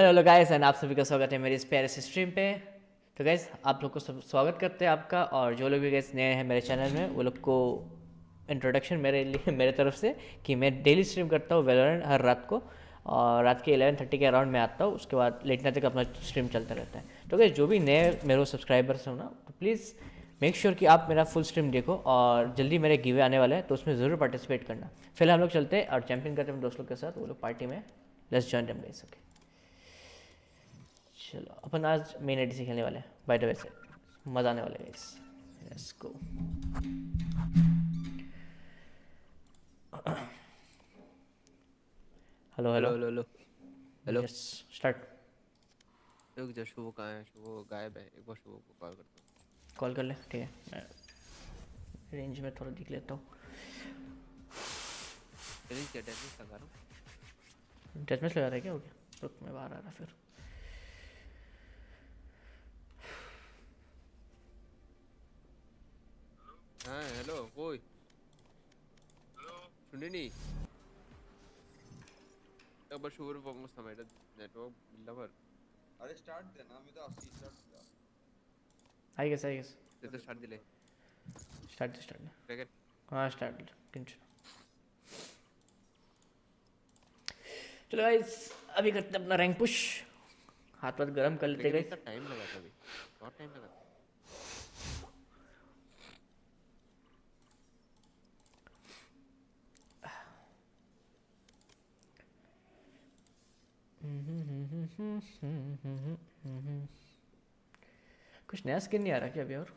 Hello guys and आप सभी का स्वागत है मेरी इस प्यारे से स्ट्रीम पे। तो गाइस आप लोग को स्वागत करते हैं आपका, और जो लोग भी गाइस नए हैं मेरे चैनल में वो लोग को इंट्रोडक्शन मेरे लिए मेरे तरफ से कि मैं डेली स्ट्रीम करता हूँ वैलोरेंट हर रात को, और रात के 11:30 के अराउंड में आता हूँ। उसके बाद लेट नाइट तक अपना स्ट्रीम चलता रहता है। तो गाइस जो भी नए मेरे सब्सक्राइबर्स हो ना, तो प्लीज़ मेक श्योर कि आप मेरा फुल स्ट्रीम देखो, और जल्दी मेरे गिवे आने वाला है तो उसमें ज़रूर पार्टिसिपेट करना। फिलहाल हम लोग चलते हैं और चैंपियन करते हैं दोस्त लोग के साथ, वो लोग पार्टी में। Let's join them guys. Okay चलो अपन आज मेन आईडी से खेलने वाले हैं। बाय द वे से मज़ा आने वाला है guys. Let's go. Hello hello hello hello hello hello. Yes start. रुक जा, शुभ कहाँ है? शुभ गायब है। एक बार शुभ को कॉल करता हूँ। कॉल कर ले, ठीक है। मैं रेंज में थोड़ा दिख लेता हूँ। चलिए क्या डेथ लगा रहा हूँ। टच मैच लगा रहा है क्या? ओके रुक, मैं बाहर आ रहा फिर। हाँ हेलो कोई सुने नहीं। एक बार शुभ फोकस था मेरा नेटवर्क लवर। अरे स्टार्ट देना, আমি তো আসি স্টার্ট দিলাম। आई गेस ते तो स्टार्ट दिले स्टार्ट। लेकिन हाँ स्टार्ट टेंशन। चलो गाइस अभी करते हैं अपना रैंक पुश। हाथ वाथ गर्म कर लेते लेकिन गाइस। इतना टाइम लगा था अभी, बहुत टाइम लगा था। कुछ नया स्किन नहीं आ रहा क्या अभी? और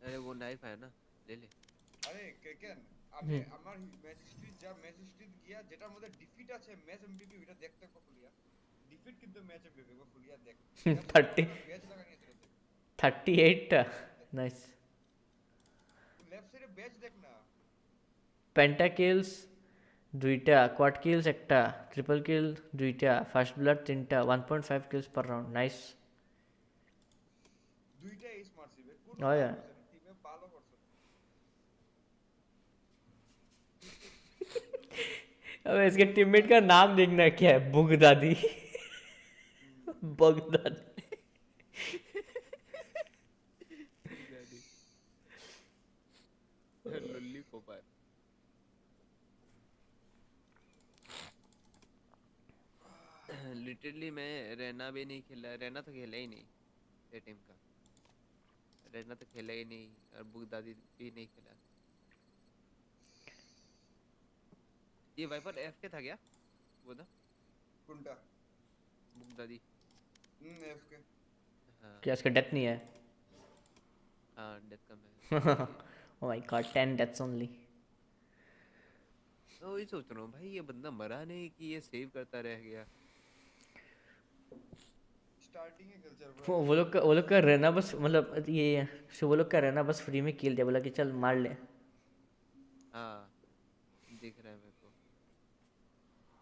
अरे वो नाइफ है ना, ले ले। আরে কেকেন, আমি আমার ম্যাচ হিস্ট্রি যা ম্যাচ হিস্ট্রি গিয়া যেটার মধ্যে ডিফিট আছে ম্যাচ এমবিপি ওটা দেখতে একবার খুলিয়া। ডিফিট কিন্তু ম্যাচ এমবিপি একবার খুলিয়া দেখ। थर्टी ব্যাচ লাগানি আছে রে। 38 नाइस। লেফট সাইডে ব্যাচ দেখ না। पेंटाकिल्स दुईटा, क्वाड किल्स एकटा, ट्रिपल किल दुईटा, फास्ट ब्लड तीनटा, 1.5 किल्स पर राउंड नाइस। দুইটা এস মারছি বে। কোন और কাম यार হইছে রে? টিমে ভালো করছে। अब इसके टीममेट का नाम देखना क्या है, बुगदादी। बगदादी। दादी लुल्ली पोपर। लिटरली मैं रहना भी नहीं खेला, रहना तो खेला ही नहीं ये टीम का। रहना तो खेला ही नहीं और बुगदादी भी नहीं खेला। ये वाइपर एफ के था क्या वो था? কোনটা? बुगदादी। এফকে। हाँ क्या इसका डेथ नहीं है? हाँ डेथ कम है इसलिए। Oh my God 10 deaths only. तो वही सोच रहा हूँ भाई, ये बंदा मरा नहीं कि ये सेव करता रह गया। स्टार्टिंग এ খেলছে আর वो लोग का रहना बस मतलब ये वो लोग का रहना बस फ्री में किल दिया, बोला कि चल मार ले। हाँ दिख रहा है मेरे को।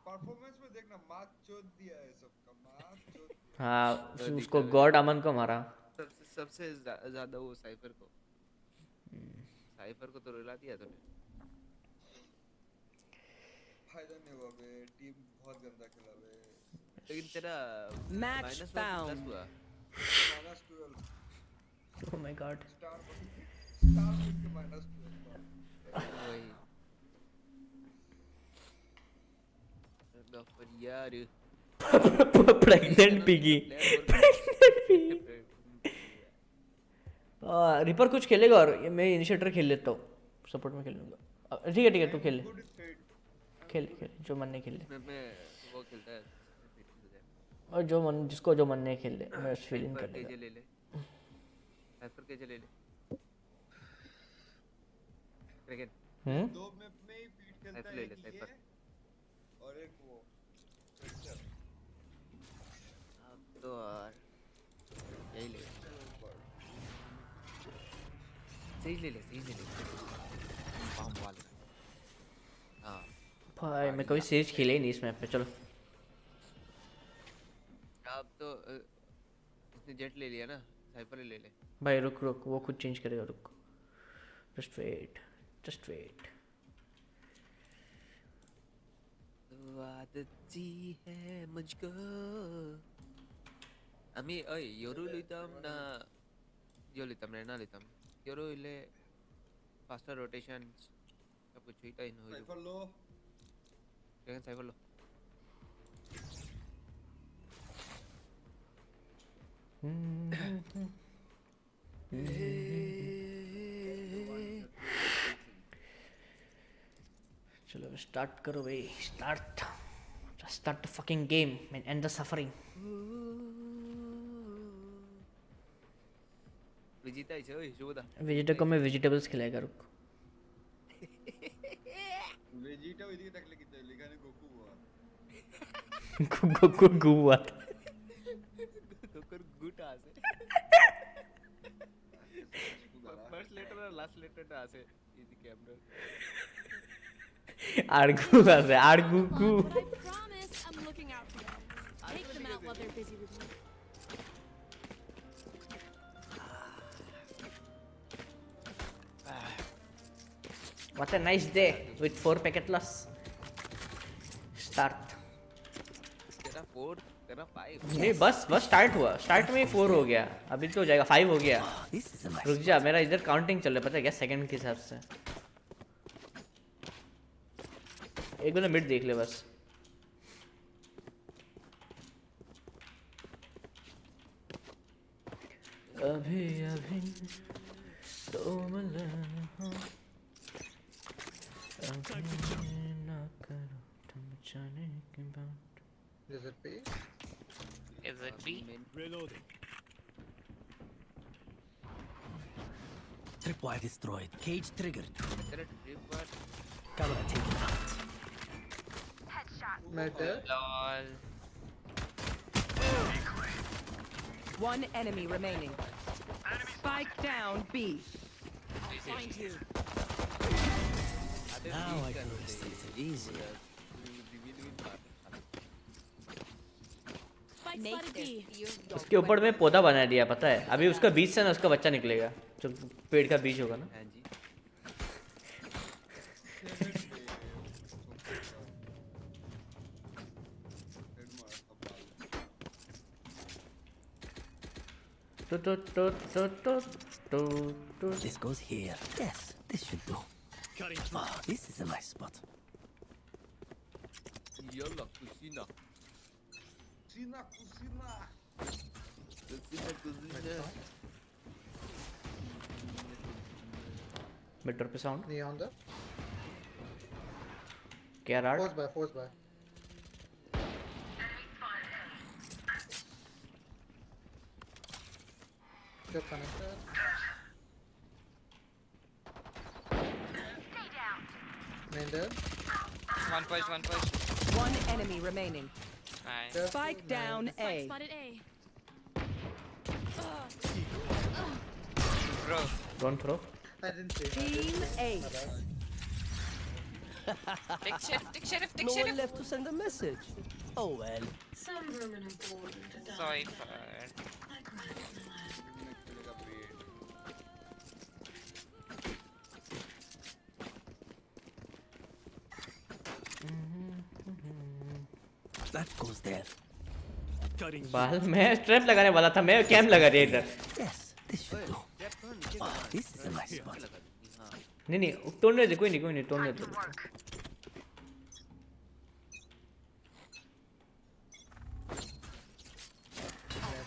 परफॉर्मेंस में देखना मार चोद दिया है सबका, मार चोद दिया। हाँ दिख उसको रहा है मेरे गॉड को। अमन को मारा। सबसे ज्यादा वो साइफर को। साइफर को तो रुला दिया तूने। फायदा नहीं हुआ बे, टीम बहुत गंदा खेला बे। लेकिन तेरा Match माइनस हुआ कि प्लस found. हुआ? -12 ओ माय गॉड। स्टार बन के -12 वही गफर यार। Pregnant piggy. Pregnant piggy. Ripper कुछ खेलेगा और मैं इनिशिएटर खेल लेता हूँ, सपोर्ट में खेल लूँगा। ठीक है तू खेल ले, खेल जो मन नहीं खेल ले। इसमें वो खेलता है जिसमें फिट खेल जाए। और जो मन जिसको जो मन नहीं खेल ले, मैं फीलिंग कर साइफर लेगा। केजे ले ले, साइफर केजे ले ले। लेकिन दो मैप में ही पीट खेलता साइफर है, ले एक ले ये साइफर। और एक वो वेक्टर। अब तो यार यही ले, सही ले ले, सही ले ले। बम वाले। हाँ भाई मैं कभी सीरीज खेले ही नहीं इस मैप पे। चलो अब तो इसने जेट ले लिया ना, साइफर ले ले। भाई रुक रुक, वो खुद चेंज करेगा, रुक। Just wait. तो आदत सी है मुझको আমি ওই ইয়োরো লইতাম না ইয়ো লইতাম রেনা লইতাম ইয়োরো হইলে ফাস্টার রোটেশন সব কিছুই তাই না হইলো সাইফার লো দেখেন সাইফার লো चलो स्टार्ट करो भाई start start the fucking game and and the suffering Vijita है ओए शुभदा वेजिटर को मैं वेजिटेबल्स खिलाएगा रुक ভেজিটা ওইদিকে থাকলে কি তাই এখানে গোকু हुआ गोकू गुआ गोकर गुट আছে ফার্স্ট লেটার আর লাস্ট লেটারটা আছে এদিকে আমরা आड़गू আছে आड़गू कू But I promise I'm looking out for them. Take them out while they're busy with me. What a nice day with 4 packet loss. Start. तेरा 4 तेरा 5 नहीं बस स्टार्ट हुआ स्टार्ट में ही 4 हो गया अभी तो हो जाएगा 5 हो गया रुक जा मेरा इधर काउंटिंग चल रहा है पता है क्या सेकंड के हिसाब से एक बार मिड देख ले बस अभी अभी तो मिले हो अभी ना करो तुम जाने की बात Is it B? Is it B? Reloading. Tripwire destroyed. Cage triggered. तेरा ट्रिप पर Camera taken out. Matter. Lol. One enemy remaining. Spike down B. Find you. Now I can rest a little easier. Spike spotted B. उसके ऊपर में पौधा बना दिया पता है अभी उसका बीज से ना उसका बच्चा निकलेगा जो पेड़ का बीज होगा ना हां जी तो This goes here. Yes, this should do. Cutting through. Ah, this is a nice spot. يلا كوسينا Kusina, kusina. كوسينا كوسينا mid पे साउंड Knee on the. क्या राड Force by. Good connected. Main dead. One push. One enemy remaining. Nice. Spike down Spike A. spotted A. Bro. Don't throw I didn't see. Team A. Take sheriff. No one left to send a message. Oh well. Sorry for That goes there. Cutting through. बाल मैं strap लगाने वाला था मैं cam लगा दिया इधर Yes, this should do. Ah, this is a nice spot. नहीं तोड़ने दे कोई नहीं तोड़ने दे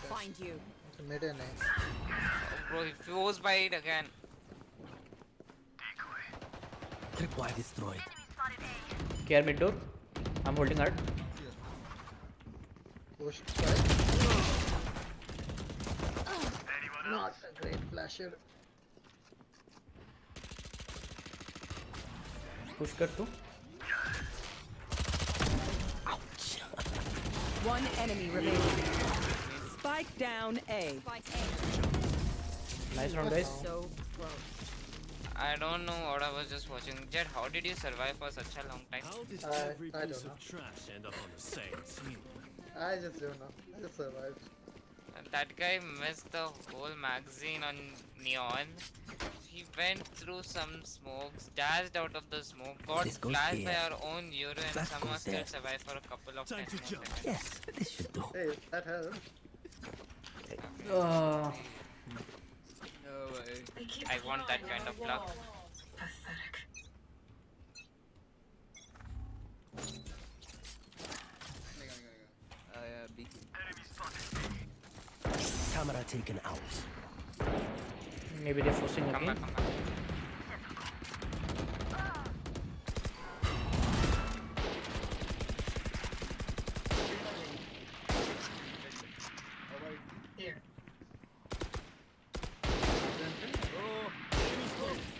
Find you. Mid and A. bro. He goes by it again. Tripwire destroyed. Care mid door I am holding heart Push side. Not a great flasher. Push कर तू Ouch. One enemy remaining. Spike down A. Spike A. Nice round guys So close. I don't know what I was just watching. Jet, how did you survive for such a long time? How did I every don't piece know. of trash end up on the same team? I just don't know. I just survived. That guy missed the whole magazine on Neon. He went through some smokes, dashed out of the smoke, got This goes flashed by here. our own Euro, and That somehow goes still there. survived for a couple of Time to more jump. seconds. Yes, this should do. Hey, that helps. Uh, No way. I want that kind of luck. Yeah, B. Camera taken out. maybe they're forcing Come again. back, come back.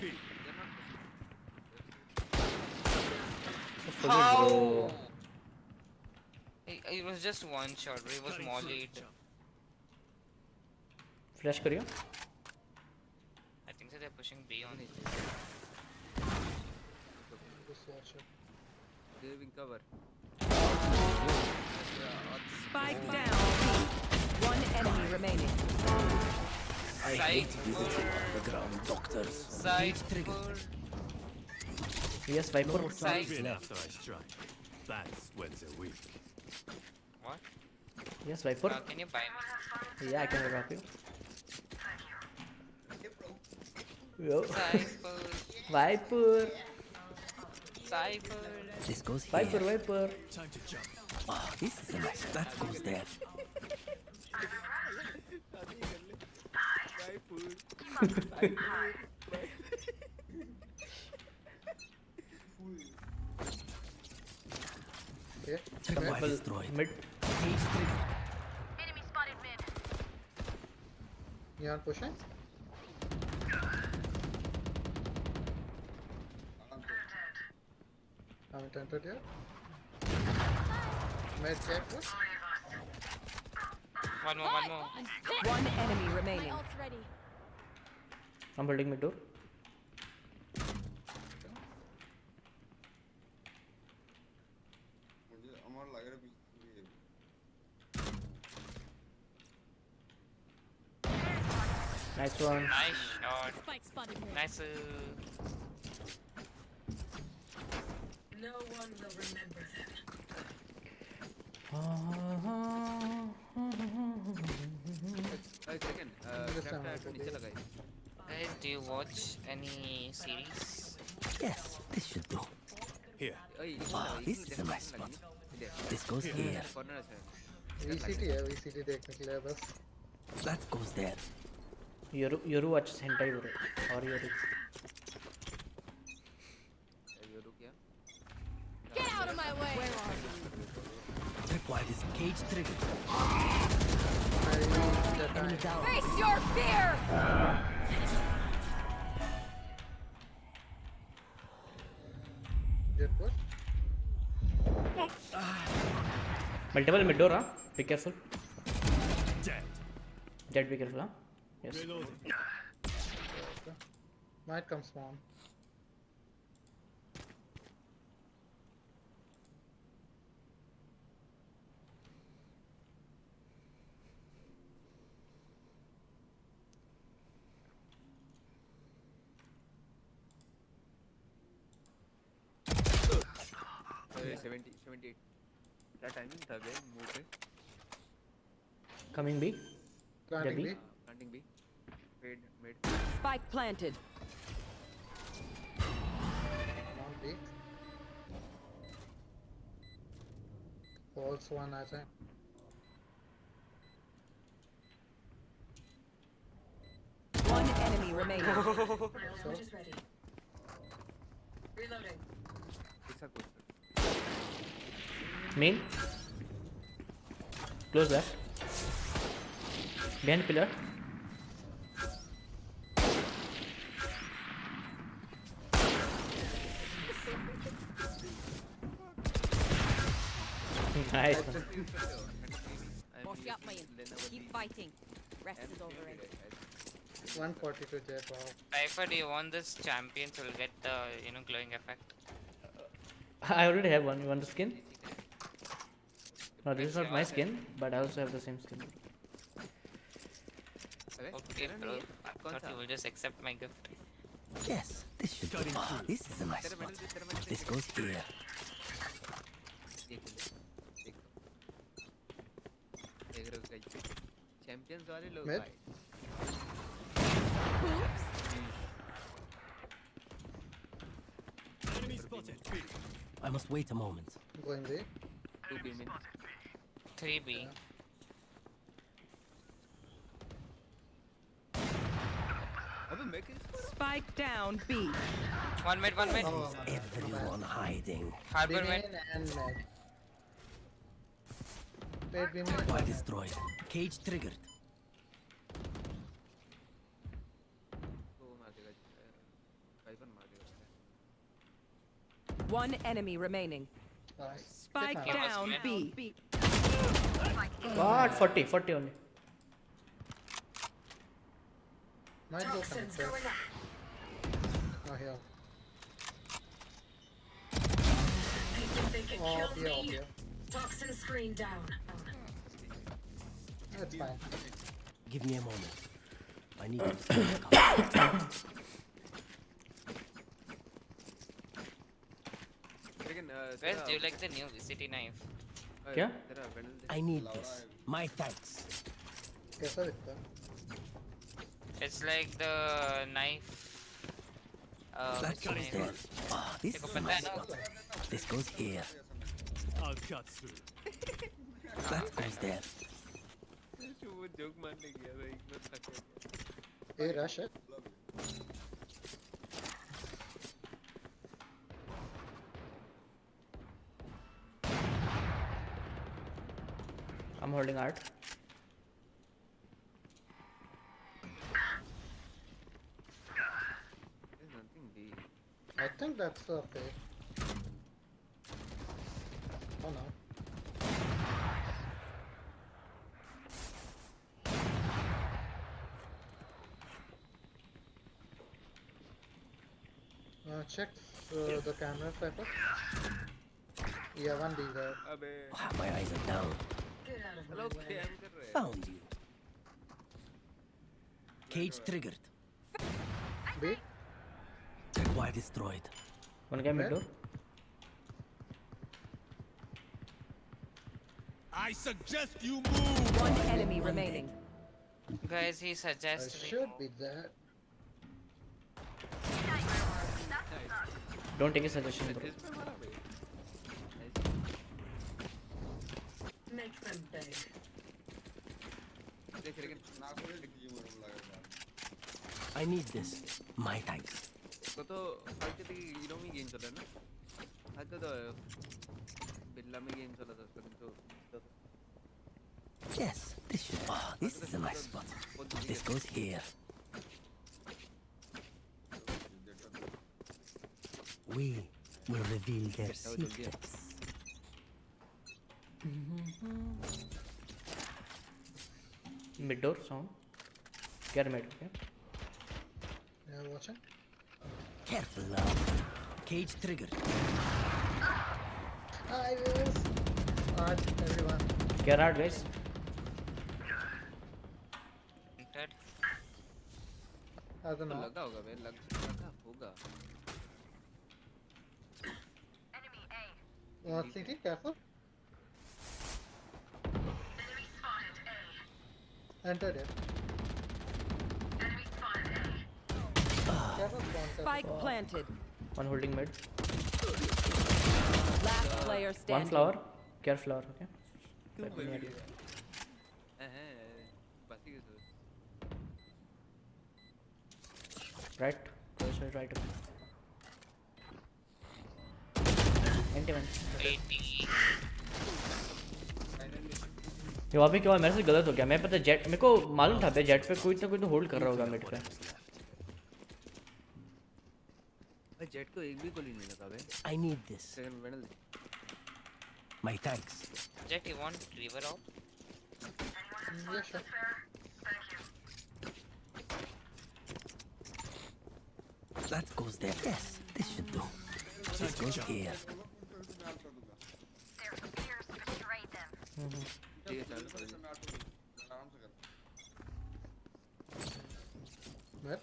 B. So bro. It was just one shot, bro. He was Cutting mollied. through. Jump. Flash करियो. I think so they're pushing B on it. Just watch it. They're in cover. Spike down. One enemy remaining. I hate visiting underground doctors. Cyber. Yes, Viper. Side. Move in after I strike. That's when they're weak. What? Yes, Viper. Can you buy me? Yeah, I can drop you. Yo. Cyber. Viper. Cyber. This goes here. Viper, Viper. Time to jump. Ah, this is a nice. That goes there. Okay. Trigger Couple destroyed. mid. Cage trigger. You are pushing? Haven't entered yet. Mid check this. One more, one more. I'm hit. One enemy My remaining. ult's ready. I'm holding mid door. मुझे আমার লাগে রে Nice one. Nice shot. Spike spotted mid. Nice. Second. Just Trap a to नीचे लगाई. Guys, do you watch any series? Yes, this should do. Here. Ah, this is a nice spot. This goes here. Corner আছে. VCT है VCT देखने के लिए बस. That goes there. Yoru watches hentai bro. Or Yoru. ये रुक गया. Get out of my way. Where are you? Tripwire is cage trigger. Enemy down. Face your fear. Jet push. Multiple mid door, huh? Be careful. Dead. Jet, be careful, huh? Yes. Reloading. Might come spawn. अरे 78. क्या timing था बे move पे? Coming B. Planting B. B. Planting B. Mid. Spike planted. One B. False one I think. One enemy remaining. ऐसा कुछ. Main. Close left. Behind pillar. Nice one. Wash up, man. Keep fighting. Rest is over. 142 jet. Wow. Cypher, do you want this champion to get the glowing effect? I already have one. You want the skin? No, this is not my skin, but I also have the same skin. अबे Okay, तेरा bro. नहीं है I कौन thought सा you will just accept my gift. Yes, this should do. Cutting Ah, through. this is a nice तेरा spot. Medal दे तेरा medal This goes here. ये खेल देख देख रहे हो कैसे चैंपियंस वाले लोग Mid? भाई Enemy spotted. B. I must wait a moment. Going B. 2 min 3B. अबे मैं किस Spike down B. One mid, one mid. Oh, my bad. Everyone hiding. Harbor B mid. main and mid. Wait, B main. Why destroyed? Cage triggered. वो मार देगा wiper मार देगा One enemy remaining. Nice. Spike Get my- down mid. B. What? 40 only. Might go connector. Oh, here. Oh, here. Toxin screen down. That's fine. Give me a moment. I need to लेकिन Guys, do you like the new VCT knife? क्या? तेरा medal they I need this. My thanks. कैसा दिखता है? It's like the knife. That Which goes knife? there. Ah, this Take is a a nice banana. spot. This goes here. I'll cut through. That goes there. वो joke मारने गया था ignore कर दिया Hey, rush it. I'm holding art. there's nothing B I think that's a fake. Oh no. Check the camera setup. Yeah, one B there. अबे Ah, my eyes are down. Get out of my लोग way. Cam कर रहे हैं Found you. Cage triggered. B? Why destroyed? One guy mid door. I suggest you move. One enemy remaining. Guys, he I suggests we should be there. Don't take a suggestion, bro. इस पे मारा भाई Make them beg. देख लेकिन I need this. My thanks. तो fight थी hero में game चल रहा है ना आज तो बिल्ला में गेम चला था उसका तो Yes, this should. Ah, this is a nice spot. This goes here. We will reveal their secrets. Mid door sound. Care mid, okay? Yeah, watching. Careful now. Cage triggered. Hi, viewers. Art, everyone. Care art, guys. entered. I don't तो know. लगा होगा भाई लगा होगा CT, careful. Entered it. Careful, spawn, Spike planted. One holding mid. Last player One standing. flower. Care flower, okay? क्यों Let me भाई add you. बाकी के sir Right. Close side, right. Anti-man. 80. ये वहाँ पे क्या हुआ मेरे से गलत हो गया मैं पता जेट मेरे को मालूम था जेट पे कोई तो होल्ड कर रहा होगा मिड पे भाई जेट को एक भी गोली नहीं लगा भाई I need this. Second medal My thanks. Jet, you want river out? Yeah, sure. That goes there. Yes, this should do. This goes here. ठीक है चल आराम से कर Mid.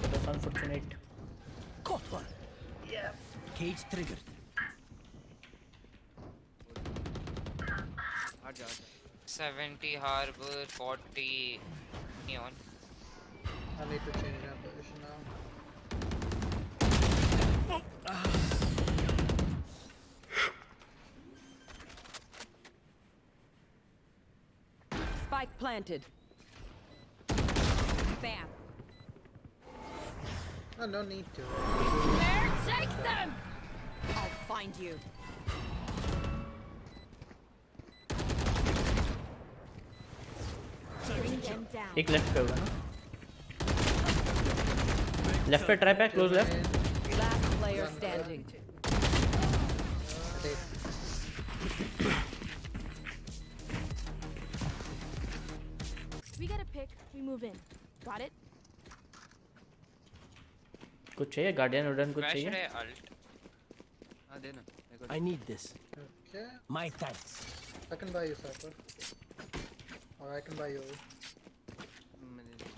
That was unfortunate. Caught one. Yeah. Cage triggered. हट जा 70 harbor, 40 neon. I need to change my position now. Spike planted. Bam. Oh, no need to. There, take them! I'll find you. Bring them down. एक left पे होगा ना, left पे try पे close left. Last player standing. We get a pick, we move in. Got it? कुछ चाहिए guardian उड़न कुछ Where should चाहिए. I ult? हाँ देना मेरे को I need this. Okay. My thanks. I can buy you Cypher. Or I can buy you. मैंने दिए थे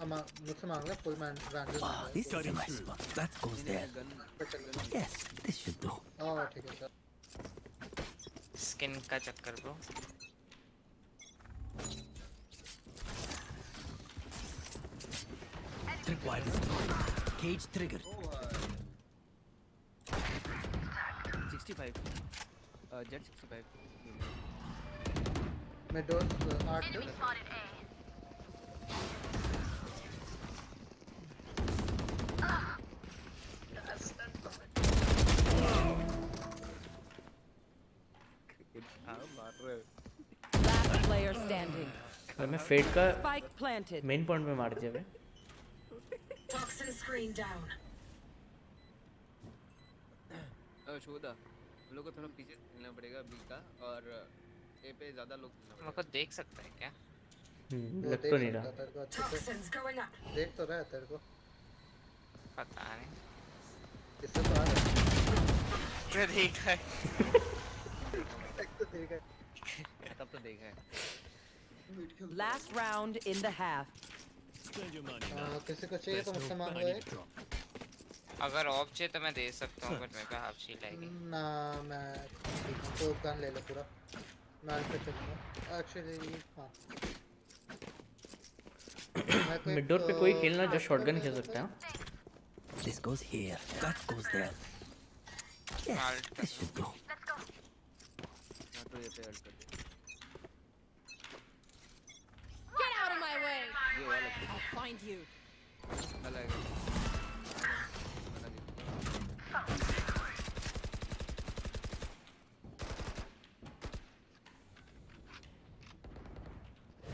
मुझसे मांग ले full man random. Wow, this is a nice one. That goes there. Gun Yes, this should do. Oh, ठीक है sir. Skin का चक्कर bro. Tripwire destroyed. Cage triggered. 65 jet 65 Mid doors 8 2. हाँ मार रहे Last player standing. अगर मैं fade का Spike planted. मेन पॉइंट पे मार दिया बे. Toxin screen down. शोधा हम लोग को थोड़ा पीछे खेलना पड़ेगा बी का और ए पे ज्यादा लोग खेलना मेरे को देख सकता है क्या? लग तो नहीं रहा. तेरे को अच्छे से Toxins going up. देख तो रहा है तेरे को. पता नहीं. इससे तो आ रहा है. क्या देखा है? देख तो ठीक है. पड़ेगा तब तो देखा है Last round in the half. Spend your money now. किसी को चाहिए तो There's मुझसे no मांग but लो I need एक. to drop. अगर ऑफ चाहिए तो मैं दे सकता हूँ बट मेरे को हाफ शील्ड आएगी. ना मैं तो गन ले लो पूरा. मैं अल्फा चलूंगा. एक्चुअली हाँ. मिड डोर पे कोई खेलना जो शॉटगन खेल सकता है. This goes here. That goes there. Yes, Alt this should do. हाँ तो ये पे अल्ट कर दे Get out of my way! ये वाला I'll find you. अलग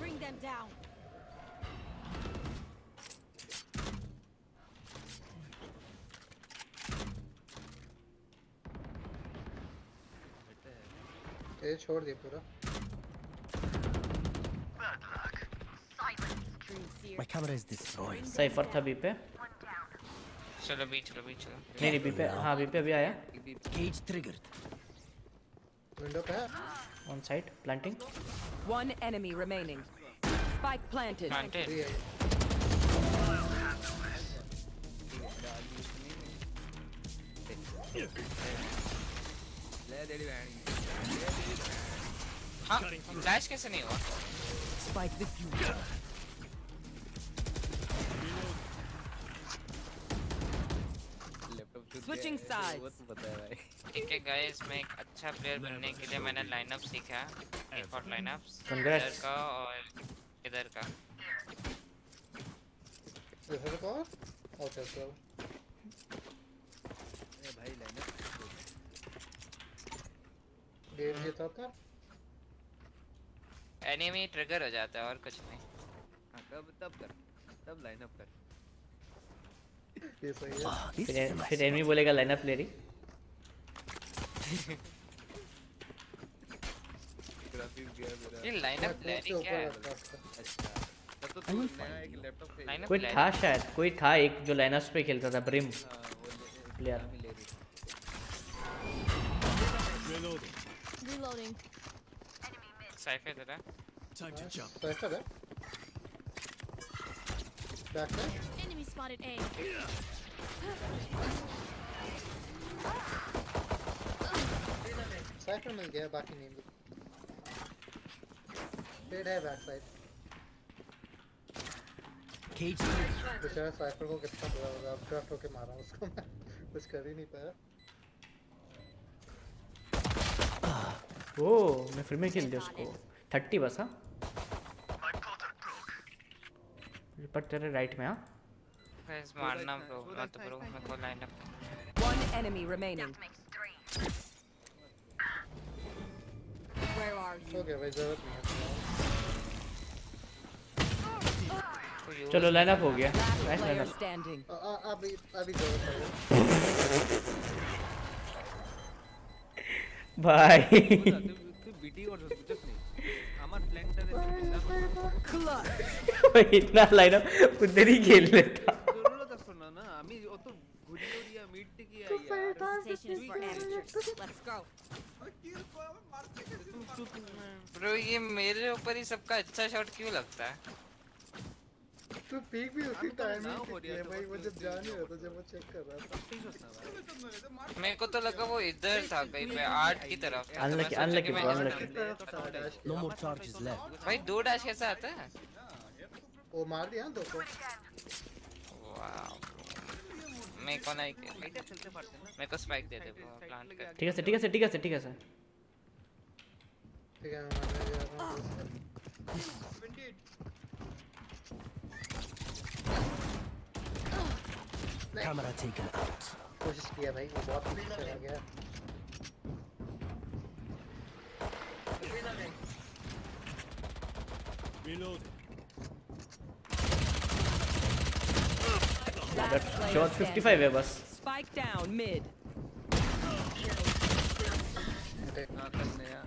Bring them down. ये छोड़ दिया पूरा. My camera is destroyed. Cipher था बी पे. चलो बी चलो. नहीं बी पे. हाँ बी पे अभी आया. Cage triggered. विंडो पे है. On side planting. One enemy remaining. Spike planted. Planted. Free है. ले दे दी बैंड हाँ फ्लैश कैसे नहीं हुआ? Spike diffused. Laptop Switching sides. वो तो पता है भाई ठीक है गाइस, मैं एक अच्छा प्लेयर बनने के लिए मैंने लाइनअप सीखा. एक और लाइनअप्स Congrats. इधर का और इधर का. इधर को ओके सर. अरे भाई लाइनअप गेम जीता था. एनिमी ट्रिगर हो जाता है और कुछ नहीं. हाँ तब कर तब लाइनअप कर ये सही है. Ah, this is a nice फिर एनिमी बोलेगा लाइनअप ले रही. ग्राफिक्स दिया मेरा ये लाइनअप मैं प्लेयर क्या है? अच्छा तब तो तू नया एक लैपटॉप पे लाइनअप कोई था शायद, कोई था एक जो लाइनअप्स पे खेलता था. ब्रिम हाँ वो प्लेयर. ले रही Reloading. Reloading. साइफर इधर है Time to jump. साइफर है back side Enemy spotted A. Cypher मिल गया बाकी नहीं मिल पेड़ है बैक साइड Cage बेचारा साइफर को कितना बुरा होगा अब ड्राफ्ट होके मारा उसको मैं कुछ कर ही नहीं पाया ओ मैं फिर में खेल लिया उसको 30 बस हाँ पर तेरे राइट में हाँ गाइस मारना ब्रो मत ब्रो मेरे को line up One enemy remaining. Where are you? हो गया भाई जरूरत नहीं है चलो लाइन अप हो गया Last nice line player up standing. अभी अभी जरूरत है भाई তুই বিটি করছিস বুঝছিস নি আমার প্ল্যানটারে इतना लाइन अप उधर ही खेल लेता জরুরত আছে না আমি অত ঘুরি ঘুরিয়া মিড থেকে আইয়া Presentation is for amateurs. Let's go. किल को मारते ब्रो ये मेरे ऊपर ही सबका अच्छा शॉट क्यों लगता है तू पीक भी उसी तो टाइम ना ही हो किया रहा भाई तो वो जब जा नहीं रहा था जब वो चेक कर रहा था मेरे को तो लगा वो इधर था कहीं पे आर्ट की तरफ था तो मैं Unlucky, सोचा unlucky कि मैं bro, इस unlucky. तरफ- No more charges left. भाई 2 डैश कैसे आता है वो मार दिया ना दो को वाओ मेरे को नहीं किया मेरे को स्पाइक दे दे ब्रो प्लांट कर ठीक है सर ठीक है सर ठीक है सर ठीक है सर ठीक है मैं मारने जा रहा हूँ 28 Camera taken out. कोशिश किया भाई वो बहुत पीछे चला गया Reloading. That shot 55 है बस Spike down mid. ना करने यार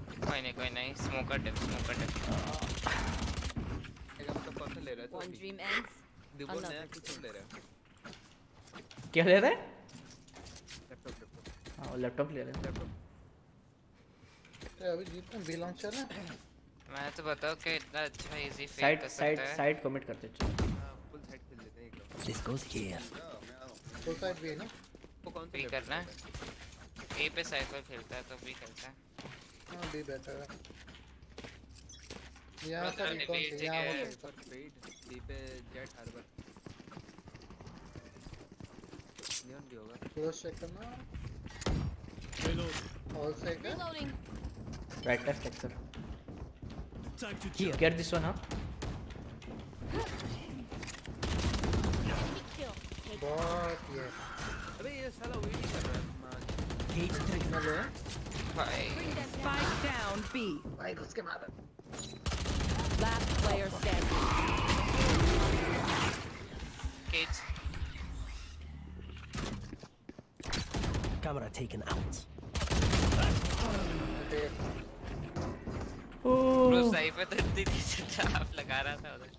कोई नहीं स्मोकर डिप एक हम तो कौन ले रहा है One dream ends. दिबो नया Another कुछ ले रहा है क्या ले रहा है लैपटॉप हाँ वो लैपटॉप ले रहा है अभी जीत में बी लॉन्च चल रहा है मैं तो बताओ कि इतना अच्छा इजी फेक साइड कर साइड सकता है साइड कमिट करते चलो फुल साइड खेल लेते हैं एक लोग This goes here. Full side भी है ना वो कौन सा भी करना है ए पे साइफर खेलता है तो भी करता है हाँ बी बेटर है यहाँ मतलब का रिकॉन debate से यहाँ है। हो पर सकता पेड डी पे जेट हार्बर नियॉन भी होगा क्लोज चेक करना Reloading. ऑल साइड है Reloading. राइट लेफ्ट चेक कर Time to Here. jump. Get this one हाँ Enemy kill. Take बहुत ये अबे ये साला वेट ही कर रहा है Cage taken out. हेलो भाई Spike down B. भाई घुस के मारा Last player standing. Cage Camera taken out. Bro Cypher तो इतनी देर से ट्रैप लगा रहा था उधर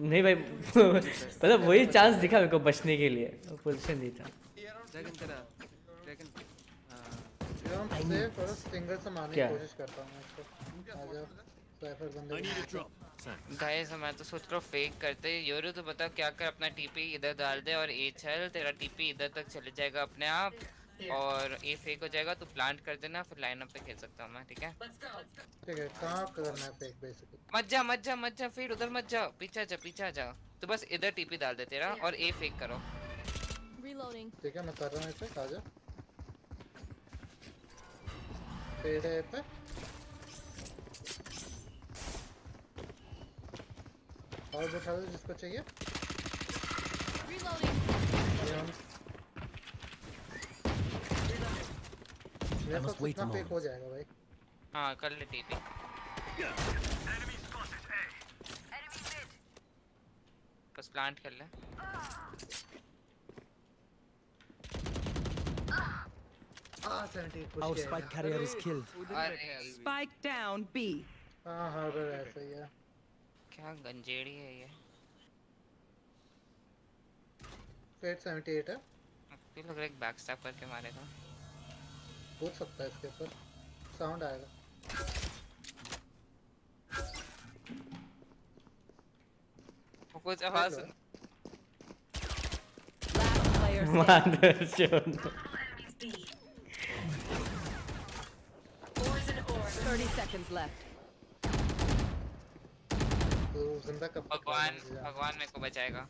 नहीं भाई मतलब वही चांस दिखा मेरे को बचने के लिए पोजीशन नहीं था ड्रैगन तेरा ड्रैगन हम से फर्स्ट सिंगल से मारने क्या? की कोशिश करता हूँ मैं इसको आजा साइफर I बंदे need a drop. Thanks. Guys मैं तो सोच रहा हूँ फेक करते योरू तो बता क्या कर अपना टीपी इधर डाल दे और ए चल तेरा टीपी इधर तक चले जाएगा अपने आप और ए फेक हो जाएगा तो प्लांट कर देना फिर लाइन अप पे खेल सकता हूँ मैं ठीक है ठीक है कहाँ करना है फेक बेसिकली मत जा फिर उधर मत जाओ पीछे आ जाओ तो बस इधर टीपी डाल दे तेरा और ए फेक करो Reloading. ठीक है मैं कर रहा हूँ इसे आजा पेड़ है पे और बैठा दो जिसको चाहिए Reloading. ये हम मेरे must पास wait कितना a फेक moment. हो जाएगा भाई हाँ कर ले टीपी बस प्लांट कर ले हाँ 78 पुश Our किया spike है carrier is killed. उधर ही बैठे हैं अभी भी Spike down B. हाँ हाँ रे ऐसा ही है क्या गंजेड़ी है ये फेट 78 है मुझे लग रहा है एक बैक स्टैप करके मारेगा पूछ सकता है इसके ऊपर साउंड आएगा कुछ आवाज सुन Last player standing. मादरचोद। B. Poison orb. 30 seconds left. तो जिंदा कब तक भगवान रहेगा? भगवान मेरे को बचाएगा।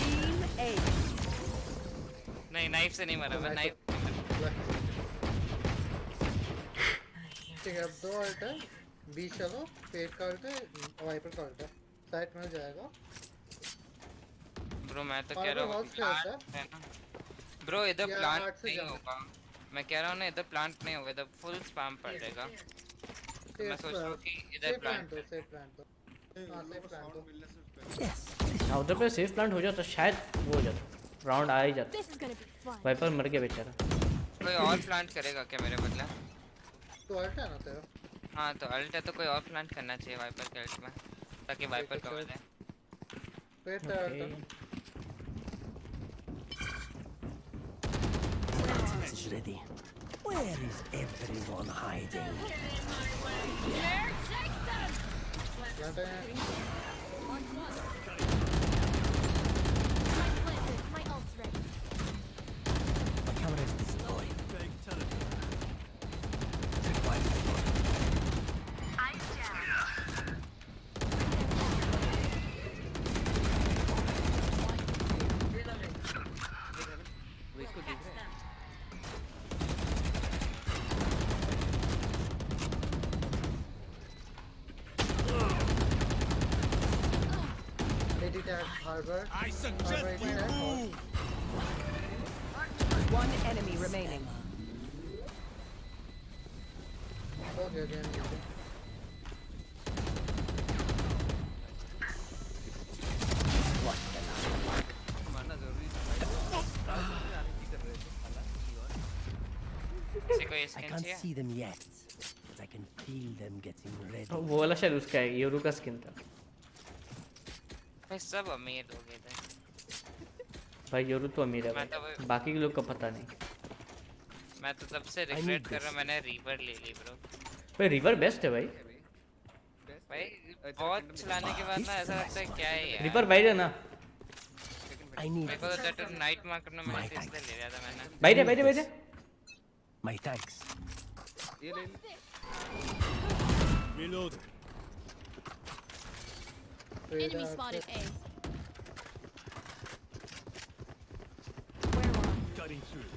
Team 8. नहीं नाइफ से नहीं मरा मैं नाइफ ठीक है अब 2 अल्ट है बी चलो पेट का अल्ट है वाइपर का अल्ट है साइड में जाएगा ब्रो मैं तो कह रहा हूँ ब्रो इधर या प्लांट आठ से नहीं जाओ। होगा मैं कह रहा हूँ ना इधर प्लांट नहीं होगा इधर फुल स्पैम पड़ जाएगा तो मैं सोच रहा हूँ कि इधर प्लांट सेफ प्लांट दो हां सेफ प्लांट दो Yes. हाँ उधर पे सेफ प्लांट हो जाता शायद वो हो जाता, राउंड आ ही जाता। This is gonna be fun. Viper मर गया बेचारा। कोई और प्लांट करेगा क्या मेरे बदले तो अल्ट है ना तेरा हाँ तो अल्ट है तो कोई और प्लांट करना चाहिए वाइपर के अल्ट में ताकि वाइपर कवर दे पेट का अल्ट है This is ready. Where is everyone hiding? Plant है My ult's ready. My camera is destroyed. Big teleport. Required deploy. वो इसको देख रहा है एडी tag Harbor I suggest we move. One enemy remaining. हो गया गेम मारना जरूरी था भाई आरएनजी कर रहे थे साला किसी को I स्किन can't चाहिए see them yet, but I can feel them getting ready. वो वाला शायद उसका है, योरू का स्किन था। भाई सब अमीर हो गए थे भाई योरू तो अमीर है मैं तो भाई, बाकी के लोग का पता नहीं। मैं तो तब से रिग्रेट कर रहा हूँ मैंने रीवर ले ली ब्रो भाई रिवर बेस्ट है भाई। भाई बहुत चलाने के बाद ना ऐसा लगता है क्या है यार रिवर भाई है ना। I need मेरे को तो दैट नाइट मार्केट में मैंने इसलिए ले लिया था मैंने भाई रे my thanks. ये ले Reload. Enemy spotted A. Where are Cutting through.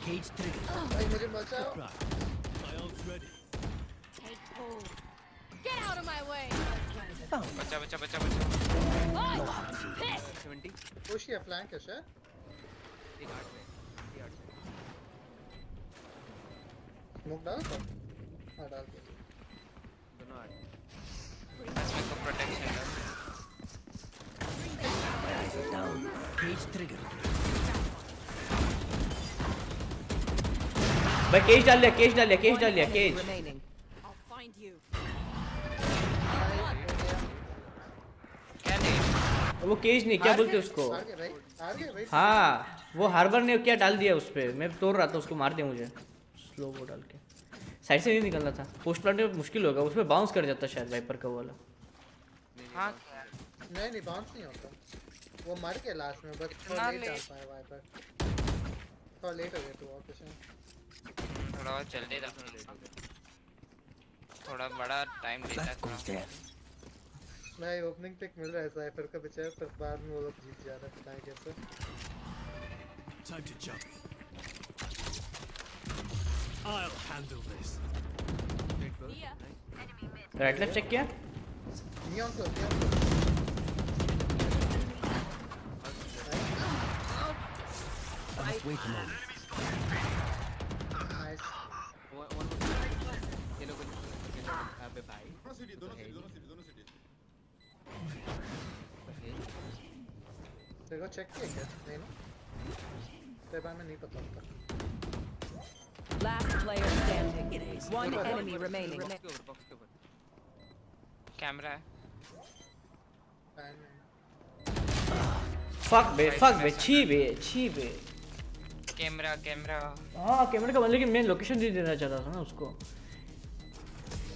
Cage trigger. भाई मुझे बचाओ Right. My ult's ready. Take hold. Get out of my way. Found. बचा बचा बचा बचा Oh, piss. 70 पुश किया फ्लैंक है शायद एक 8 में ये 8 में स्मोक डाल दो हां डाल दो दोनों 8 बस मेरे को प्रोटेक्शन दो My eyes are down. Cage trigger. भाई केज डाल लिया cage One enemy cage. remaining. I'll find you. क्या नहीं वो केज नहीं क्या बोलते उसको। आगे भाई हाँ वो हार्बर ने क्या डाल दिया उस पे, मैं तोड़ रहा था उसको, मार दिया मुझे स्लो वो डाल के। साइड से नहीं निकलना था, पोस्ट प्लांट में मुश्किल होगा, उसमें बाउंस कर जाता शायद वाइपर का वो वाला। हाँ नहीं बाउंस नहीं होता वो मर के लास्ट में बस इतना थोड़ा लेट late? डाल पाया वाइपर थोड़ा लेट हो गया तो और कुछ नहीं थोड़ा और जल्दी था थोड़ा बड़ा टाइम लेता That goes there. भाई ओपनिंग पिक मिल रहा है साइफर का बचा है पर बाद में वो लोग जीत जा रहे हैं पता नहीं कैसे Time to jump. I'll handle this. See ya. Right left check किया। नियॉन को I must wait a moment. Nice one ये लोग अबे भाई दोनों सिटी दोनों सिटी तेरे को चेक किया क्या नहीं ना तेरे बारे में नहीं पता होता Last player standing. It is. One enemy remaining. Box के ऊपर कैमरा है। फक बे छी बे। कैमरा हाँ कैमरे का मतलब कि मैं लोकेशन नहीं देना चाहता था ना उसको।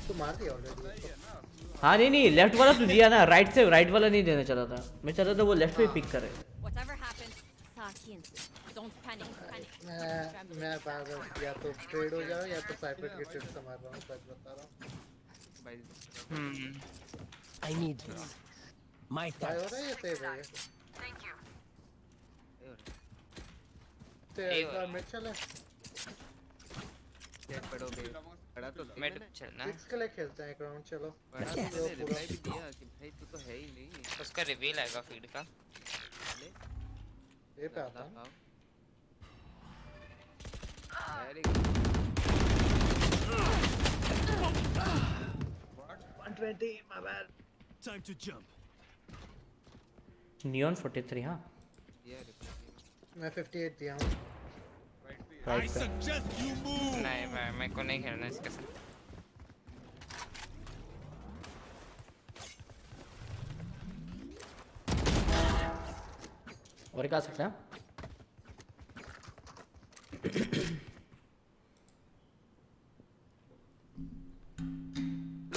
तू मार दिया ऑलरेडी। हाँ नहीं लेफ्ट वाला तो दिया ना, राइट वाला नहीं देना चाहता था। मैं चाहता था वो लेफ्ट पे पिक करे। Whatever happens, Sakin, don't panic. मैं बार या तो ट्रेड हो जाओ या तो साइपर के ट्रेड से मार रहा हूँ, सच बता रहा हूँ। भाई I need this. My भाई हो time. रहा है या सेव है ये? ये हो रहा तो एक बार मैं चला। है पड़ो बे बड़ा तो मिड चलना है। सिक्स के लिए खेलते हैं एक राउंड, चलो। बड़ा तो मैंने रिप्लाई भी दिया कि भाई तू तो है ही नहीं उसका रिवील आएगा फीड का। ले ये पे आता हूँ। Very good 120 my bad. Time to jump. Neon 43 हाँ ये रिप्लाई मैं 58 दिया हूँ। I suggest you move. नहीं भाई मेरे को नहीं खेलना इसके साथ। और क्या सकते हैं?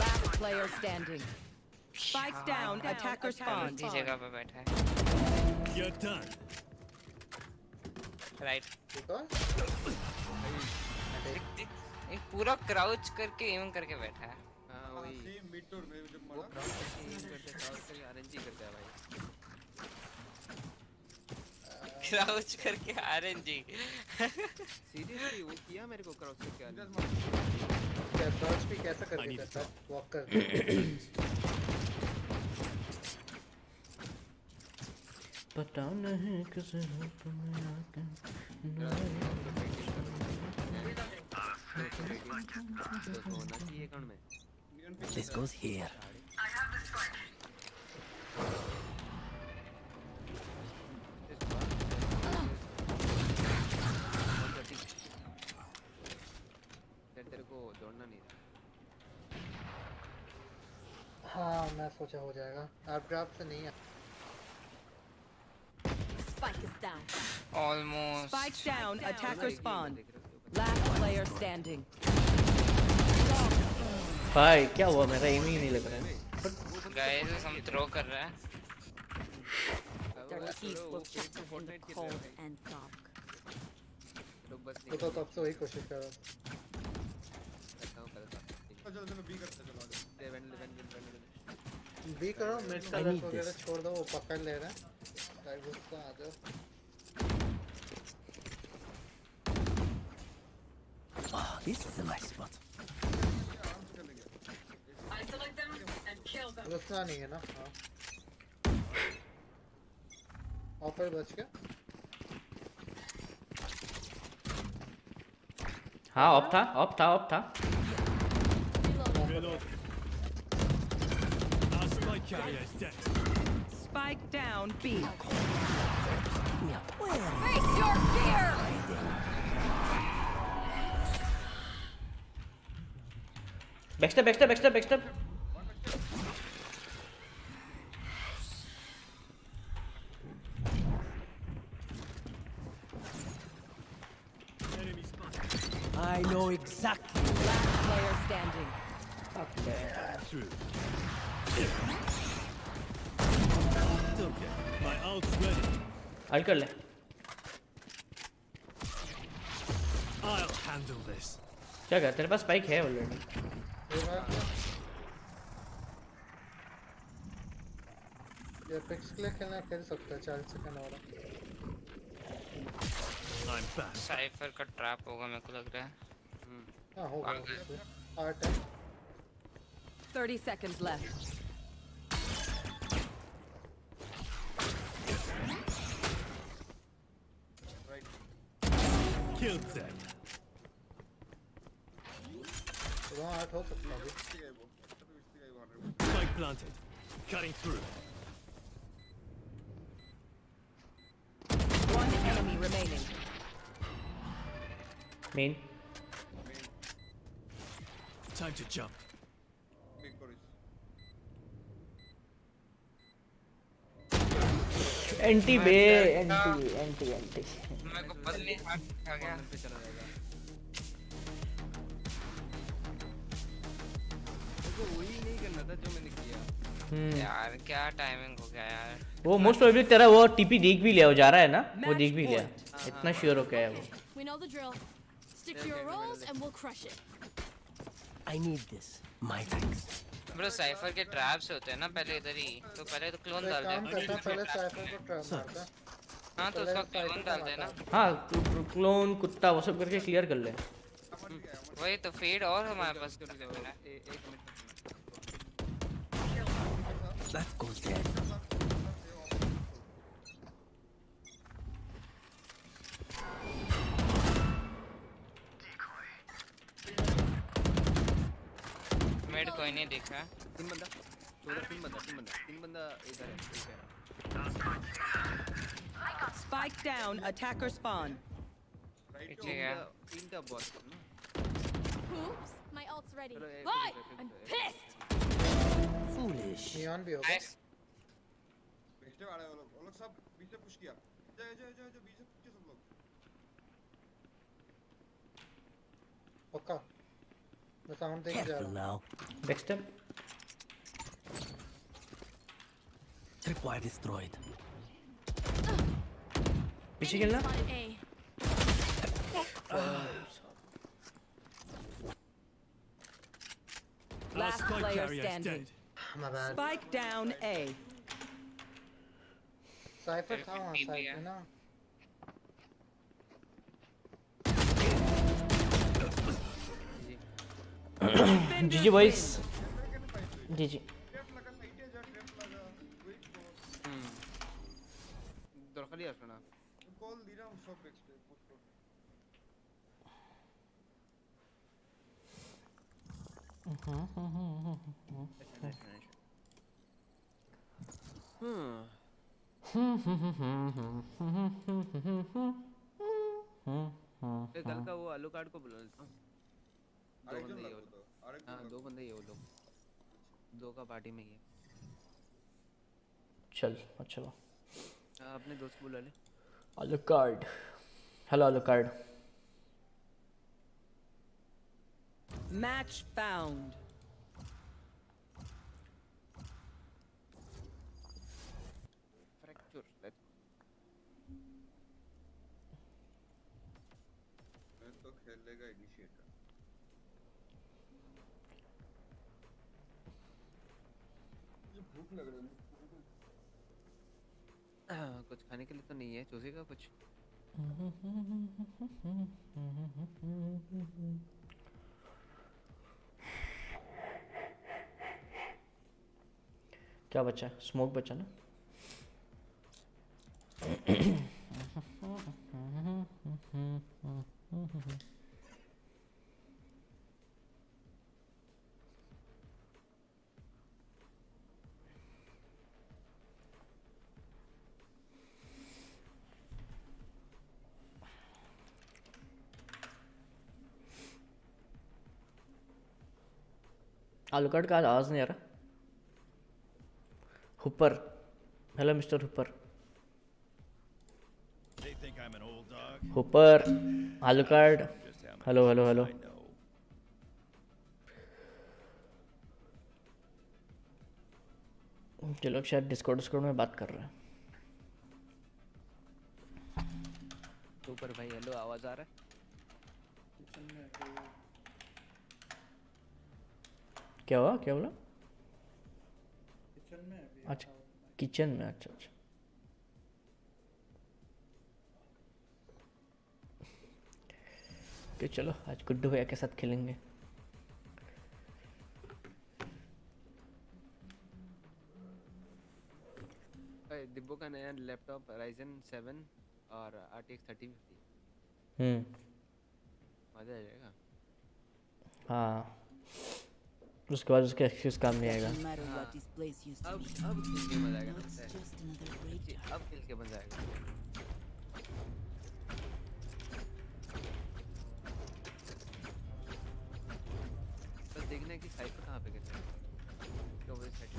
Last player standing. Spikes down, attacker spawn. इसी जगह पे बैठा है। You're done. राइट। Because एक पूरा क्राउच करके एम करके बैठा है। हां वही सेम मिड टूर में जब वो मारा क्रॉस करते क्रॉस करके आरएनजी करता है भाई क्राउच करके आरएनजी। सीरियसली वो किया मेरे को क्रॉस करके आरएनजी क्या सर्च भी कैसा करके करता है? वॉक करके। पता नहीं किसे हो तुम्हें आके तो होना चाहिए अकाउंट में This goes here. तेरे को दौड़ना नहीं था हाँ मैं सोचा हो जाएगा। आप ड्रॉप से नहीं है। Spike is down. Almost. Spikes down, attacker spawn. Last player standing. भाई क्या हुआ, मेरा एम ही नहीं लग रहा है। गाइस हम थ्रो कर रहे हैं। Their teeth will chatter in the cold and dark. लोग बस तो तब से वही कोशिश कर रहा हूँ। करता हूं चलो चलो बी करते चलो आगे। वेन बी करो, मिड का रश वगैरह छोड़ दो, वो पकड़ ले रहा है। टाइप गुस्सा आ जाओ। Oh, this is a nice spot. Isolate them and kill them. रुकना नहीं है ना? हाँ। ऑफर बच गया। हाँ ऑफ था। Reload. Our spike carrier is dead. Spike down, B. Where? Face your fear! Backstep. Enemy spotted. I know exactly. Last player standing. Through. Okay. My ult's ready. हल कर ले। I'll handle this. क्या कर, तेरे पास spike है already. ये बात है। ये पिक्स के लिए खेलना खेल सकता है। 40 सेकंड और। I'm back. साइफर का ट्रैप होगा मेरे को लग रहा है। हाँ होगा। 8 है। 30 seconds left. Killed them. वहाँ 8 हो सकता है अभी। Spike planted. Cutting through. One enemy remaining. मेन Time to jump. পিক করিস एंटी बे एंटी एंटी एंटी मेरे को पता नहीं हाथ आ गया। कॉर्नर पे चला जाएगा। देखो वही नहीं करना था जो मैंने किया। यार क्या टाइमिंग हो गया यार। वो मोस्ट प्रोबेबली तेरा वो टीपी देख भी लिया, वो जा रहा है ना, वो देख भी लिया, इतना श्योर हो गया है वो। We know the drill. Stick to your roles and we'll crush it. I need this. My thanks. Bro cipher के ट्रैप्स होते हैं ना पहले इधर ही, तो पहले तो क्लोन डाल काम दे। करता पहले साइफर को ट्रैप मारता। हाँ तो उसका क्लोन डाल देना। हाँ क्लोन कुत्ता वो सब करके क्लियर कर ले। वही तो फेड और हमारे पास एक minute That goes there. Made कोई नहीं देखा। तीन बंदा इधर है ठीक है। Spike down. Attacker spawn. पीछे गया। तीन का बॉस ना। Oops, my ult's ready. चलो, But I'm pissed. Foolish. Neon भी होगा। नाइस। पिछले वाले वो लोग सब बीच से पुश किया जय जय जय जय बीच से पुश किया सब लोग पक्का मैं साउंड देख जा Careful रहा now. Next time Tripwire destroyed. पीछे Enemy खेलना। spotted A. Last Spike player carrier standing. dead. हूँ। My bad. Spike down A. Cipher था वहाँ TP साइड है। में ना। जीजी बॉयज, जीजी। ट्रैप लगा साइड है जा ट्रैप लगा वेट दरखाली আসবে না। कॉल दिलाম सब नेक्स्ट पुश कर एक गल का वो आलू कार्ड को बुला लेता हूँ। दो আরেকজন बंदे ही লাগবে हो তো আরেকজন हाँ दो बंदे ही हो लोग। दो का पार्टी में ही है। चल अच्छा लो। अपने दोस्त को बुला ले। आलू कार्ड, हेलो आलू card. Match found. Fracture let's मैं तो खेलेगा इनिशिएटर ये भूख लग रही है कुछ खाने के लिए तो नहीं है चूसेगा कुछ। क्या बचा? स्मोक बचा ना। आलू कार्ड का आवाज नहीं आ रहा। Hooper, hello mister Hooper. They think I'm an old dog. Hooper, Alucard, Just how much hello hello hello. I know. ये लोग शायद डिस्कॉर्ड में बात कर रहे हैं। ऊपर भाई हेलो आवाज आ रहा है। क्या हुआ? क्या बोला? अच्छा किचन में, अच्छा अच्छा। तो चलो आज गुड्डू भैया के साथ खेलेंगे। दिब्बो का नया लैपटॉप Ryzen 7 और RTX 3050 मजा आ जाएगा। हाँ उसके बाद उसका एक्सक्यूज काम नहीं आएगा। अब खेल के मजा आएगा लगता है। अब खेल के मजा आएगा। बस है कि साइड पर कहाँ पे गए तो वो साइड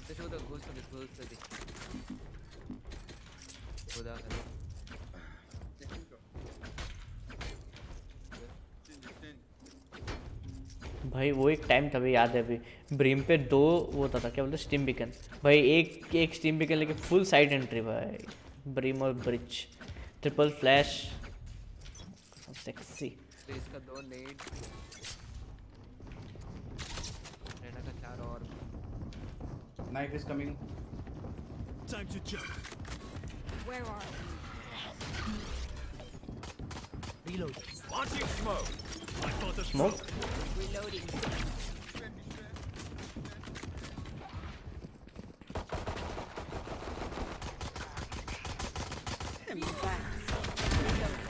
जैसे उधर घुस तो देख उधर भाई वो एक टाइम था भाई, याद है अभी ब्रीम पे 2 वो होता था, क्या बोलते स्टीम बिकन भाई, एक स्टीम बिकन लेके फुल साइड एंट्री भाई, ब्रीम और ब्रिज ट्रिपल फ्लैश सेक्सी। तो इसका 2 नेट रेना का 4 और Knife is coming. Time to jump. Where are we? Reload. Launching smoke. I thought the Smoke? Reloading.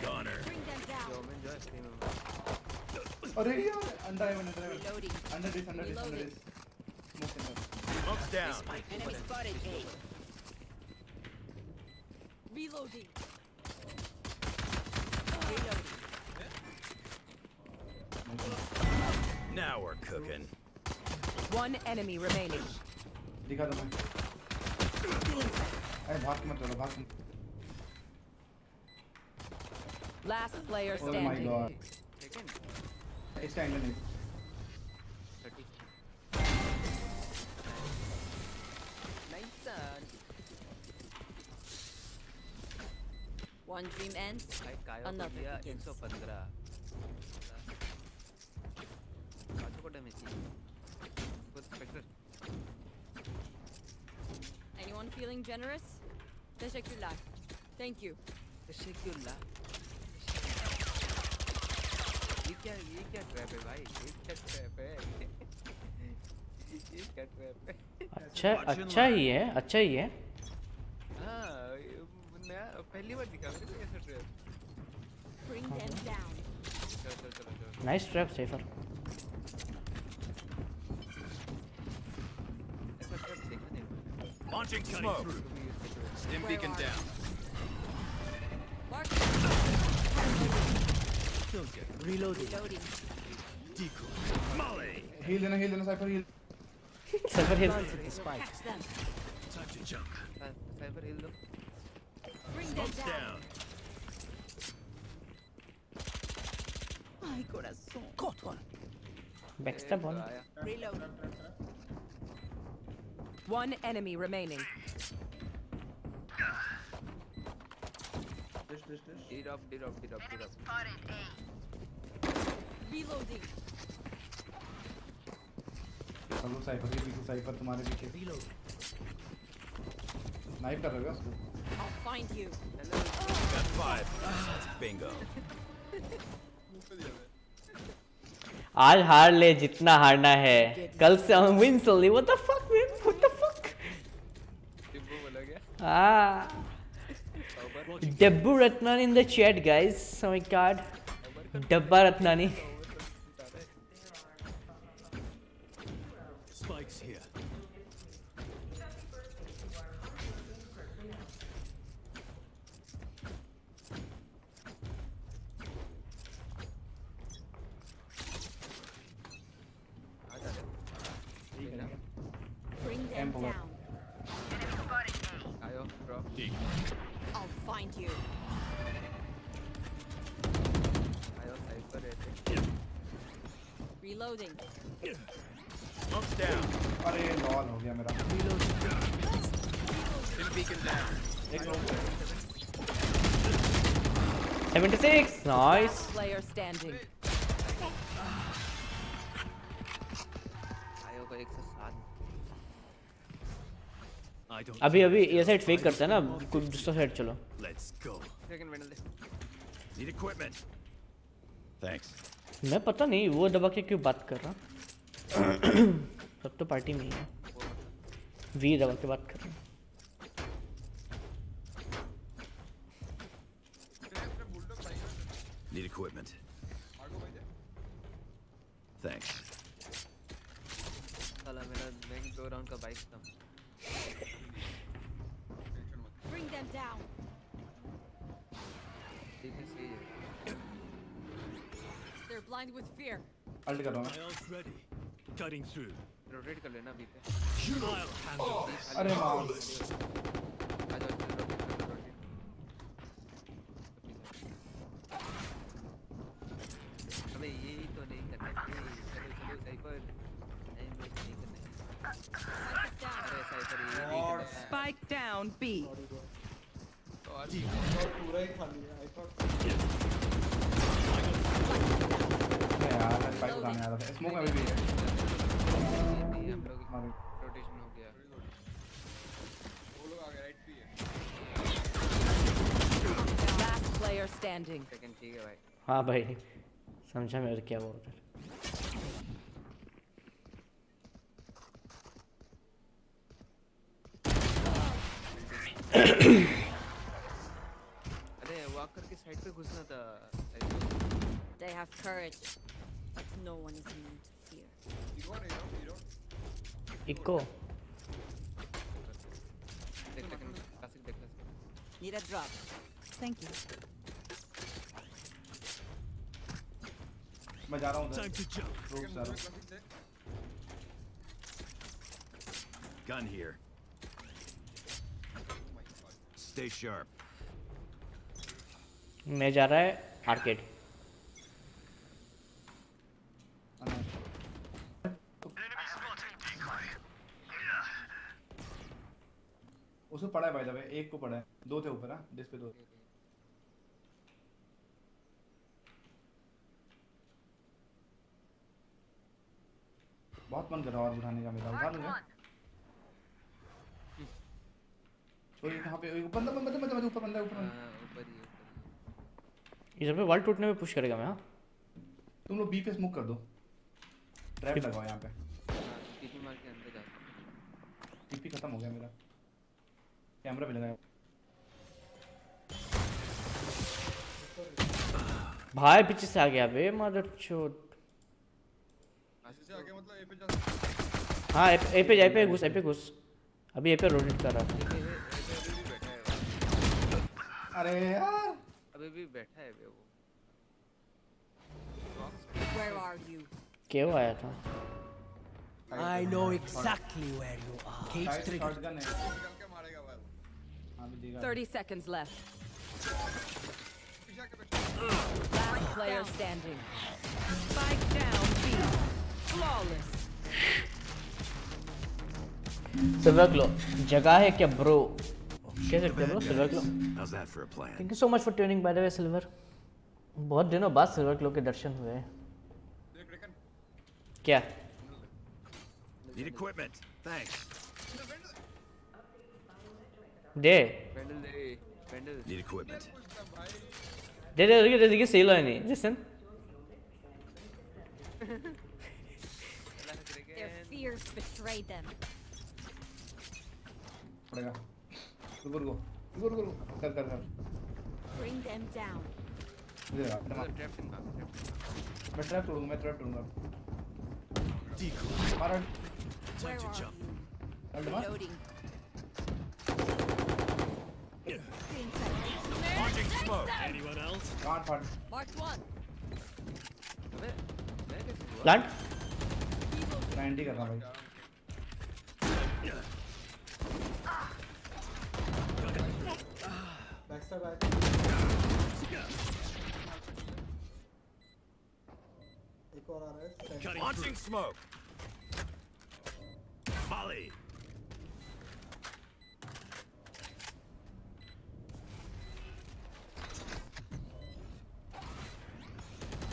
gunner. Bring them down. जो मैं जो है स्क्रीन में अरे यार under heaven. Reloading. Under this. Smoke in there. Smoke's down. Enemy spotted. A. Reloading. Reloading. Now we're cooking. One enemy remaining. दिखा दो मैं। अरे भाग मत चलो, भाग मत। Last player Oh my standing. god. Second इसका एंगल नहीं। 30 Nice. One dream ends. भाई कायो को Another दिया begins. 115 काचो को डैमेज किया खुद Spectre Anyone feeling generous? Teşekkürler. Thank you. शेक्युला ये क्या ट्रैप है भाई, ये क्या ट्रैप है ये क्या ट्रैप है। अच्छा ही है। हाँ नया पहली बार दिखा मेरे को ऐसा ट्रैप। Bring them down. चलो नाइस ट्रैप सेफर। ऐसा ट्रैप देखा नहीं। Launching smoke. Stim beacon down. Mark. Reloading. Reloading. Decoy. Molly. Heal देना Cypher heal. Cypher heal. Planted the spike. Catch them. Time to jump. Cypher heal दो। Bring them Smoke's down. down. Ay, corazón. Caught one. Backstab on. आया Reload. One enemy remaining. D-drop Reloading. चलो cipher के पीछे, cipher तुम्हारे पीछे। Reload. Knife कर रहे हो उसको। I'll find you. Got 5. Bingo. आज हार ले जितना हारना है, कल से हम wins only. What the fuck man, what the fuck. टिब्बू बोला गया Dabboo Ratnani in the chat guys. Oh my god, डब्बा Ratnani. Spikes here. Bring them Ample. down. आयो ड्रॉप I'll find you. आयो साइबर रहते Reloading. Smoke's down. अरे लॉल हो गया मेरा। Stim beacon down. 76 nice. Last player standing. आयो को 107 I don't. अभी ये साइड फेक करता है ना, कुछ दूसरा साइड चलो। Let's go. Second medal they Need equipment. Thanks. मैं पता नहीं वो दबा के क्यों बात कर रहा। सब तो पार्टी में ही है। वी दबा के बात कर रहा। Need equipment. Thanks. साला मेरा नेक्स्ट 2 राउंड का बाइक था। Bring them down. ठीक है सही है They're blind with fear. Alt कर रहा हूँ मैं। ready. Cutting through. रोटेट कर लेना अभी पे I'll handle this. अरे मार। आ जाओ रोटेट अबे यही तो नहीं करना चलो चलो साइपर नहीं वेस्ट नहीं करना अरे साइपर ये नहीं करना Spike down B. और पूरा ही खाली है आई थॉट यार मैं फाइट उठाने आ रहा था स्मोक अभी भी है हम लोग रोटेशन हो गया वो लोग आ गए राइट पे है Last player standing. सेकंड ठीक है भाई हाँ भाई समझा मेरे क्या हुआ उधर। अरे वॉक करके साइड पे घुसना था They have courage, but no one is immune to fear. you got eco देख क्लासिक देख classic Need a drop. Thank you. मैं जा रहा हूँ Time to jump. रोक जा रहा हूँ Gun here. Stay sharp. मैं जा रहा है आर्केड। उसको पड़ा है भाई दबे एक को पड़ा है दो थे ऊपर हाँ डिस्प्ले दो बहुत मन कर रहा है और उठाने का मेरा उठा लूंगा और यहाँ पे ऊपर बंदा ऊपर बंदा ऊपर ऊपर ही इधर पे वॉल टूटने में पुश करेगा मैं। हाँ तुम लोग बी पे स्मोक कर दो ट्रैप लगाओ यहाँ पे टीपी मार के अंदर जा टीपी खत्म हो गया मेरा कैमरा भी लगाया भाई पीछे से आ गया बे मदर चोद। से आगे मतलब ए पे जा हाँ ए पे घुस अभी ए पे रोटेट कर रहा था। अरे यार अभी भी बैठा है वो Where are you? क्यों आया था? I know exactly where you are. Cage trigger. Shotgun है निकाल के मारेगा भाई हाँ भी देगा 30 seconds left. पीछे आके बैठ Last player standing. Spike down B. Flawless. Silver glow जगह है क्या ब्रो? कैसे Go bro ahead, silver glow? guys. How's that for a plan? Thank you so much for tuning by the way silver. बहुत दिनों बाद silver glow के दर्शन हुए। देख रेकन क्या? Need equipment. Thanks. दे पैंडल Need equipment. दे देखिए सेल है नहीं जिसन। Their fears betrayed them. पड़ेगा रुको कर Bring them down. इधर आ ट्रैप इन भाग मैं ट्रैप तोड़ूंगा Decoy. मारा Time Where to are jump. you? Ult मार Loading. Launching smoke. Anyone else? गांड फाड़ Marked one. अबे मैं कैसे हुआ प्लांट 90 कर रहा भाई Launching smoke. Molly.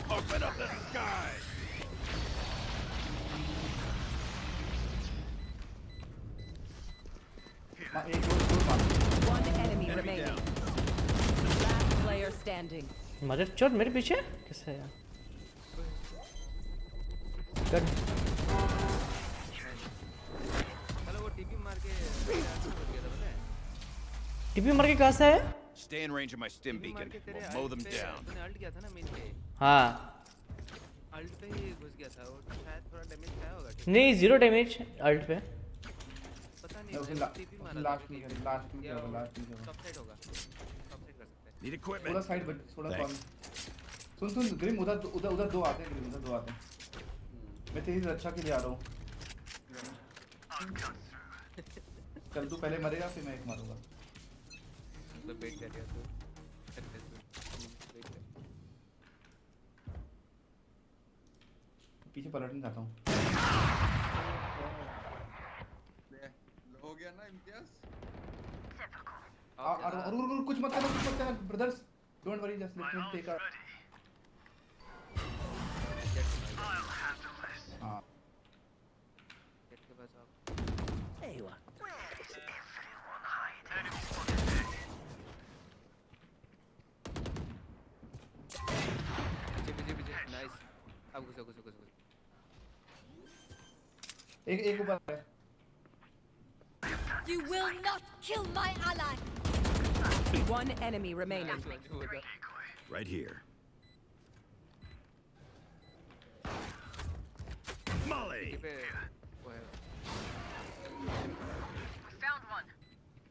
Open up the sky. एक दो मार One enemy Enemy remaining. down. Last player standing. मदर चोद मेरे पीछे कैसे यार? कर चलो वो टीपी मार के हो गया था पता है टीपी मार के कहाँ से है? Stay in range of my stim TP मार beacon. के तेरे We'll mow them down. तूने अल्ट किया था ना मेन पे हाँ अल्ट पे ही घुस गया था वो शायद थोड़ा डैमेज खाया होगा नहीं 0 डैमेज अल्ट पे। पता नहीं उसे मैंने टीपी मारा था लास्ट में क्या होगा टॉप साइड होगा टॉप साइड कर सकते हैं Need थोड़ा equipment. साइड थोड़ा Thanks. सुन ग्रिम उधर उधर उधर दो आते हैं, ग्रिम उधर दो आते हैं। मैं तेरी रक्षा के लिए आ रहा हूँ। चल तू पहले मरेगा फिर मैं एक मारूंगा। तो वेट कर रहा तू। पीछे पलटने जाता हूँ। हो गया ना इम्तियाज। और कुछ मत करना brothers, don't worry, just let me take a हां जेट के पास आप There you are. पीछे नाइस। अब घुसो। एक ऊपर है। You will not kill my ally. One enemy remaining. Right here. Molly. पे वो है।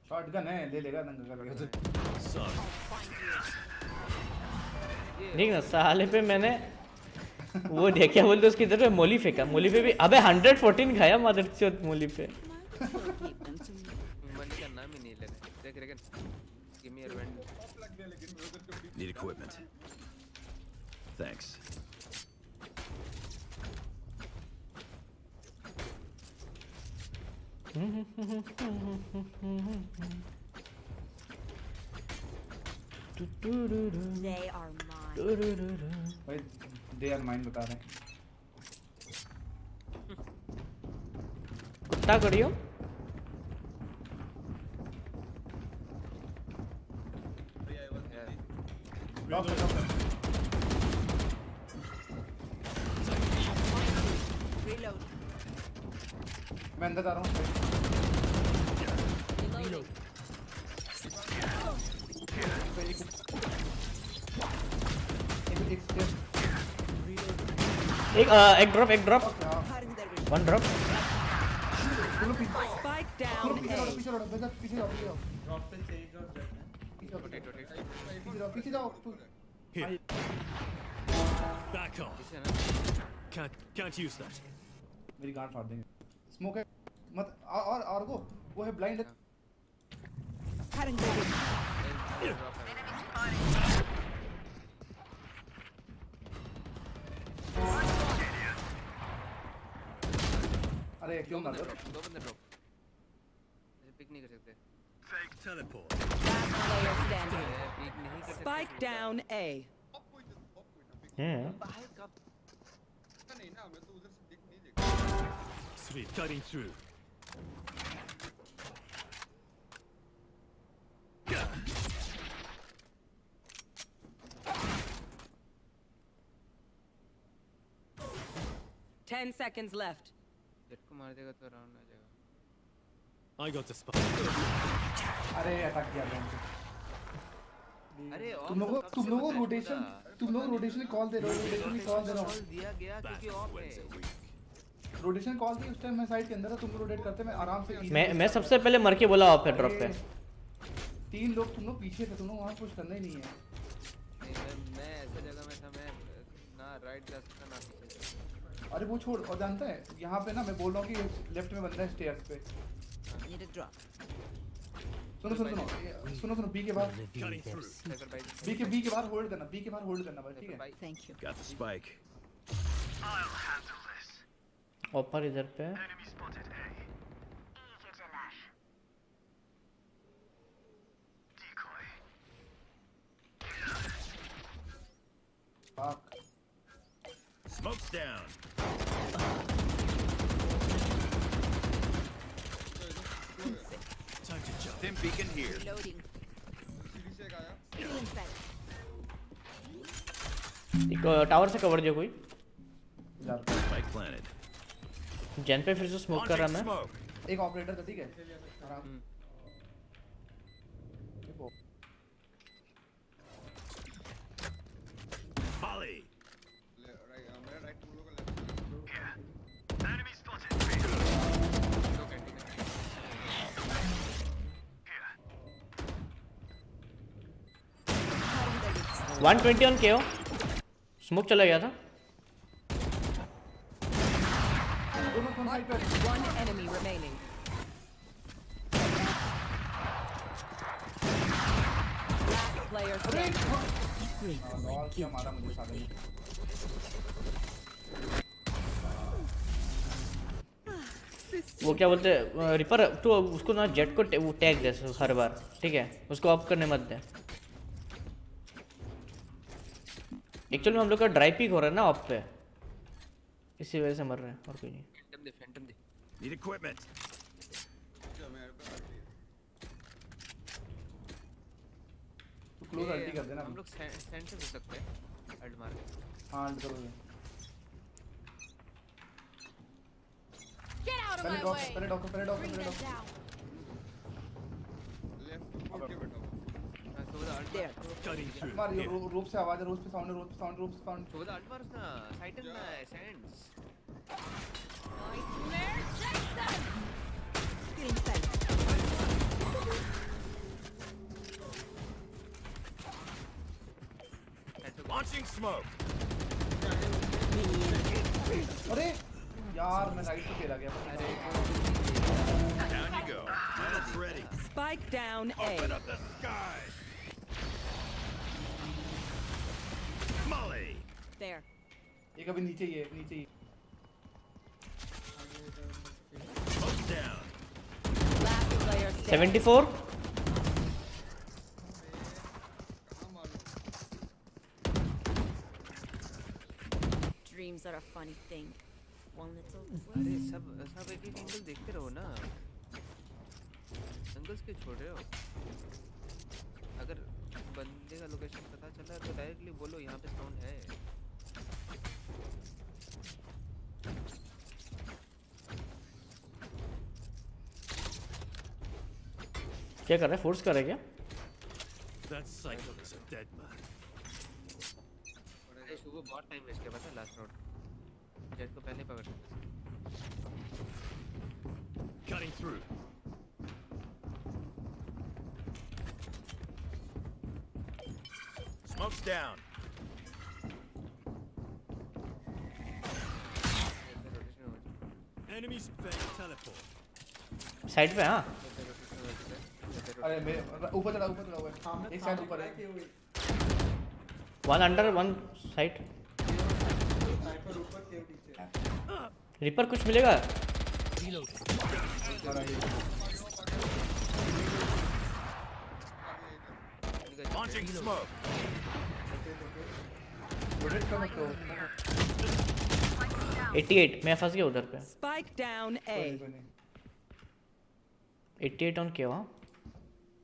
शॉटगन है, ले लेगा नंगा करके तो। देख ना साले पे मैंने वो क्या बोलते उसकी इधर पे मोली फेंका, मोली पे भी अबे 114 खाया मदरचोद मोली पे। मन का नाम ही नहीं ले रहे। देख रहे give me your vend. Need equipment. Thanks. They are mine. भाई दे आर माइन बता रहे हैं। कुत्ता करियो ड्रॉप कर। Reload. मैं अंदर जा रहा हूँ। Reloading. एक drop one drop. Spike down A. Drop पे सही ड्रॉप जाता है। पीछे जाओ। Back off. Can't use that. मेरी गांड फाड़ देंगे। स्मोक है मत और वो है ब्लाइंड। अरे क्यों ना दो बंदे ड्रॉप। ऐसे पिक नहीं कर सकते। Fake teleport. Last player standing. Pick नहीं कर सकते। Spike down A. बाहर कब नहीं ना, मैं तो उधर से देख नहीं देखा। Sweet, cutting through. Ten seconds left. Jet को मार देगा तो राउंड आ जाएगा। I got the spike. अरे अटैक किया गया। अरे तुम लोगों रोटेशन कॉल दे रहे हो। दिया गया क्योंकि ऑफ है। रोटेशन कॉल दी उस टाइम मैं साइड के अंदर था, तुम रोटेट करते मैं आराम से। मैं सबसे पहले मर के बोला ऑफ है ड्रॉप पे। 3 लोग तुम लोग पीछे थे, तुम लोग वहां कुछ करना ही नहीं है। मैं ऐसे जगह में था, मैं ना राइट जा सकता ना पीछे जा सकता। अरे वो छोड़, और जानता है यहाँ पे ना मैं बोल रहा हूँ कि लेफ्ट में बंदा है स्टेयर्स पे। Need a drop. सुनो बी के बाहर, बी के बाहर होल्ड करना बस, ठीक है। Thank you. Got the spike. ऊपर इधर पे Smoke's down. Time to jump. Dim beacon here. Reloading. सीढ़ी से एक आया। Feeling set. एक टावर से कवर जो कोई Spike planted. जेन पे फिर से स्मोक कर रहा मैं। Smoke. एक ऑपरेटर था, ठीक है, आराम। Molly. मेरा राइट तुम लोग का लेफ्ट। Enemy spotted. दो कैंटीन है। 120 ऑन KO। स्मोक चला गया था। One enemy remaining. Last player standing. क्या मारा मुझे साले ने। वो क्या बोलते हैं रिपर, तो उसको ना जेट को वो टैग दे हर बार, ठीक है, उसको ऑफ करने मत दे। एक्चुअली में हम लोग का ड्राई पिक हो रहा है ना ऑफ पे, इसी वजह से मर रहे हैं और कोई नहीं। फैंटम दे। Need equipment. तू क्लोज अल्टी कर देना। हम लोग सेंड से घुस सकते हैं अल्ट मार के। हां अल्ट करोगे। Get out of पहले my डॉक way. पहले डॉक पहले डॉक Bring पहले them डॉक। down. लेफ्ट के बैठा हूं। सोदा अल्ट मार। Cutting through. मार ये रूप से आवाज है, रूप पे साउंड है, रूप पे साउंड, रूप पे साउंड। सोदा अल्ट मार ना साइटन ना sends. Nightmare, chase them. Getting sight. Launching smoke. अरे यार मैं राइट पे खेला गया। Down you go. Planet's ready. Spike down A. Open up the sky. Molly. There. ये कभी नीचे ही है, नीचे ही। Smoke down. Last player standing. 74। Dreams are a funny thing. One little अरे twist. सब एक एंगल देखते रहो ना, एंगल्स क्यों छोड़ रहे हो? अगर बंदे का लोकेशन पता चला तो डायरेक्टली बोलो यहाँ पे साउंड है। क्या कर रहा है, फोर्स कर रहा है क्या? That cycle is a dead man. अरे सुबह बहुत टाइम वेस्ट किया पता है लास्ट राउंड। जेट को पहले पकड़। Cutting through. Smoke's down. Enemies fake teleport. Side पे हाँ। अरे मेरे ऊपर चढ़ा हुआ है। एक साइड ऊपर है। One under one side. Ripper कुछ मिलेगा? Launching smoke. रोटेट कर मत करो। 88 मैं फंस गया उधर पे। Spike down A. 88 ऑन क्या हुआ?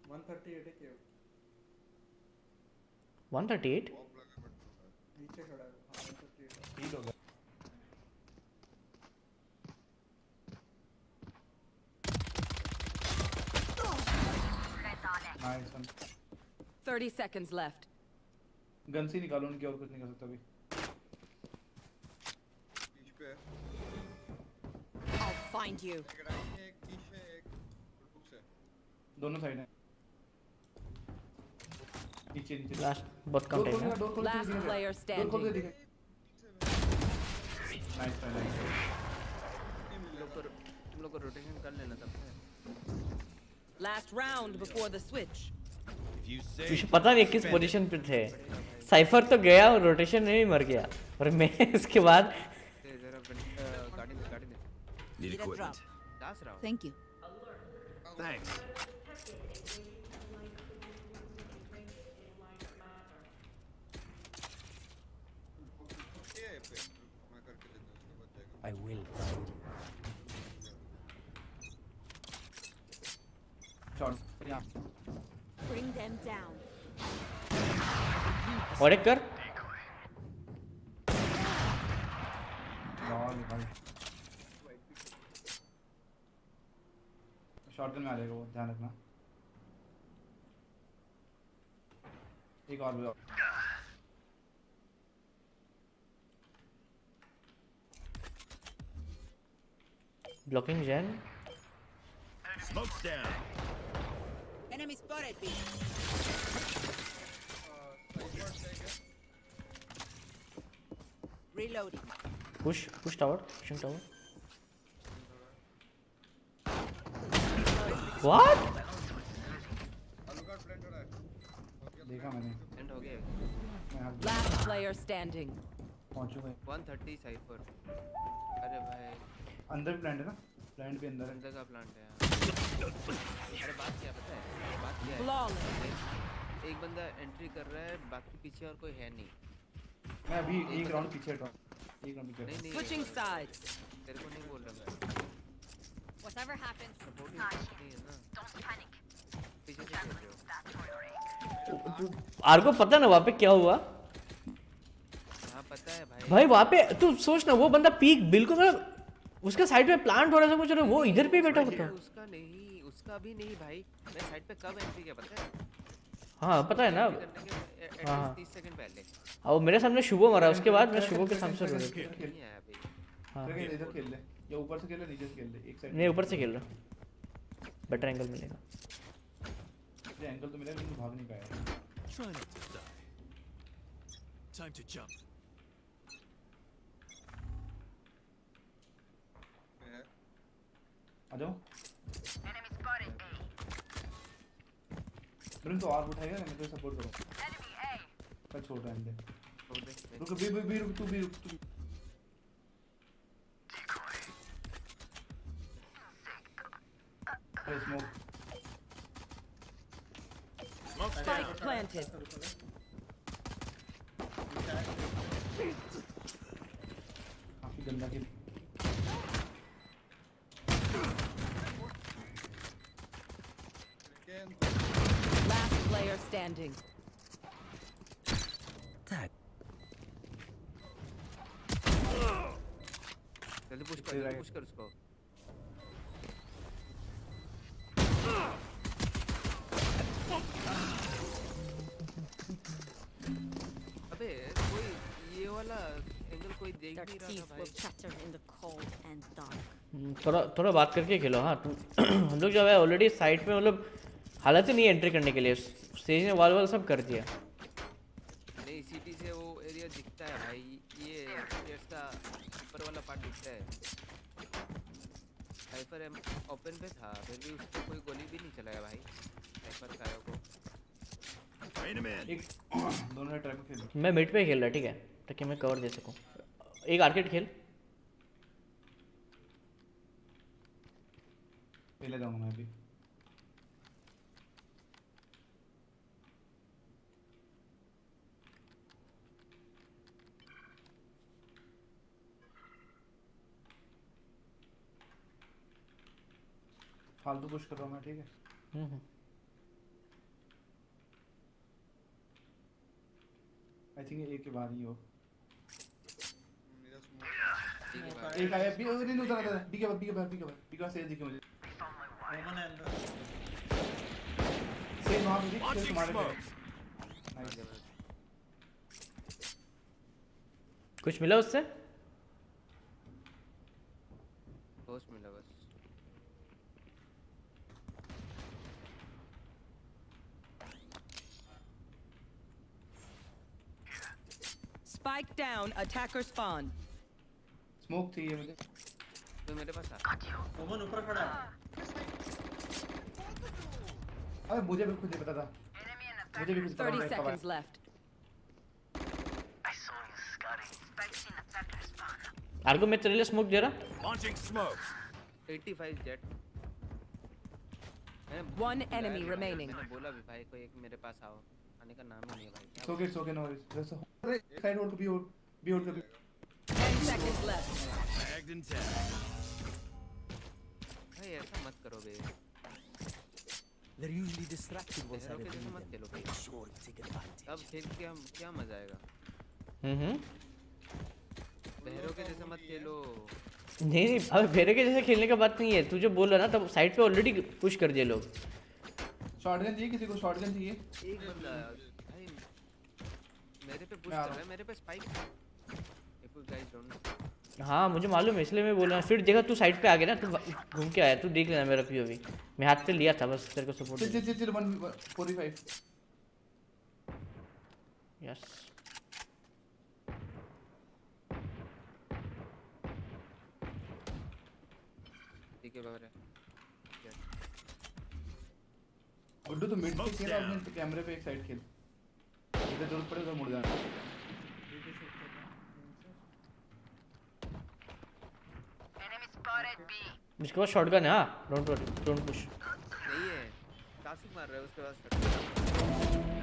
138 है क्या? 138? नीचे खड़ा है। हाँ 138। हील हो गया। Nice one. 30 seconds left. Gun से निकालो उनकी, और कुछ नहीं कर सकता अभी। बीच पे है। I'll find you. एक राइट है, एक बीच है, एक बुक्स है। दोनों साइड हैं। नीचे नीचे। लास्ट बहुत कम टाइम है। Last player standing. Nice nice. तुम लोग को रोटेशन कर लेना तब से। Last round before the switch. If you say मुझे पता नहीं किस पोजीशन पे थे। साइफर तो गया और रोटेशन में भी मर गया, और मैं इसके बाद जरा गाड़ी दे। need equipment. Last round. Thank you. Thanks. ये पे मैं करके देता हूँ, उसके बाद जाएगा। I will find you. Shot यहां। Bring them down. और एक कर। लॉल भाई। शॉटगन में आ जाएगा वो, ध्यान रखना। एक और भी। ब्लॉकिंग जैन। Smoke's down. Enemy spotted B. Reloading. Push tower, pushing tower. What? Alucard plant हो रहा है। देखा मैंने। एंड हो गया। Last player standing. पहुंचूंगा। 130 साइफर। अरे भाई अंदर प्लांट है ना? प्लांट भी अंदर है। अंदर का प्लांट है। अरे बात क्या पता है? बात क्या है? Flawless. एक बंदा एंट्री कर रहा है, बाकी पीछे और कोई है नहीं। मैं अभी एक राउंड पीछे हटा। एक राउंड पीछे। नहीं Switching sides. तेरे को नहीं बोल रहा मैं। Whatever happens, सपोर्ट नहीं है ना। पीछे से खेल रहे हो। आर को पता ना वहाँ पे क्या हुआ? हाँ पता है भाई। भाई वहाँ पे तू सोच ना, वो बंदा पीक बिल्कुल मतलब उसका साइड पे प्लांट हो रहा था कुछ, वो इधर पे बैठा होता। उसका नहीं, उसका भी नहीं भाई। मैं साइड पे कब एंट्री किया पता है? हाँ पता है ना। हाँ 30 सेकंड पहले। हाँ वो मेरे सामने शुभो मरा, उसके बाद मैं शुभो के सामने से रोड। नहीं आया भाई। हाँ इधर खेल ले या ऊपर से खेल ले, नीचे से खेल ले, एक साइड। नहीं ऊपर से खेल रहा, बेटर एंगल मिलेगा। ये एंगल तो मिलेगा लेकिन भाग नहीं पाएगा। Try not to die. Time to jump. आ जाओ। तुरंत तो आर उठाएगा, मैं तो सपोर्ट करूँ। कल छोड़ रहा है इनसे। रुक बी रुक तू भी रुक तू। स्मोक। Spike planted. काफी गंदा खेल। Last player standing. Tag. जल्दी पुश कर उसको। अबे कोई ये वाला एंगल कोई देख their नहीं रहा teeth था will भाई। chatter in the cold and dark. थोड़ा बात करके खेलो। हाँ तुम हम लोग जो है ऑलरेडी साइड पे मतलब हालत ही नहीं है एंट्री करने के लिए, स्टेज ने वाल सब कर दिया। नहीं सिटी से वो एरिया दिखता है भाई, ये प्लेयर्स का ऊपर वाला पार्ट दिखता है। साइफर ओपन पे था, फिर भी उसको कोई गोली भी नहीं चलाया भाई साइफर कायो को। Wait a minute. एक दोनों ट्रैक में खेल। मैं मिड पे खेल रहा ठीक है, ताकि मैं कवर दे सकूँ। एक आर्केड खेल। पहले जाऊंगा मैं अभी। फालतू पुश कर रहा हूँ मैं, ठीक है। आई थिंक एक के बाद ही हो। एक आया बी, नहीं उधर आता है। बी के बाद सेज दिखे मुझे। सेज वहाँ पे दिख, सेज तुम्हारे पे। नाइस। कुछ मिला उससे? होस्ट मिला बस। Spike down. Attacker spawn. Smoke थी ये मुझे। तो मेरे पास आ। ओमन ऊपर खड़ा है। अबे मुझे भी खुद नहीं पता था। मुझे भी कुछ पता 30 नहीं था। seconds left. आर्को मैं तेरे लिए स्मोक दे रहा। Launching smoke. 85 jet. One enemy remaining. मैंने बोला भी भाई कोई एक मेरे पास आओ, आने का नाम ही नहीं है भाई। सो के नो वरीज। साइड होल्ड को बी होल्ड कर। 10 seconds left. Tagged and tagged. भाई ऐसा मत करो बे। They're usually distracted once I बहरों के जैसे मत them. खेलो भाई। Sure, take advantage. अब खेल के क्या मजा आएगा? बहरों के जैसे मत खेलो। नहीं अबे फेरे के जैसे खेलने का बात नहीं है, तू जो बोल रहा ना तब साइड पे ऑलरेडी पुश कर दिए लोग। शॉटगन चाहिए किसी को? शॉटगन चाहिए? एक बंदा भाई मेरे पे पुश कर रहा है, मेरे पे spike. If you guys don't know. हाँ मुझे मालूम है, इसलिए मैं बोल रहा हूँ। फिर देखा तू साइड पे आ गया ना, तू घूम के आया, तू देख लेना मेरा पीओवी। मैं हाथ पे लिया था बस तेरे को सपोर्ट। चल 145। यस के बाहर है गुड्डू तो मिड पे खेल अपने तो कैमरे पे एक साइड खेल इधर जरूरत पड़े उधर मुड़ जाना इसके बाद शॉटगन है। हाँ डोंट वरी डोंट पुश। नहीं है क्लासिक मार रहा है उसके बाद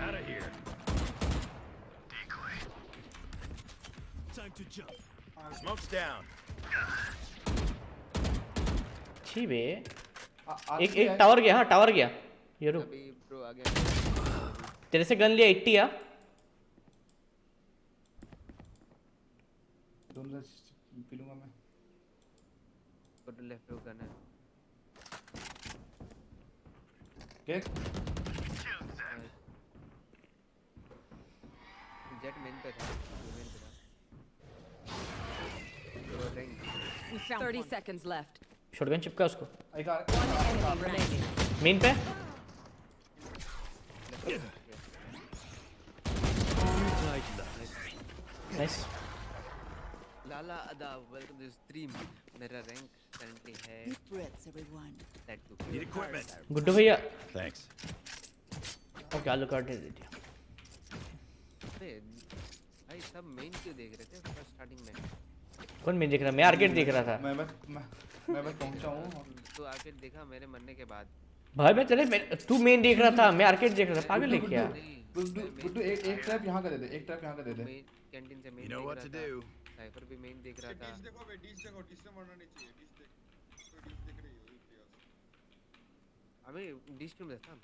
Out of here. Decoy. Time to jump. Smoke's down. छी बे। एक टावर गया। हाँ टावर गया ये रुक। अभी ब्रो आ गया तेरे से गन लिया 80 या दोनों पी लूंगा मैं बट लेफ्ट रो करना है क्या जेट मेन पे था मेन पे था तो रैंक 30 seconds left. शॉटगन चिपका उसको एक आ Enemy remaining. मेन पे। नाइस। लाला अदा वेलकम टू स्ट्रीम मेरा रैंक करंटली है that two Need equipment. Guddu भैया Thanks. ओके आलू काट दे दिया। अरे भाई सब मेन क्यों देख रहे थे फर्स्ट स्टार्टिंग में कौन मेन देख रहा? मैं आर्केड देख रहा था। मैं बस पहुंचा हूं तो आके देखा मेरे मरने के बाद भाई मैं चले तू मेन देख रहा था मैं आर्केड देख रहा था। पागल है क्या? गुड्डू एक ट्रैप यहां का दे दे एक ट्रैप यहां का दे दे मेन कैंटीन से main You know what to do. Cipher भी मेन देख रहा था डिश देखो बे डिश से मरना नहीं चाहिए डिश देख तो डिश देख रही है हमें डिश क्यों देखता और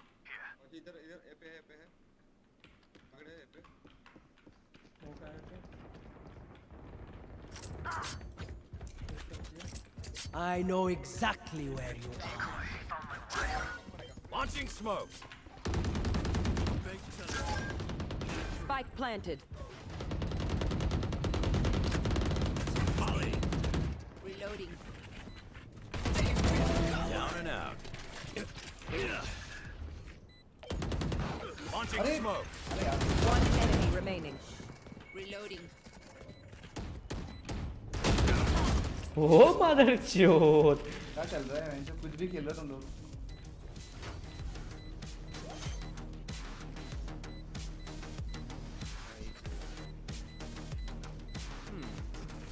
इधर इधर ए पे है पकड़े ए पे I know exactly where you are. Launching smoke. Spike planted. Molly. Reloading. Down and out. Launching smoke. One enemy remaining. Reloading. O mother चोद। क्या चल रहा है वैसे कुछ भी खेल रहे हो तुम लोग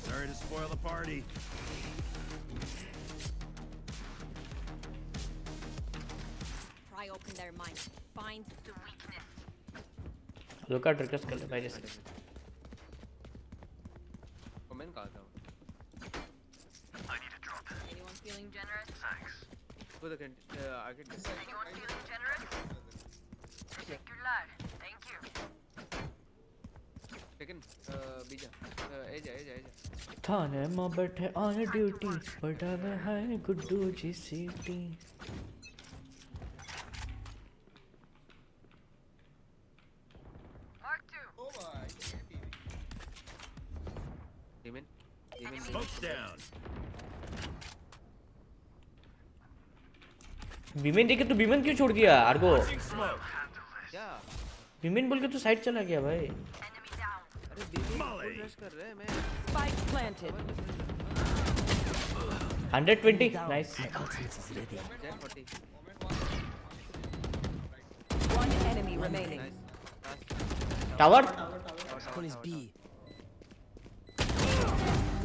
Sorry to spoil the party. Pry open their minds. Find the weakness. आलू काट रिक्वेस्ट कर ले भाई जैसे। कमेंट कहा था Anyone feeling generous? वो तो आगे Anyone feeling generous? Particular. Thank you. लेकिन बीजा एजा थाने में बैठे ऑन ड्यूटी पटावे है गुड्डू जी सीटी। Mark 2. ओ भाई डीमन Smoke's down. विमेन देखे तो विमेन क्यों छोड़ दिया आर्गो? Launching smoke. क्या विमेन बोल के तू साइड चला गया भाई। Enemy down. अरे बीबी Molly. रश कर रहे हैं मैं Spike planted. 120 nice. My ultimate is ready. Jet 40 One enemy remaining. Nice tower Call is B.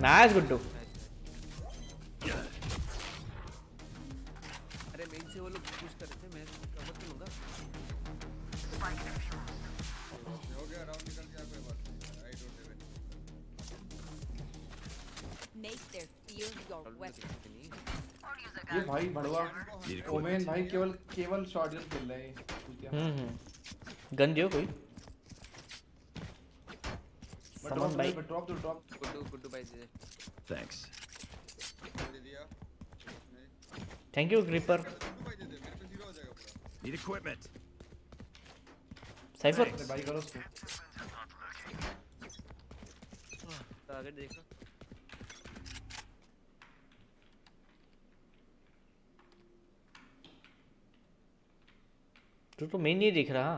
Nice Guddu. अरे मेन से वो लोग पुश कर रहे थे मैं कवर तो लूंगा हो गया राउंड निकल गया कोई बात नहीं I don't even Make their fear your weapon. ये भाई बड़वा Need equipment. ओमेन भाई केवल शॉटगन खेल रहा है ये गन दियो कोई। ड्रॉप भाई ड्रॉप गुड्डू भाई दे Thanks. दे दिया नहीं थैंक यू क्रीपर। गुड्डू भाई दे दे मेरे पे जीरो हो जाएगा पूरा Need equipment. साइफर भाई करो उसको तो आगे देखो तो मेन नहीं दिख रहा।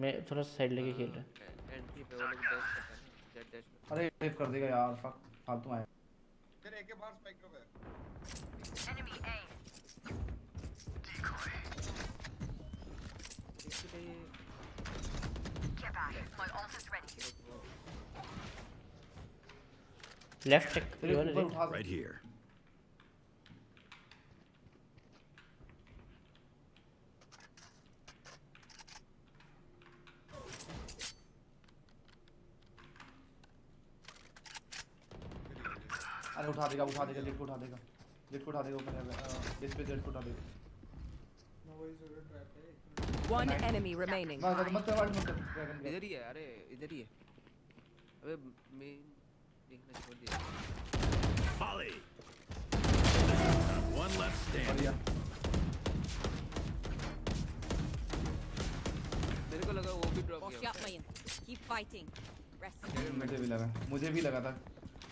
मैं थोड़ा साइड लेके खेल रहा। एंट्री पे वो लोग डैश करते हैं जेट डैश अरे टेप कर देगा यार फक फालतू आया चल एक के बाहर स्पाइक ड्रॉप है। Enemy A. Get back. My ult is ready. Left check तेरे ऊपर उठा Right here. अरे उठा देगा जेट को उठा देगा ऊपर इस पे जेट को उठा देगा। One enemy remaining. मत ड्रैगन इधर ही है, अरे इधर ही है। अबे मैं देखना छोड़ दिया। Molly. One left stand. बढ़िया। मेरे को लगा वो भी ड्रॉप Wash किया। up, man. Keep fighting. Rest. मुझे भी लगा था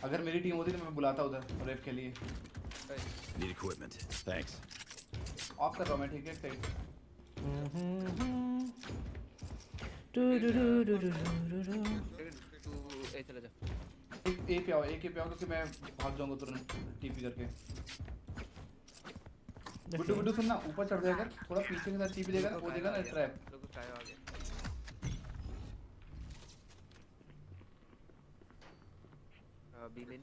अगर मेरी टीम होती तो मैं बुलाता उधर रेफ के लिए। Need equipment. Thanks. ऑफ कर रहा हूं मैं, ठीक है सही। तू ए चला जा। ए पे आओ क्योंकि मैं भाग जाऊंगा तुरंत टीपी करके। गुड्डू सुन ना, ऊपर चढ़ जाएगा थोड़ा पीछे के साथ टीपी देगा वो देगा ना ट्रैप। लोगों का आ गया। बी में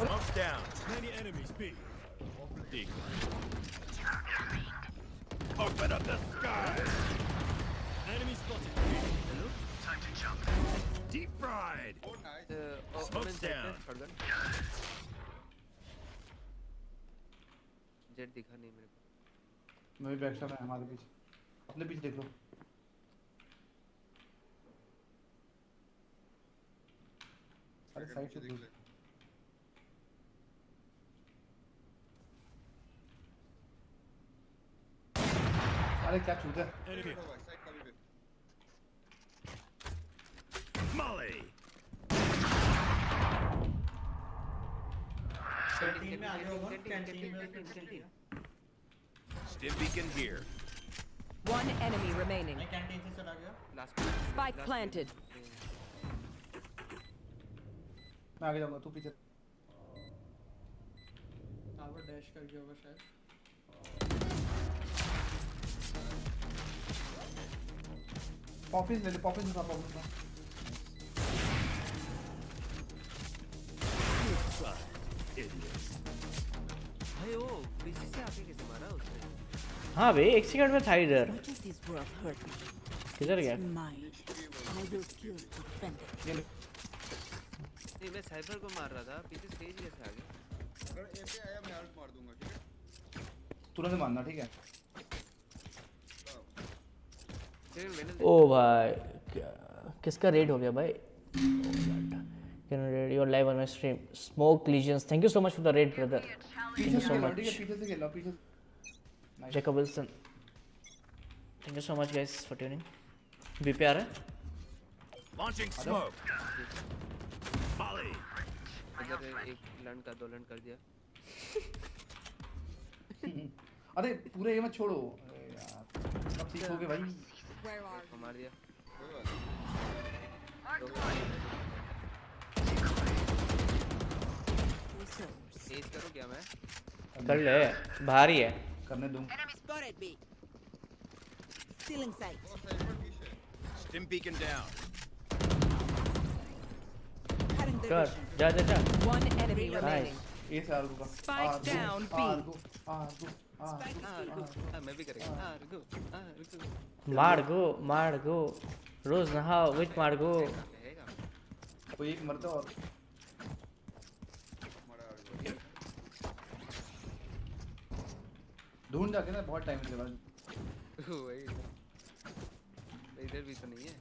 Smoke down. Many enemies B. Decline. Open up the sky. Enemy spotted. Hello? Time to jump. Deep fried. Smoke's down. Jet दिखा नहीं मेरे को। मैं भी बैक साइड में हमारे पीछे, अपने पीछे देख लो। अरे साइड से देख। अरे क्या छूटा? Enemy. Molly. कैंटीन में आ गया होगा, कैंटीन में Stim beacon here. One enemy remaining. मैं कैंटीन से चला गया। Last Spike planted. मैं आगे जाऊंगा, तू पीछे। टावर डैश कर गया होगा शायद। ऑफिस ले ले, ऑफिस में था। Idiots. भाई वो पीछे से आके कैसे मारा उसने? हाँ भाई, एक सेकंड में था इधर। किधर गया? नहीं मैं साइबर को मार रहा था, पीछे स्टेज कैसे आ गया? अगर ए पे आया मैं आउट मार दूंगा, ठीक है? तुरंत मारना, ठीक है? ओ भाई, किसका रेड हो गया भाई? You're live on my stream. Smoke Legions. Thank you so much for the raid, brother. Thank you so much. पीछे से खेलना, पीछे। Jacob Wilson. Thank you so much, guys, for tuning. B पे आ रहा है? Launching smoke. Molly. इधर एक land का दो लैंड कर दिया। अरे पूरे ये मत छोड़ो। अरे यार, कब सीखोगे भाई? Where are को मार दिया। तेज करो क्या मैं? कर ले, बाहर ही है। करने दूं। Enemy spotted me. Still in sight. Stim beacon down. कर, जा। One enemy remaining. ये से आर का। Spike down B. आर मैं भी करेंगे। मार गो। रोज नहाओ, विच मार गो। कोई एक मरता और ढूंढ जाके ना बहुत टाइम के बाद। वही इधर भी तो नहीं है।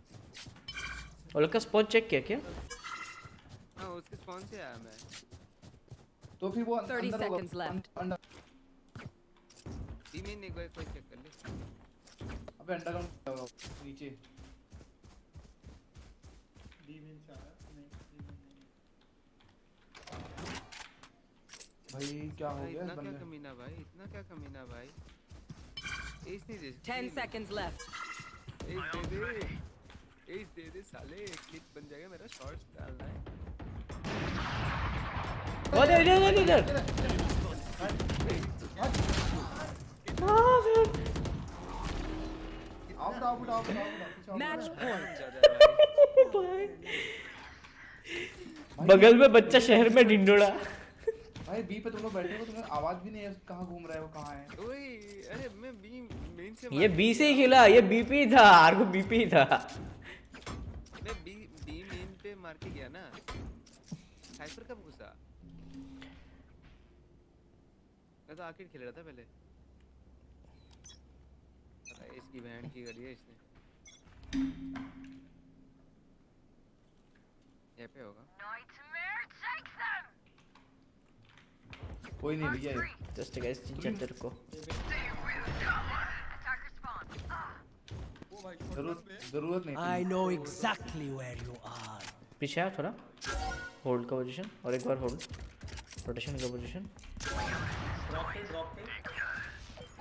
वो लोग का स्पॉट चेक किया क्या? हाँ उसके स्पॉन से आया मैं। तो फिर वो 30 seconds left. टीम ने कोई चेक कर ले। अबे अंडरग्राउंड नीचे। डीविन से आया नहीं। भाई क्या हो गया इस इतना क्या बंदे? कमीना भाई, इतना क्या कमीना भाई। एस नहीं दे। 10 seconds left. एस दे दे। एज दे दे साले, क्लिप बन जाएगा मेरा, शॉर्ट्स डालना है। ओ इधर इधर Match point. बगल में बच्चा शहर में ढिंडोरा। भाई बी पे तुम लोग बैठे हो, तुम्हें आवाज भी नहीं है कहाँ घूम रहा है वो, कहाँ है? ओए अरे मैं बी मेन से ये बी से ही खेला, ये बीपी था, आर्गो बीपी था। मैं बी मेन पे मार के गया ना। साइफर कब घुसा? मैं तो आर्केड खेल रहा था पहले। पता है इसकी बहन की गली है इसने। ये पे होगा। कोई नहीं भैया, जस्ट गाइस चैटर को जरूरत नहीं। I know exactly where you are. पीछे आ थोड़ा, होल्ड का पोजीशन, और एक बार होल्ड, रोटेशन का position.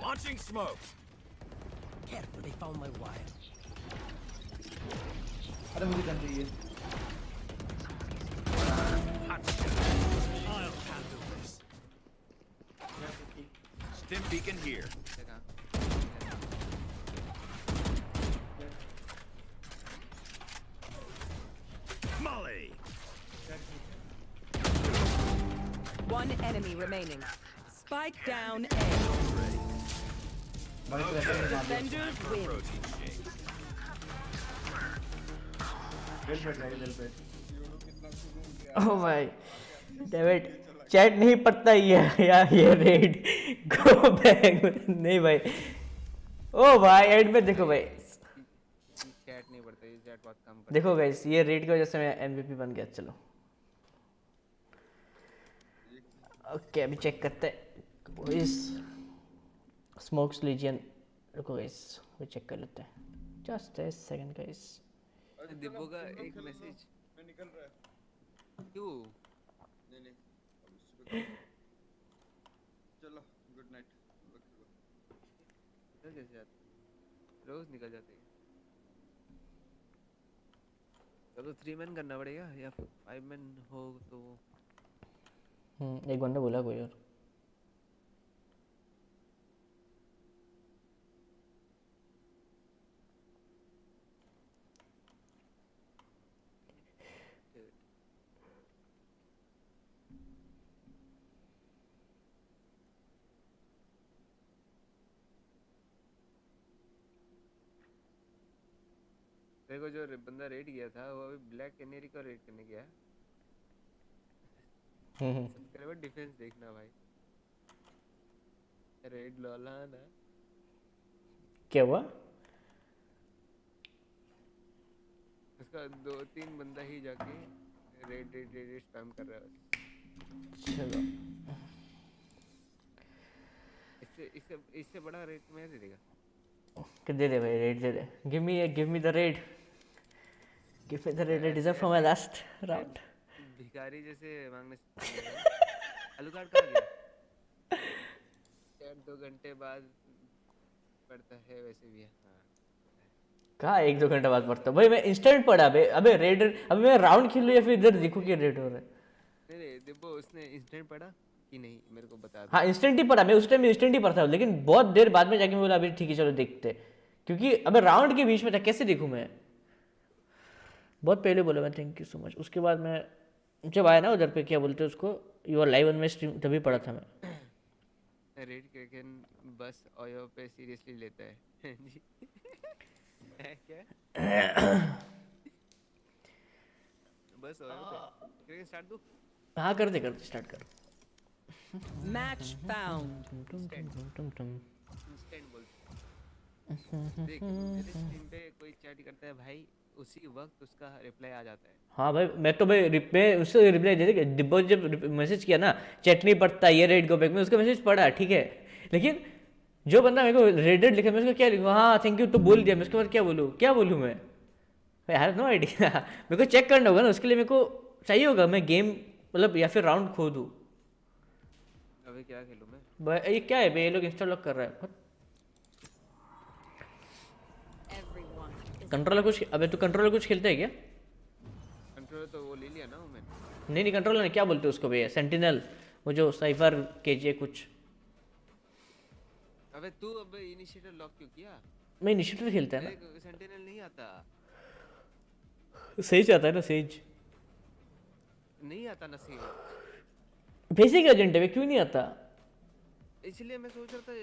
Launching smoke. Careful, they found my wire. अरे मुझे गन चाहिए। I'll handle this. Stim beacon here. Molly. One enemy remaining. Spike down A. Defenders win. Protein shake. ओह भाई डेविड, चैट नहीं पढ़ता ये यार, ये रेड गो बैक नहीं भाई। ओ भाई एंड में देखो भाई, चैट नहीं पड़ता, ये चैट बहुत कम करता देखो गाइस ये रेड की वजह से मैं एमवीपी बन गया। चलो ओके अभी चेक करते हैं इस स्मोक्स लीजियन। रुको गाइस वो चेक कर लेते हैं, जस्ट ए सेकंड गाइस। है। दिब्बो का एक मैसेज मैं निकल रहा है। क्यों? नहीं नहीं चलो गुड नाइट। कैसे जाते? रोज निकल जाते हैं। चलो 3 मैन करना पड़ेगा या 5 मैन हो तो। एक बंदा बोला कोई और। देखो जो बंदा रेड किया था वो अभी ब्लैक कैनेरी को रेड करने गया। सब्सक्राइबर डिफेंस देखना भाई, रेड लॉला ना। क्या हुआ? उसका 2-3 बंदा ही जाके रेड रेड रेड स्पैम कर रहा है। चलो इससे बड़ा रेड मैं दे देगा। दे दे भाई, red they they. Give me the red, give me the red I deserve for my last round. भिखारी जैसे मांगने आलू कार्ड कहाँ गया? यार 2 घंटे बाद पड़ता है वैसे भी। हाँ कहाँ 1-2 घंटे बाद पढ़ता हूँ भाई, मैं इंस्टेंट पढ़ा बे। अबे रेड, अबे मैं राउंड खेल लूँ या फिर इधर देखूँ कि रेड हो रहा है। नहीं देखो उसने इंस्टेंट पढ़ा कि नहीं मेरे को बता दो। हाँ इंस्टेंट ही पढ़ा मैं, उस टाइम इंस्टेंट ही पढ़ता हूँ, लेकिन बहुत देर बाद में जाके मैं बोला अभी ठीक है चलो देखते, क्योंकि अबे राउंड के बीच में था, कैसे देखूँ मैं। बहुत पहले बोला मैं थैंक यू सो मच। उसके बाद मैं जब आया ना उधर पे क्या बोलते हैं उसको, you are live on my stream, तभी पढ़ा था मैं। रेड क्रेकन बस ओयो पे सीरियसली लेता है जी। है क्या? बस ओयो पे क्रेकन स्टार्ट दो। हाँ कर दे स्टार्ट कर। Match found. इंस्टेंट बोलते देख मेरे स्ट्रीम पे कोई चैट करता है भाई, उसी वक्त उसका रिप्लाई आ जाता है। हाँ भाई मैं तो भाई उससे रिप्लाई दे दे। दिब्बो जब मैसेज किया ना चैट नहीं पढ़ता ये रेड गो बैक में, उसका मैसेज पढ़ा ठीक है, लेकिन जो बंदा मेरे को रेडेड लिखा मैं उसको क्या लिखूँ? हाँ थैंक यू तो बोल दिया, मैं उसके बाद क्या बोलूँ मैं? I have no idea. मेरे को चेक करना होगा ना, उसके लिए मेरे को चाहिए होगा मैं गेम मतलब या फिर राउंड खो दूँ। अबे क्या खेलूं मैं? ये क्या है ये लोग इंस्टॉल लॉक कर रहा है। Everyone is कंट्रोलर कुछ, अबे तू कंट्रोलर कुछ खेलता है क्या? कंट्रोलर तो वो ले लिया ना वो मैंने। नहीं नहीं, कंट्रोलर नहीं, क्या बोलते हैं उसको भैया, सेंटिनल, वो जो साइफर केजे कुछ। अबे तू अब इनिशिएटर लॉक क्यों किया? मैं इनिशिएटर खेलता है ना। सेंटिनल नहीं आता। सेज आता है ना, सेज नहीं आता ना सेज। बेसिक एजेंट है, क्यों नहीं आता? इसलिए मैं सोच रहा था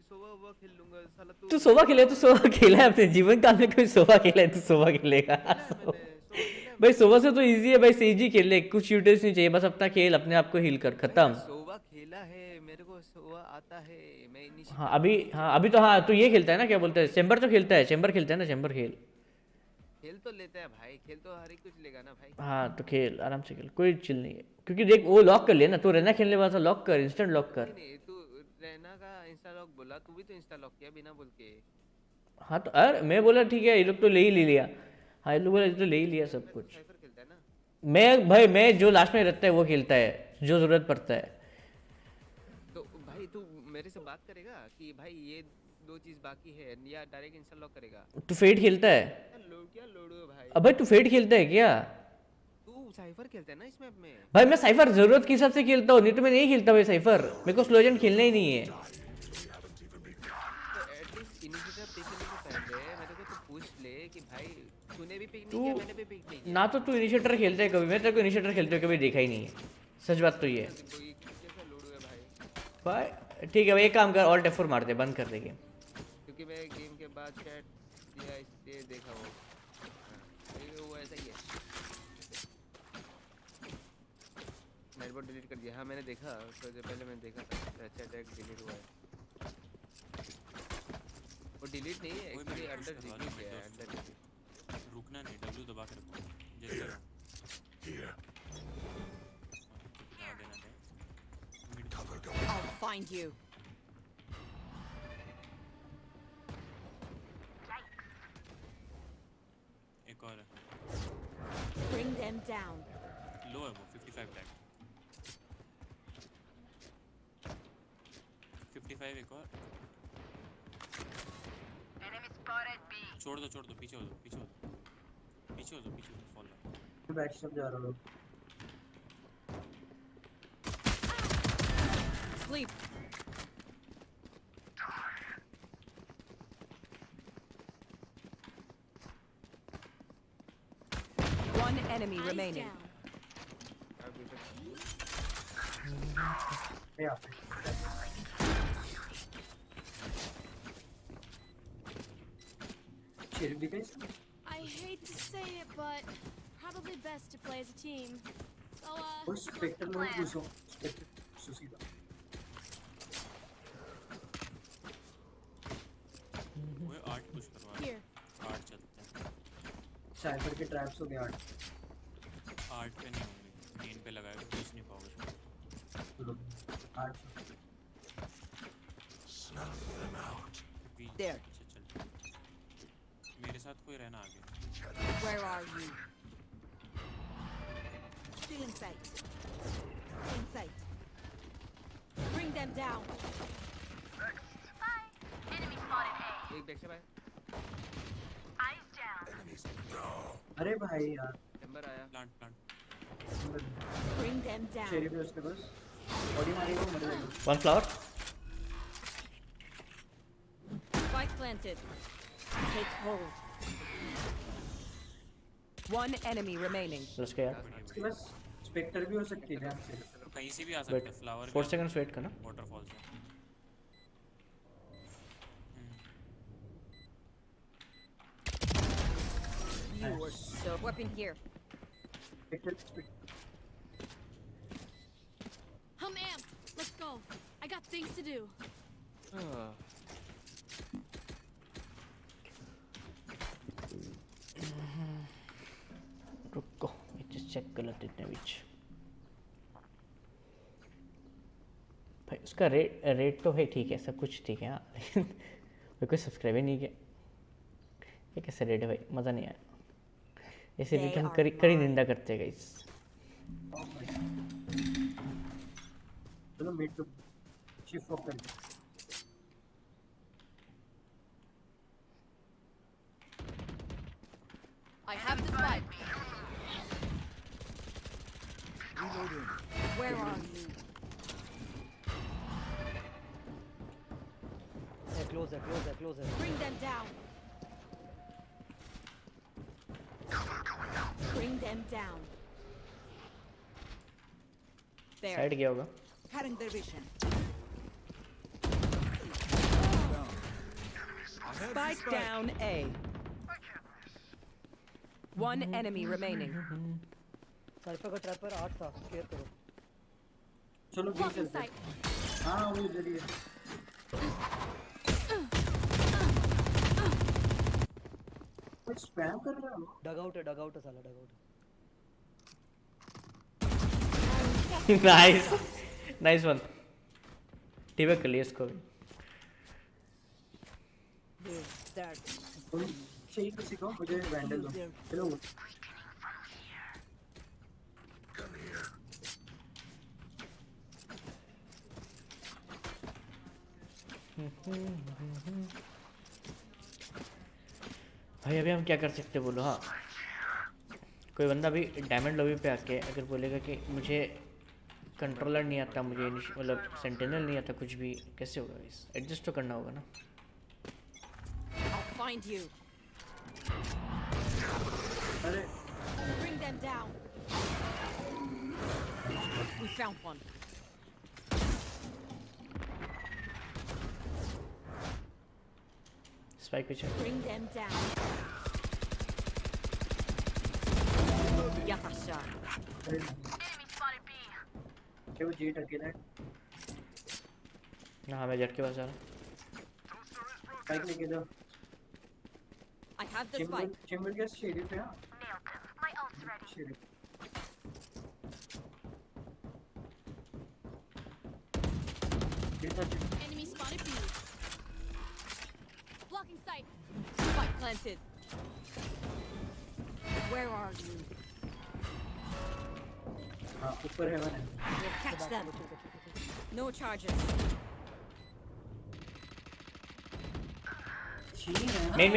सोवा खेल लूंगा साला। तू सोवा खेले, तू सोवा खेला है अपने जीवन काल में, कोई सोवा खेला है तू सोवा खेलेगा? भाई सोवा से तो इजी है भाई, सेज ही खेल ले, कुछ शूटर्स नहीं चाहिए, बस अपना खेल, अपने आप को हील कर, खत्म। सोवा खेला है, मेरे को सोवा आता है, मैं इनिशिएटर। हाँ अभी तो, हाँ तू ये खेलता है ना, क्या बोलते हैं, चैम्बर तो खेलता है, चैम्बर खेलता है ना, चैम्बर खेल तो लेता है भाई, खेल तो हर एक कुछ लेगा ना भाई। हाँ तो खेल, आराम से खेल, कोई चिल नहीं है, क्योंकि देख वो लॉक कर लिया ना, तू रहना खेलने वाला था, लॉक कर, इंस्टेंट लॉक कर। नहीं तू रहना का इंस्टा लॉक बोला, तू भी तो इंस्टा लॉक किया बिना बोल के। हाँ तो अरे मैं बोला ठीक है, ये लोग तो ले ही लिया। हाँ ये लोग बोला तो ले ही लिया सब कुछ। साइफर खेलता है ना मैं भाई, मैं जो लास्ट में रहता है वो खेलता है, जो जरूरत पड़ता है। तो भाई तू मेरे से बात करेगा कि भाई ये दो चीज बाकी है, या डायरेक्ट इंस्टा लॉक करेगा? तू फेट खेलता है? क्या लोडो भाई? अबे तू फेट खेलता है क्या? तू साइफर खेलता है ना इस मैप में? भाई मैं साइफर जरूरत के हिसाब से खेलता हूँ, नहीं तो मैं नहीं खेलता भाई साइफर, मेरे को स्लो एजेंट खेलना ही नहीं है। तो एटलीस्ट इनिशिएटर पिकने से पहले मेरे को तो पूछ ले कि भाई तूने भी पिक नहीं किया, मैंने भी पिक नहीं किया ना। तो तू इनिशिएटर खेलता है कभी? मैं तेरे को इनिशिएटर खेलते हुए कभी देखा ही नहीं है, सच बात तो ये है। कैसा लोडो है भाई? भाई ठीक है भाई, एक काम कर, ऑल्ट F4 मार दे, बंद कर दे गेम। क्योंकि मैं गेम के बाद चैट दिया इसलिए देखा वो ऐसा ही है। नाइट बोर्ड डिलीट कर दिया। हाँ मैंने देखा, तो जो पहले मैंने देखा था चैट एक डिलीट हुआ है। वो डिलीट नहीं है एक्चुअली, अंडर रिव्यू है, अंडर रिव्यू। रुकना नहीं, W दबा के रखो जैसे रहो। I'll find you. एक और Bring them down. लो है वो 55 टैग 55 एक और। छोड़ दो पीछे हो दो फॉलो। बैक स्टेप जा रहा हूँ। Sleep. One enemy Eyes remaining. down. I hate to say it, but probably best to play as a team. So, spectre में घुसो, स्पेक्टर सुसीदा। वो 8 पुश करवा। here. 8 चलते हैं। साइफर के ट्रैप्स हो गए 8 पे नहीं होंगे, 3 पे लगाएगा, खींच नहीं पाओगे। 8 There. चल मेरे साथ कोई रहना आगे। Where are you? Still in sight. In sight. Bring them down. एक बैक से भाई अरे भाई यार नंबर आया। Plant Bring them down. शेरी पे उसके पास बॉडी मारेगा मर जाएगा। One flower. Spike planted. Take hold. One enemy remaining. उसके यार उसके पास स्पेक्टर भी हो सकती है ध्यान से। कहीं से भी आ सकता है, फ्लावर 4 सेकंड्स वेट करना। वाटरफॉल से। You were so. Weapon here. I'm amped. Let's go. I got things to do. रुको चेक कर लेते इतने बीच। भाई उसका रेट तो है ठीक है, सब कुछ ठीक है हाँ, लेकिन मेरे को सब्सक्राइब ही नहीं किया। ये कैसे रेट है भाई, मज़ा नहीं आया। ऐसे रेट हम कड़ी निंदा करते हैं गाइस। चलो मिड शिफ्ट ऑफ कर दे। I have the spike. Reloading. Where are you? Closer. Bring them down. Bring them down. There. Side गया होगा. Cutting their vision. Spike down A. One enemy remaining. Cipher का trap पर 8 था. Care करो. चलो B चलते हैं. हाँ वो इधर ही है. कुछ स्पैम कर रहा हो? डगआउट है साला डगआउट. Nice one. टीवे कर लिया इसको. चाहिए किसी को? मुझे वैंडल दो. चलो. भाई अभी हम क्या कर सकते बोलो. हाँ कोई बंदा भी डायमंड लॉबी पे आके अगर बोलेगा कि मुझे कंट्रोलर नहीं आता, मुझे मतलब सेंटिनल नहीं आता, कुछ भी कैसे होगा? इस एडजस्ट तो करना होगा ना. I'll find you. अरे Bring them down. We found one. Spike पीछे. Bring them down. Yatasha. Enemy spotted B. क्या वो जेट अकेला है? हाँ मैं जेट के पास जा रहा हूँ. स्पाइक लेके दो. I have the spike. Chamber के शेरिफ है. Nailed them. My ult's ready. Sheriff. Enemy spotted B. Blocking sight. Spike planted. Where are you? हाँ ऊपर है one. We'll catch them. No charges. Main.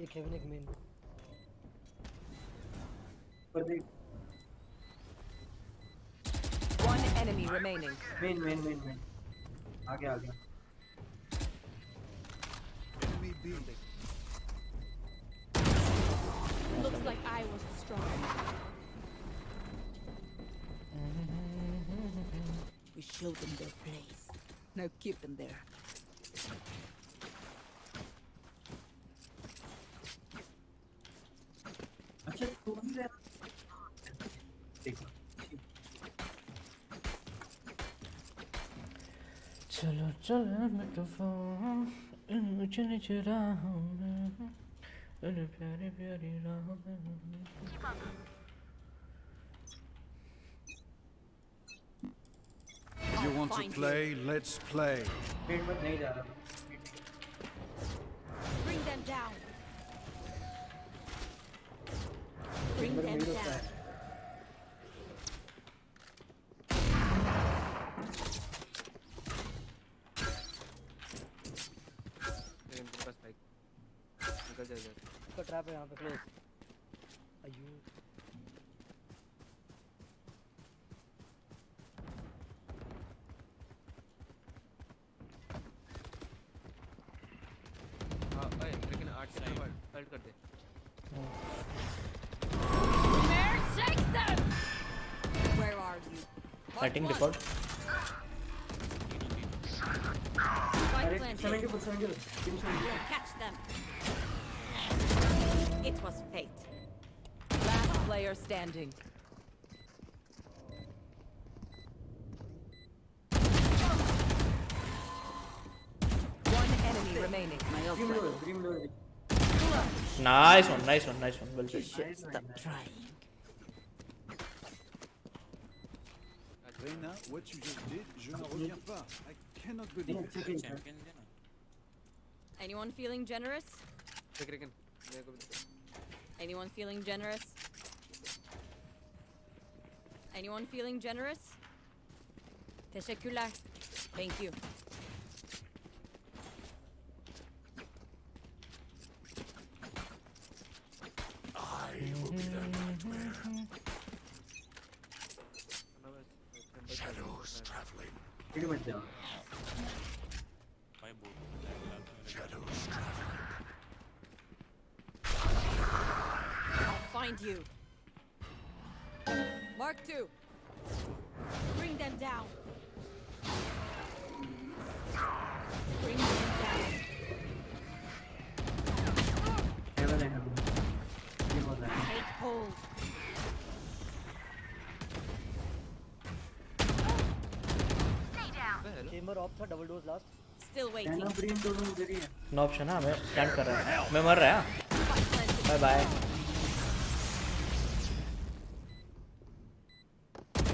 एक हेवन एक main. पर देख. One enemy remaining. Main. आगे. Enemy B. Looks like I was strong. We showed them their place. Now keep them there. अच्छा तू भी रहा. देखो. चलो मैं तूफान चले चला हूँ प्यारी राह में. You want to play? Let's play. पेट में नहीं जा रहा. Bring them down. Bring them down. इनके पास स्पाइक. निकल जा. इसका ट्रैप है यहाँ पे क्लोज. अयो हाँ लेकिन 8 से अल्ट कर दे. Bear, shake them. Where are you? Cutting report. Spike अरे planted. समय के. We'll catch them. It was fate. Last player standing. One enemy remaining. My Dream low. Nice one. Well played. Stop trying. Reina, what you just did, je n'en reviens pas. I cannot believe it. Champion देना. Anyone feeling generous? देख मेरे को भी दे. Anyone feeling generous? Anyone feeling generous? Teşekkürler. Thank you. के मत जाओ भाई बोल I'll find you. Mark 2. Bring them down. Bring them down. Heaven है ये बोल रहा है Take hold. चेंबर ऑफ था double dose last Still waiting. एना ब्रीम दोनों उधर ही है नो ऑप्शन है, मैं स्टैंड कर रहा हूँ, मैं मर रहा है। Bye bye.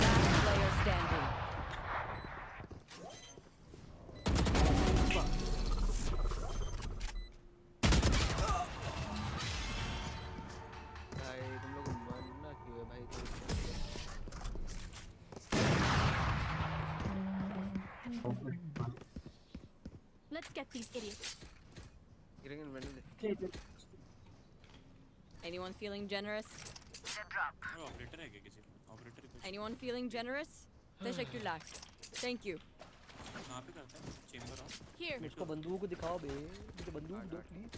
Last player standing. भाई तुम लोग मरना क्यों है भाई? Let's get these idiots. गिरेंगे मैंने दे। Anyone feeling generous? ऑपरेटर है क्या किसी को? ऑपरेटर कुछ Anyone feeling generous? Teşekkürler. Thank you. कहाँ पे करता है चेंबर ऑफ? Here. मुझको बंदूक दिखाओ बे, मुझे बंदूक दो प्लीज।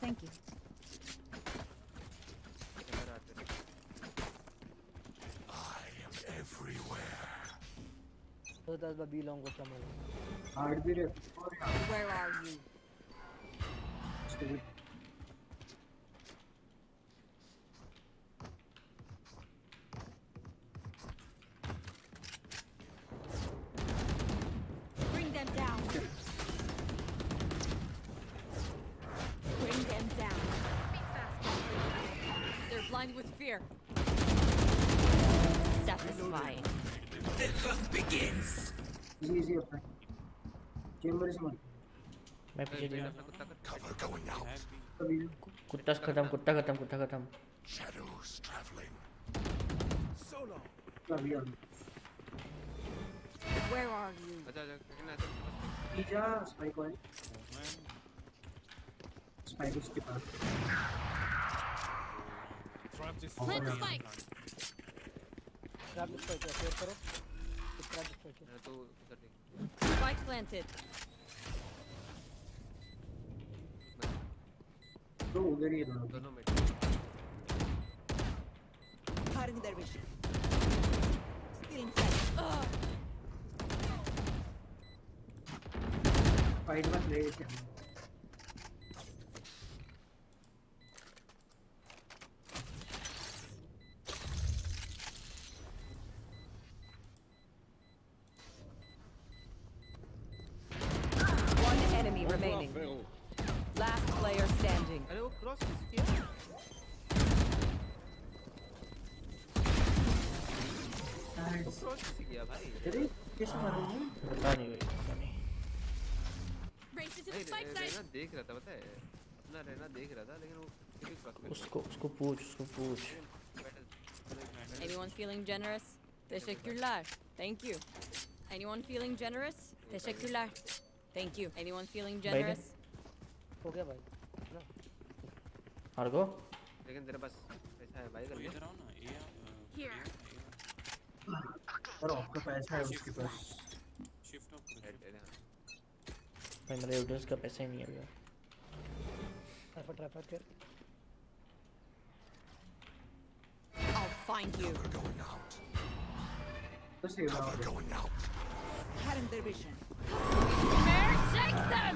Thank you. इधर आते हैं। तो दस बी लॉन्ग को समझ। हार्ड भी रे Where are you? Bring them down. Bring them down. They're blind with fear. Satisfying. Easy अपना चेंबर से मत मैं पीछे गया। कवर गोइंग आउट कभी कुत्ता खत्म, कुत्ता खत्म, कुत्ता खत्म। shadows traveling solo कभी आ Where are you? अच्छा अच्छा कितना है? पीछा स्पाइक वाले स्पाइक उसके पास Plant the spike. Trap destroy किया, शेयर करो। ट्रैप डिस्ट्रॉय किया। मैं तो उधर देख। Spike planted. तो उधर ही है दोनों में। Cutting their vision. Still inside. Fight मत ले इसे One enemy remaining. Last player standing. अरे वो क्रॉस किया? क्रॉस किया भाई? अरे कैसे मारा है पता नहीं भाई, पता नहीं। Race into the नहीं spike रहना site. देख रहा था पता है? अपना रहना देख रहा था लेकिन वो किसी क्रॉस में। उसको पूछ, उसको पूछ। Anyone feeling generous? Teşekkürler. Thank you. Anyone feeling generous? Teşekkürler. Thank you. Anyone feeling generous? हो गया भाई। और गो लेकिन तेरे पास पैसा है भाई कर तो ले। इधर आओ ना ये Here. और आपका पैसा है उसके पास शिफ्ट ऑफ भाई, मेरे यूट्यूब का पैसा ही नहीं है अभी। ट्रैफर कर। I'll find you. going out तो save cover going out Cutting their vision. Bear, take them.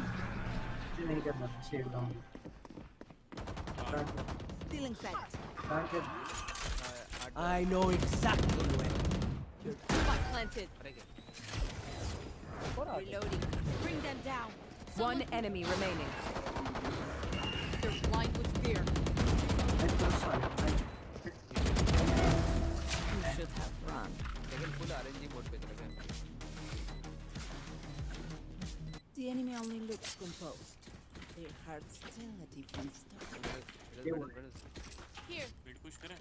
नहीं करना save down Still inside. I know exactly where. Spike planted. अरे क्या? Reloading. Bring them down. One enemy remaining. They're blind with fear. You should have run. लेकिन full RNG mode पे चला गया। The enemy only looks composed. Their heart's still a different story. Here. Mid push करें?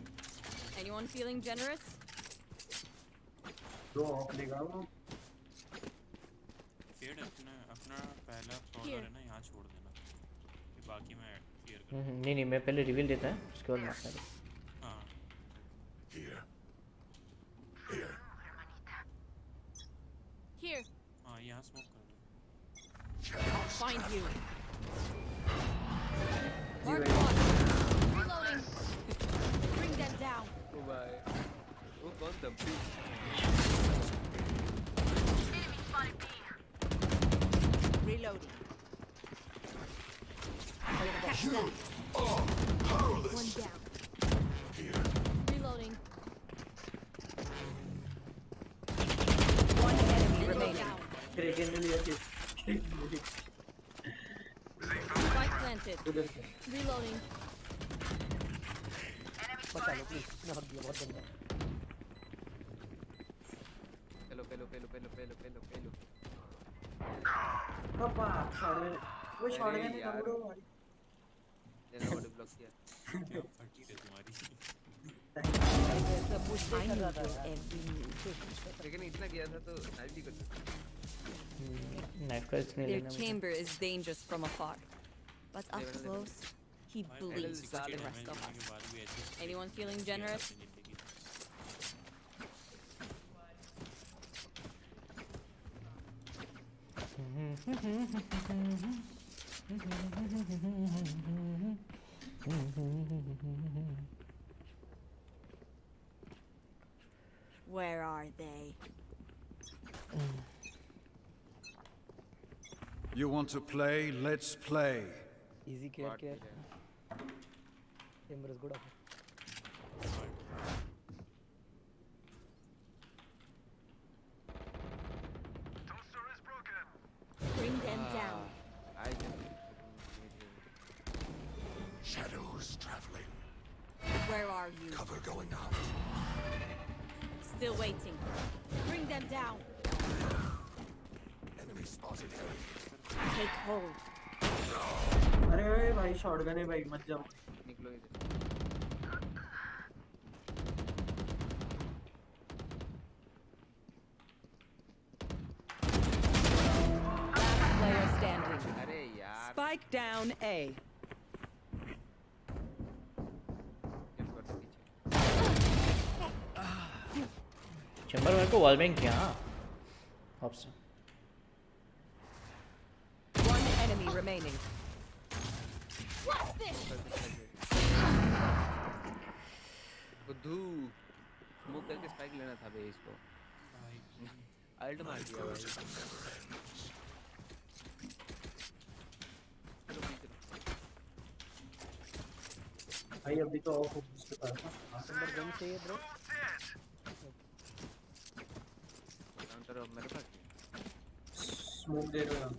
Anyone feeling generous? दो of लेगा वो fade अपना पहला सॉर्डर है ना यहाँ छोड़ देना कि बाकी मैं क्लियर कर नहीं नहीं, मैं पहले रिवील देता है, उसके बाद मारता है। हाँ here here यहाँ स्मोक कर दो। I'll find you. Mark one. Reloading. Bring them down. ओ भाई वो कौन था Enemy spotted B. Reloading. Catch them. One down. Reloading. One enemy remaining. Spike planted. Reloading. बचा लो प्लीज, मैं हक दिया बहुत गंदा। पेलो पेलो पेलो पेलो पेलो पेलो पेलो पापा वो छोड़ गए नहीं कमरो तेरा बॉडी ब्लॉक किया क्या फटी है तुम्हारी। ऐसा पुश कर रहा था लेकिन इतना किया था तो नाइटी कर सकता। नाइफ का इसने Their लेना मुझे। chamber is dangerous from afar, but up close, he bleeds the rest of us. Anyone feeling generous? Where are they? You want to play? Let's play. Easy care care chamber is good up Bring them down. I Shadows traveling. Where are you? Cover going out. Still waiting. Bring them down. Enemy spotted. Take hold. अरे भाई shotgun है भाई मत जाओ निकलो इधर Player standing. अरे यार Spike down A. चैम्बर मेरे को वॉल बैंग किया हाँ hope so. One enemy remaining. What's this? बुद्धू स्मोक करके स्पाइक लेना था बे इसको अल्ट मार दिया भाई चलो पीछे भाई अभी तो ऑफ हो उसके पास नंबर गन चाहिए ब्रो काउंटर ऑफ मेरे पास स्मोक दे रहा हूं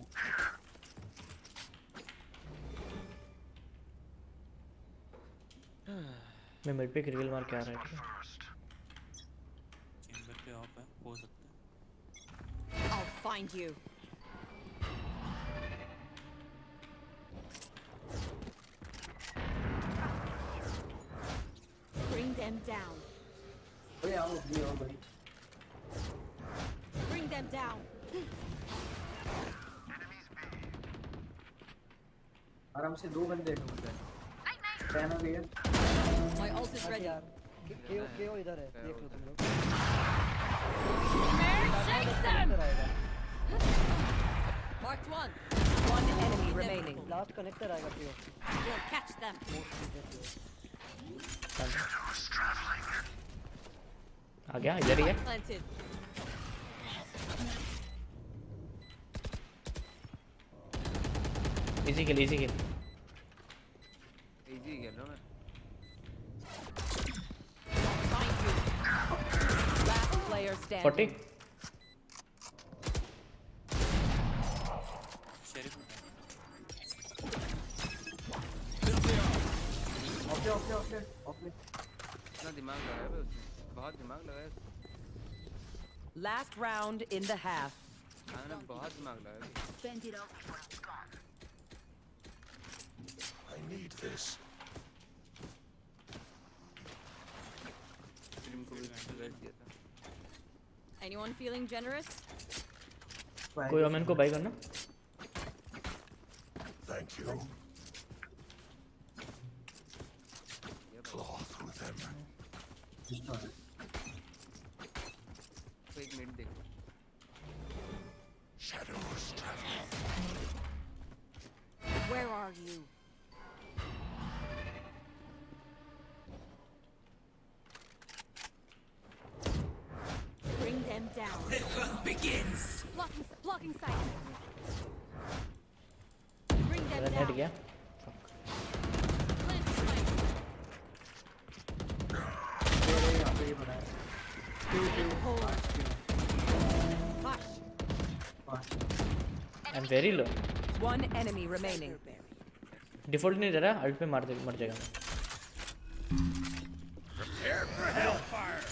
मैं मिड पे क्रिगल मार के आ रहा है ठीक है। चैम्बर पे ऑफ है, हो सकता है। I'll find you. Bring them down. अरे आओ भाई Bring them down. आराम से दो बंदे ढूंढ रहे हैं रहना भैया My ult is ready. यार केओ इधर है देख लो तुम लोग Marked one. One enemy remaining. Last connector आएगा केओ We'll catch them. आ गया इधर ही है। Planted. इजी किल इजी किल। इजी खेल रहा हूं मैं Find you. Last player standing. 40 sheriff okay इतना दिमाग लगाया बे उसने बहुत दिमाग लगाया उसने Last round in the half. मैंने बहुत दिमाग लगाया Spend it all before it's gone. I need this. Film को भी बैठ दिया था Anyone feeling generous? कोई ओमेन को बाय करना। Thank you. Claw through them. तो एक मिनट देख Shadows गया। मेरे यहाँ पे ये बना है। I am very low. One enemy remaining. Default नहीं दे रहा, अल्ट पे मर जाएगा मैं। Prepare for hellfire.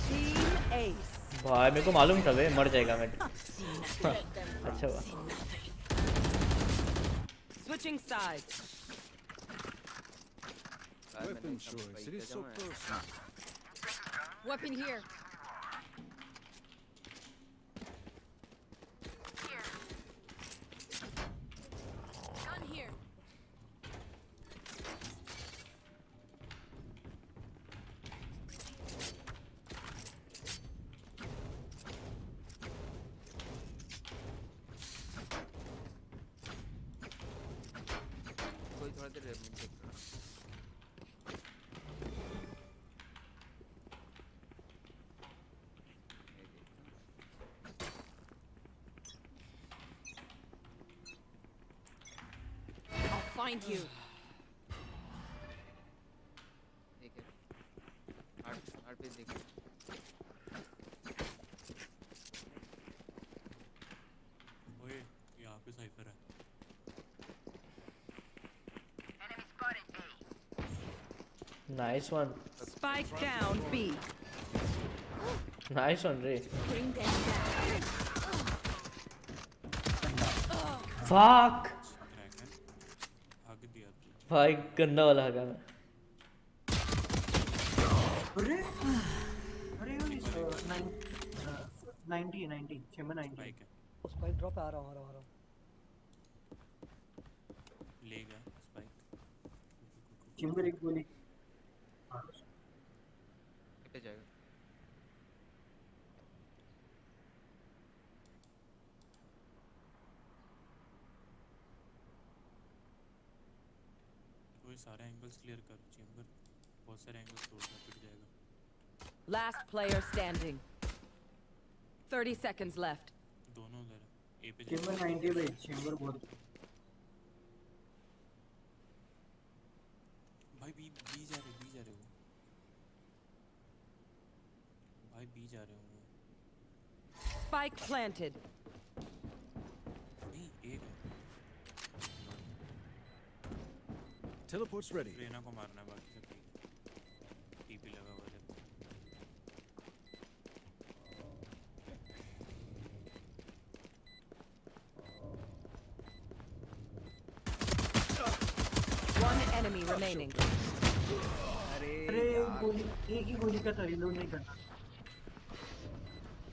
Team Ace. भाई मेरे को मालूम था बे मर जाएगा मैं। अच्छा हुआ। Switching sides. Weapon choice. It is so personal. Weapon here. Gun here. कोई थोड़ा देर मिनट देख रहा I'll find you. ठीक है 8 पे देख ओए यहाँ पे साइफर है। Enemy spotted A. Nice one, Spike down B. Nice one रे। Bring them down. Fuck crack है, हग दिया तू। भाई गंदा वाला हगा मैं। अरे अरे वो 90 चेम्बर 90 बाइक है, स्पाइक ड्रॉप आ रहा हूँ ले गया स्पाइक। चेम्बर एक गोली। कितने जाएगा कोई सारे एंगल्स क्लियर कर, चेंबर बहुत सारे एंगल्स तोड़ना पिट जाएगा। Last player standing. 30 seconds left. दोनों उधर है, ए पे चेम्बर 90 भाई, चेम्बर बहुत। भाई बी जा रहे वो, भाई बी जा रहे हो वो। Spike planted. नहीं एक है, Teleport's ready. रेना को मारना है, बाकी सब ठीक है। टीपी लगा हुआ है। One enemy remaining. अरे गोली, एक ही गोली का तो रिलोड नहीं करना।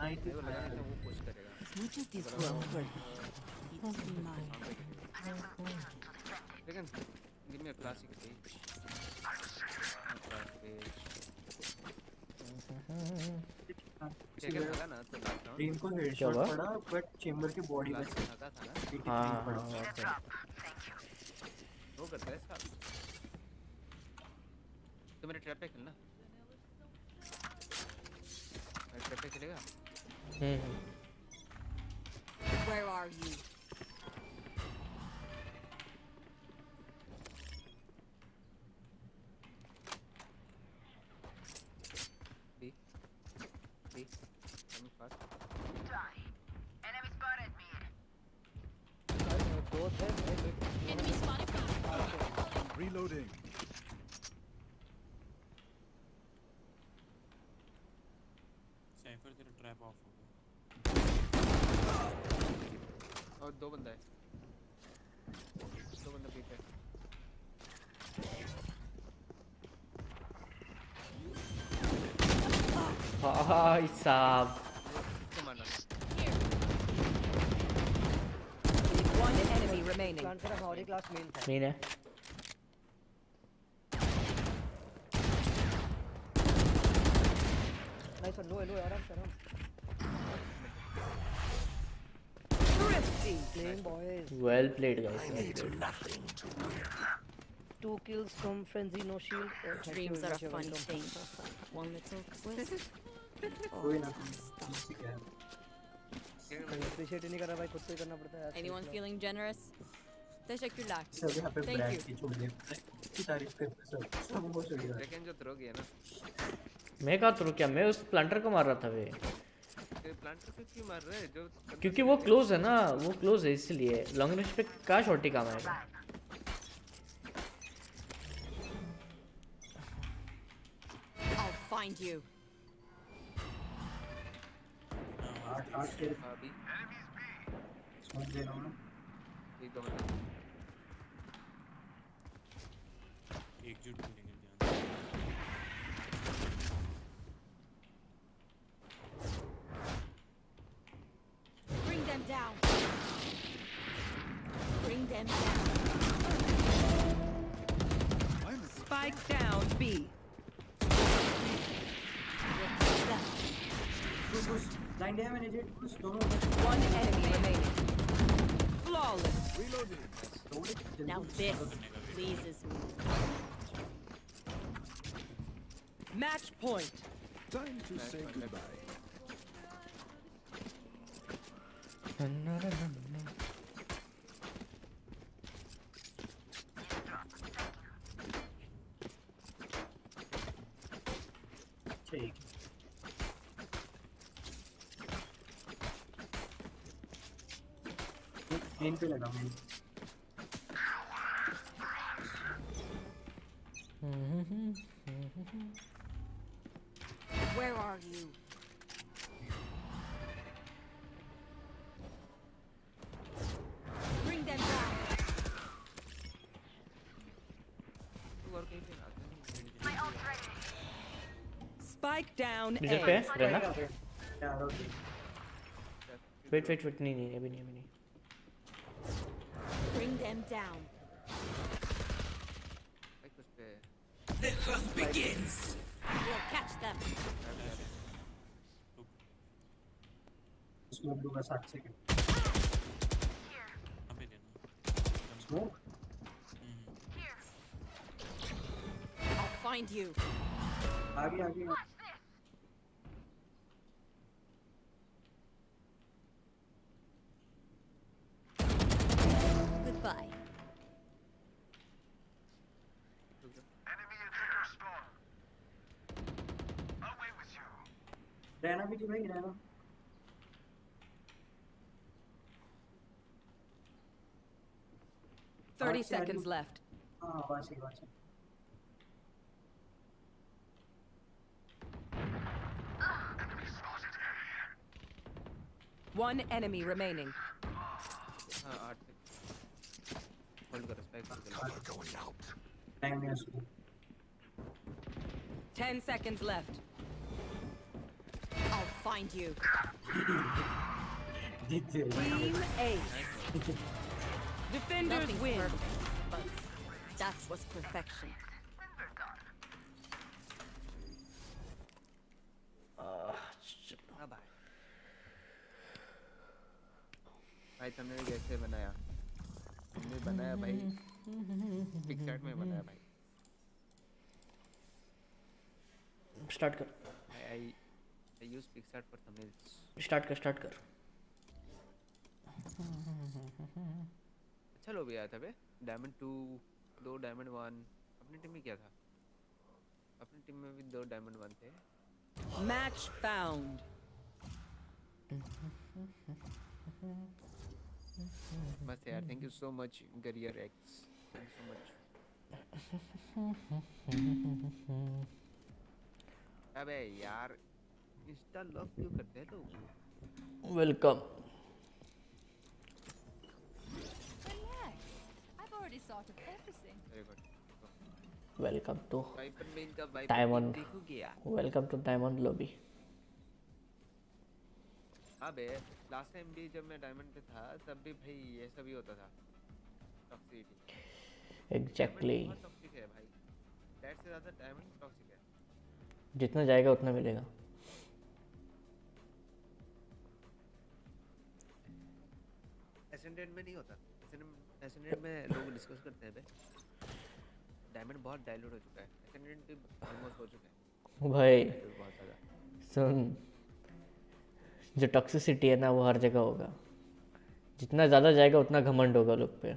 नहीं वो लगा तो वो पुश करेगा As much as this world hurt, it won't be mine. लेकिन give me a classic page checker लगा ना तो लास्ट राउंड टीम को हेडशॉट पड़ा बट चेम्बर की बॉडी में लगा था ना। हाँ वो करता है साहब तो मेरे ट्रैप पे खेलना, मेरे ट्रैप पे खेलेगा। Where are you? B coming fast. Die. Enemy spotted B. दो थे Enemy spotted. Reloading. साइफर तेरा ट्रैप ऑफ हो गया। और दो बंदा है, दो बंदा पीछे है। भाई साहब इसको मारना One enemy remaining. प्लांट करा हमारी क्लास मेन था। मेन है। नाइस लो आराम से आराम। Thrifty. Playing boys. Well played guys. 2 kills from Frenzy, no shield. Dreams are a funny thing. One little twist. कोई ना क्या है। अप्रिशिएट ही नहीं कर रहा भाई, खुद को ही करना पड़ता है। Anyone feeling generous? Teşekkürler. सब यहाँ पे Thank ब्रांड you. की छोड़ दे की तारीफ करते सब वो सही है। सेकंड जो थ्रो किया ना, मैं कहा थ्रू क्या, मैं उस प्लांटर को मार रहा था वे, प्लांटर को क्यों मार रहे हैं जो क्योंकि वो क्लोज है ना, वो क्लोज है इसलिए। लॉन्ग रेंज पे क्या शॉटी काम आएगा। I'll find you. आठ के अभी समझ ले रहा हूँ एक दो मिनट एकजुट करेंगे ध्यान से। Bring them down. Bring them down. Spike down B. कुछ लाइन दिया मैंने जेट कुछ दोनों One enemy remaining. Flawless. Now this pleases me. Match point. Time to say goodbye. ठीक मेन पे लगा main Where are you? Bring them down. और कहीं पे ना Spike down डिजर पे A. है रहना। यार वेट वेट वेट, नहीं नहीं अभी नहीं अभी नहीं। Bring them down. भाई कुछ पे The hunt begins. We'll catch them. Smoke दूंगा 7 सेकंड हमें देना स्मोक I'll find you. आगे आगे Goodbye. रहना भी भाई रहना 30 seconds left. हाँ बस ही बस One enemy remaining. हाँ 8 होल्ड करो स्पाइक Going out. टाइम नहीं उसको 10 seconds left. I'll find you. जीते Team Ace. Defenders Nothing's win. perfect, but that was perfection. हाँ भाई तुमने भी कैसे बनाया? तुमने बनाया भाई पिक्सआर्ट में बनाया भाई। स्टार्ट कर I use PixArt for thumbnails. Start कर स्टार्ट कर। अच्छा लो भी आया था बे। डायमंड 2 2 डायमंड 1 अपनी टीम में क्या था? अपनी टीम में भी 2 डायमंड 1 थे। Match found. बस यार थैंक यू सो मच गरियर एक्स थैंक यू सो मच। अबे यार इंस्टा लव क्यों करते हैं लोग? Welcome. Relax. I've already thought of everything. Very good. Welcome to Viper main का वाइपर डायमंड। देखोगे यार? Welcome to diamond lobby. अबे लास्ट टाइम भी जब मैं डायमंड पे था तब भी भाई ऐसा भी होता था टॉक्सिसिटी। एग्जैक्टली टॉक्सिक है भाई, डेट से ज़्यादा डायमंड टॉक्सिक है। जितना जाएगा उतना मिलेगा। एसेंडेंट में नहीं होता। एसेंडेंट में लोग डिस्कस करते हैं बे डायमंड बहुत डाइल्यूट हो चुका है, एसेंडेंट भी ऑलमोस्ट हो चुका है भाई बहुत ज़्यादा। सुन, जो टॉक्सिसिटी है ना वो हर जगह होगा, जितना ज़्यादा जाएगा उतना घमंड होगा लोग पे,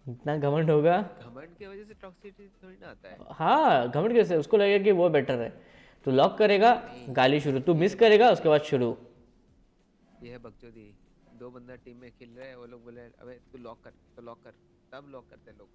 जितना घमंड होगा। घमंड की वजह से टॉक्सिसिटी थोड़ी ना आता है। हाँ घमंड कैसे, उसको लगेगा कि वो बेटर है, तो लॉक करेगा गाली शुरू, तू मिस करेगा उसके बाद शुरू। ये है बकचोदी, 2 बंदा टीम में खेल रहे हैं, वो लोग बोले अबे तू लॉक कर, तो लॉक कर, तब लॉक करते हैं लोग।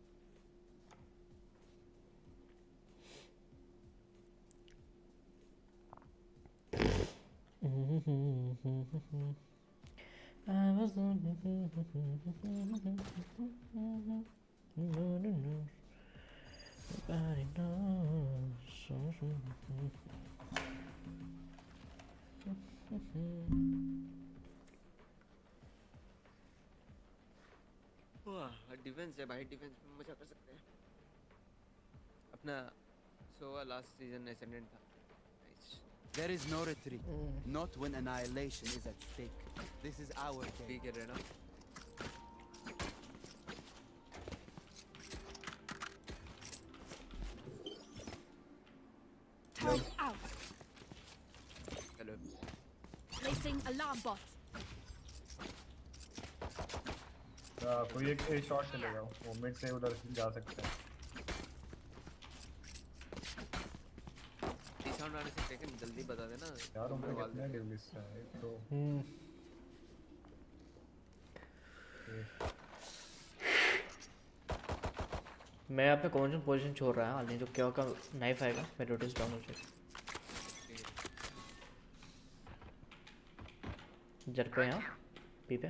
डिफेंस है भाई, डिफेंस में मजा कर सकते हैं। अपना सोवा लास्ट सीजन एसेंडेंट था। There is no retreat, not when annihilation is at stake. This is our game. ठीक है रहना। Turret out. Hello. Placing alarm bot. कोई एक शॉट चलेगा, वो मिड से उधर जा सकते हैं। साउंड आने से सेकंड जल्दी बता देना यार, उनका कितना डिवलिस है एक तो। मैं यहाँ पे कौन सी पोजीशन छोड़ रहा है, नहीं तो क्या का नाइफ आएगा, मैं रोटेस डाउन हो जाएगा। जर पे यहाँ पी पे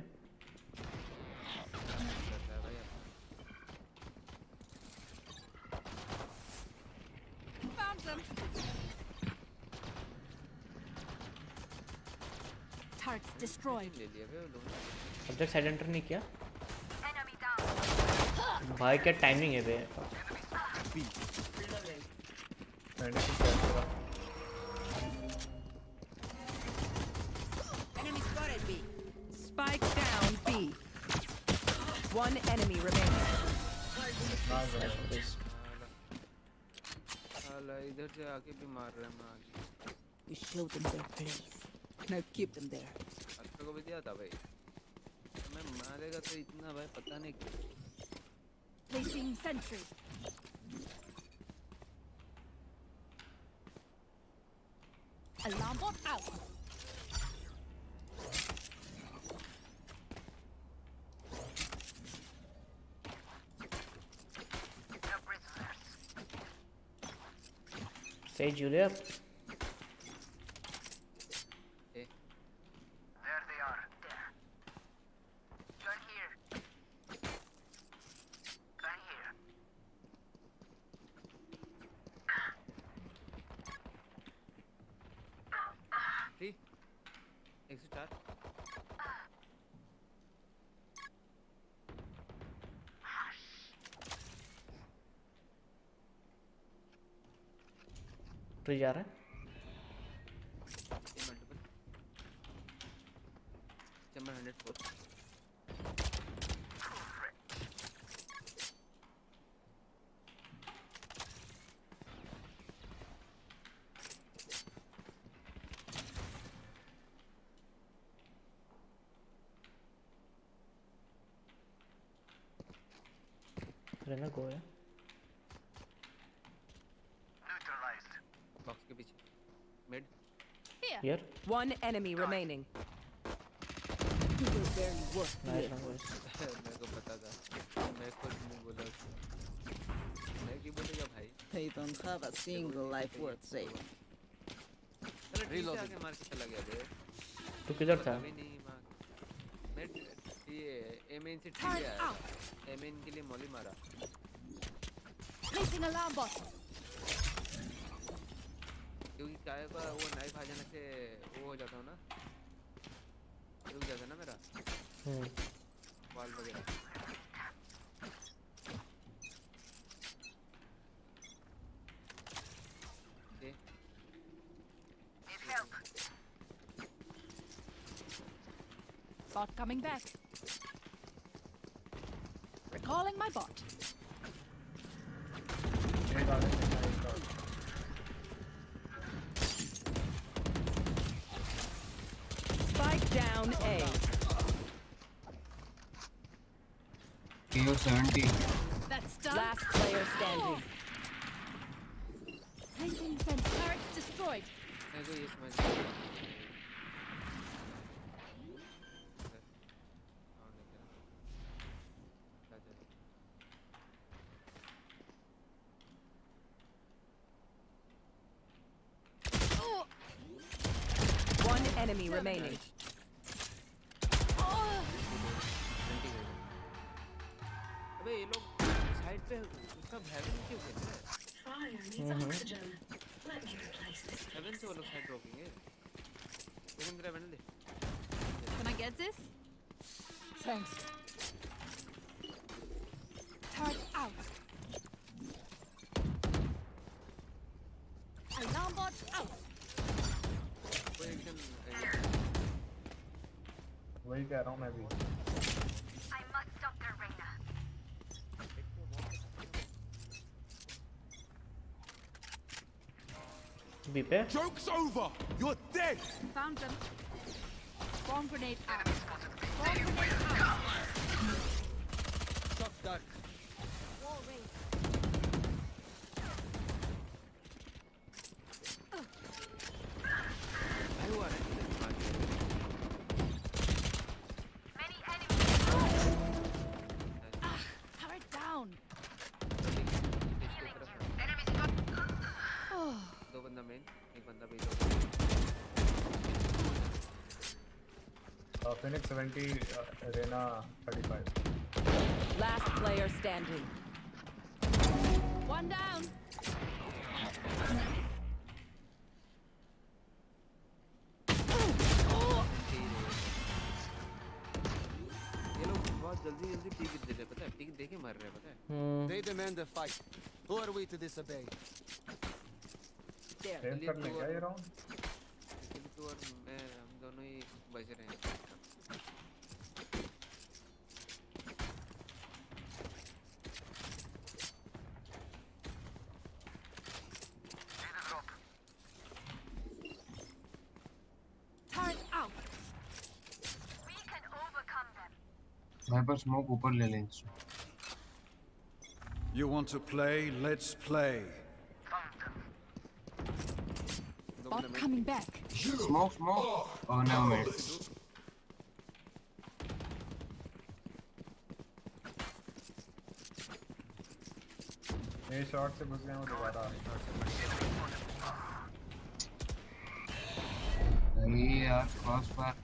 Found them. Turrets destroyed. ले लिया वो लोग। अब तक साइड एंटर नहीं किया भाई, क्या टाइमिंग है बे। Enemy spotted B. Spike down B. One enemy remaining. साला इधर से आके भी मार रहा है मार। We showed them their place. Now keep them there. अच्छा को भी दिया था भाई, मैं मारेगा तो इतना भाई पता नहीं क्यों। Placing sentry. Alarm bot out. Say Julia. There they are. There. Gun here. Gun here. Three 104। Tree जा रहा है मल्टीपल चैम्बर 104। रहना गो है Neutralized. बॉक्स के पीछे mid. Here One enemy remaining. You will barely work nice here. मेरे को पता था, मैं खुद नहीं बोला उसको। मैं क्यों बोलेगा भाई। They don't have a single life worth saving. चलो ठीक से आके मार के चला गया बे। तू किधर था? अभी नहीं मार। मैं ये एमएन से ठीक है, एमएन के लिए मॉली मारा। Placing alarm bot. क्योंकि काय का वो नाइफ आ जाने से वो हो जाता हूँ ना, रुक जाता ना मेरा बॉल वगैरह। Bot coming back. Recalling my bot. down A. KO 70. That's done. Last player standing. Placing sensor. Turret destroyed. मेरे को ये समझ One enemy remaining. अबे ये लोग साइड पे उसका हेवन क्यों खेल रहे हैं? हेवन से वो लोग साइड रोकेंगे। लेकिन तेरा बनने दे। Can I get this? Thanks. Turret out. Alarm bot out. वो एकदम वही कह रहा हूँ मैं भी। I must stop their Reyna. B पे Joke's over! You're dead! Found them. Bomb grenade out. Bomb grenade out. Shot dark. Wall raised. भाई हुआ है। Many enemies. Turret down. Enemy spot. दो बंदा मेन, एक बंदा भी Phoenix 70, Arena 35. Last player standing. One down. ये लोग बहुत जल्दी जल्दी पीक दे रहे हैं, पता है? पीक देके मर रहे हैं, पता है? They demand a fight. Who are we to disobey? Save करने क्या ये राउंड? लेकिन तू और मैं हम दोनों ही बच रहे हैं। Turret out. We can overcome them. मेरे पास स्मोक ऊपर ले लें इसको। You want to play? Let's play. Bot coming back. Smoke. Oh no man. ये शॉट से घुस गए वो दोबारा। नहीं यार cross fire.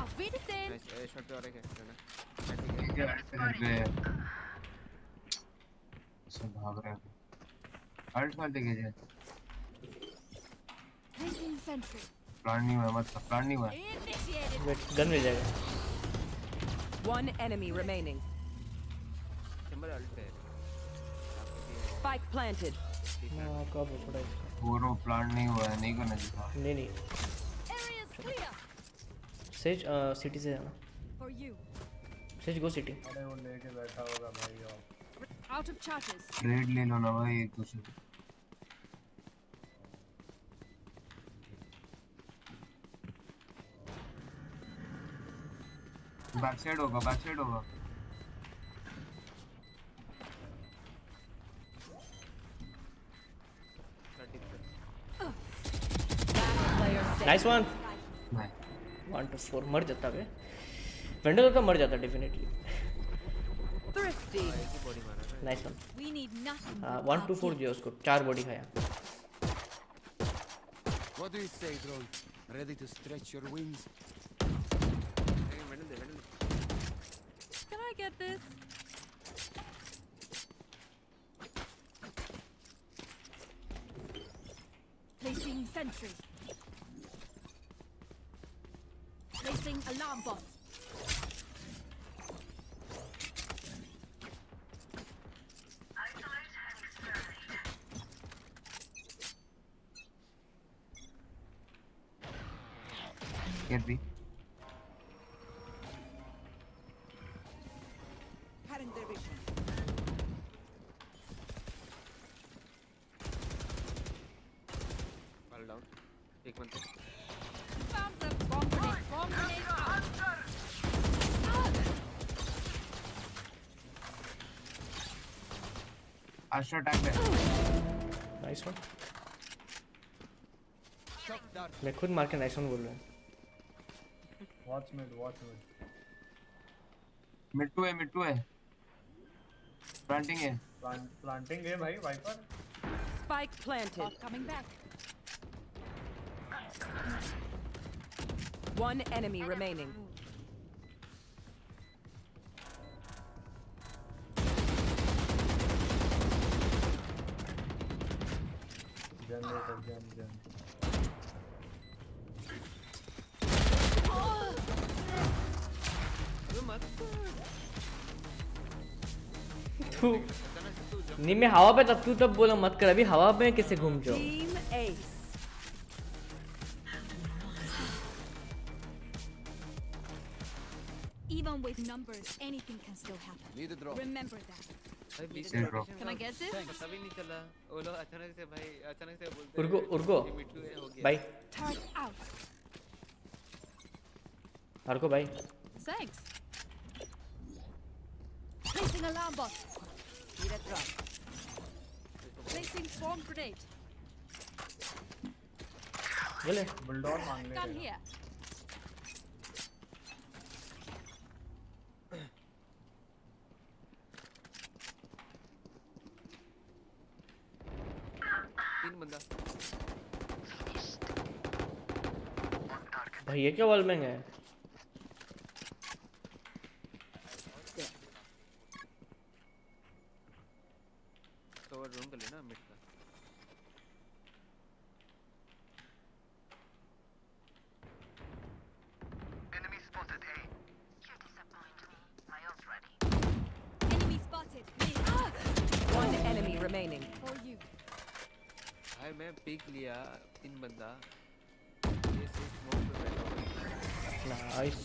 Auf Wiedersehen. Nice shot पे और एक है ना। ठीक है पे सब भाग रहे हैं। अल्ट मार देंगे जे। Placing sentry. प्लान नहीं हुआ मत प्लान नहीं हुआ। Initiated. वेट गन मिल जाएगा। One enemy remaining. Chamber ult पे है। Spike planted. हाँ कब हो थोड़ा इसका। वो प्लान नहीं हुआ है, नहीं करना चाहिए। नहीं Area's clear. सेज सिटी से जाना। For you. Says go city. अरे वो लेके बैठा होगा भाई और। Out of charges. ट्रेड ले लो ना भाई एक दूसरे। बैक साइड होगा। Nice one. 1 to 4 मर जाता है। वेंडर तो मर जाता definitely. Thrifty. Nice one. We need nothing. 1 to 4 जो उसको 4 बॉडी खाया। What do you say, drone? Ready to stretch your wings? Can I get this? Placing sentry. Placing alarm bot. Isolate and exterminate. Get B. Cutting their vision. Fall down. एक बंदा। Astra attack है। Nice one. मैं खुद मार के nice one बोल रहा हूँ। वॉच मिड मिड टू है प्लांटिंग है प्लांटिंग है भाई Viper. Spike planted. Coming back. One enemy remaining. Generator जन तू नहीं, मैं हवा पे तब तू तब बोला मत कर, अभी हवा में कैसे घूम जाओ। Team Ace. Even with numbers, anything can still happen. Need a drop. Remember that. भाई बीच Same drop. में Can I get this? पता भी नहीं चला। वो लोग अचानक से भाई अचानक से बोलते उर्गो ये मिट्टू है, हो गया। भाई Turn out. हरको भाई Thanks. Placing alarm bot. Need a drop. Placing swarm grenade. ये ले बुलडॉग मांगने Gun here. तीन बंदा। भाई ये क्या वॉल में है। कवर रूम कर लेना मिड का। Enemy spotted A. You disappoint me. My ult ready. Enemy spotted. One enemy remaining. For you. भाई मैं पिक लिया तीन बंदा। ये से स्मोक पे बैठा हुआ है। नाइस।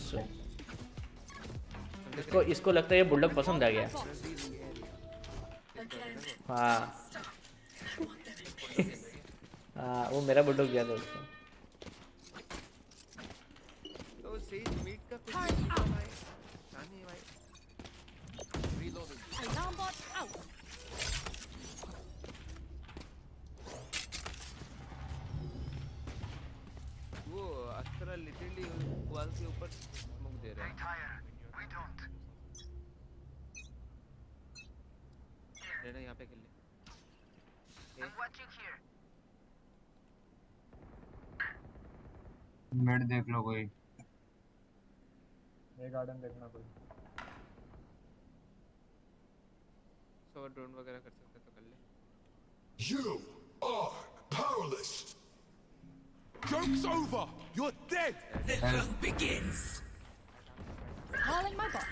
इसको लगता है ये बुलडॉग पसंद आ गया। हाँ हाँ वो मेरा बुलडॉग गया था उसको। तो सही मीट का कुछ नहीं था भाई। नहीं भाई। Reloading. Alarm bot out. वो अस्त्रा लिटरली वॉल के ऊपर स्मोक दे रहा है। We don't. रहना यहाँ पे खेल ले। I'm watching here. मिड देख लो कोई। ये गार्डन देखना कोई। सो ड्रोन वगैरह कर सकते तो कर ले। You are powerless. Joke's over. You're dead. The hunt begins. Calling my bot.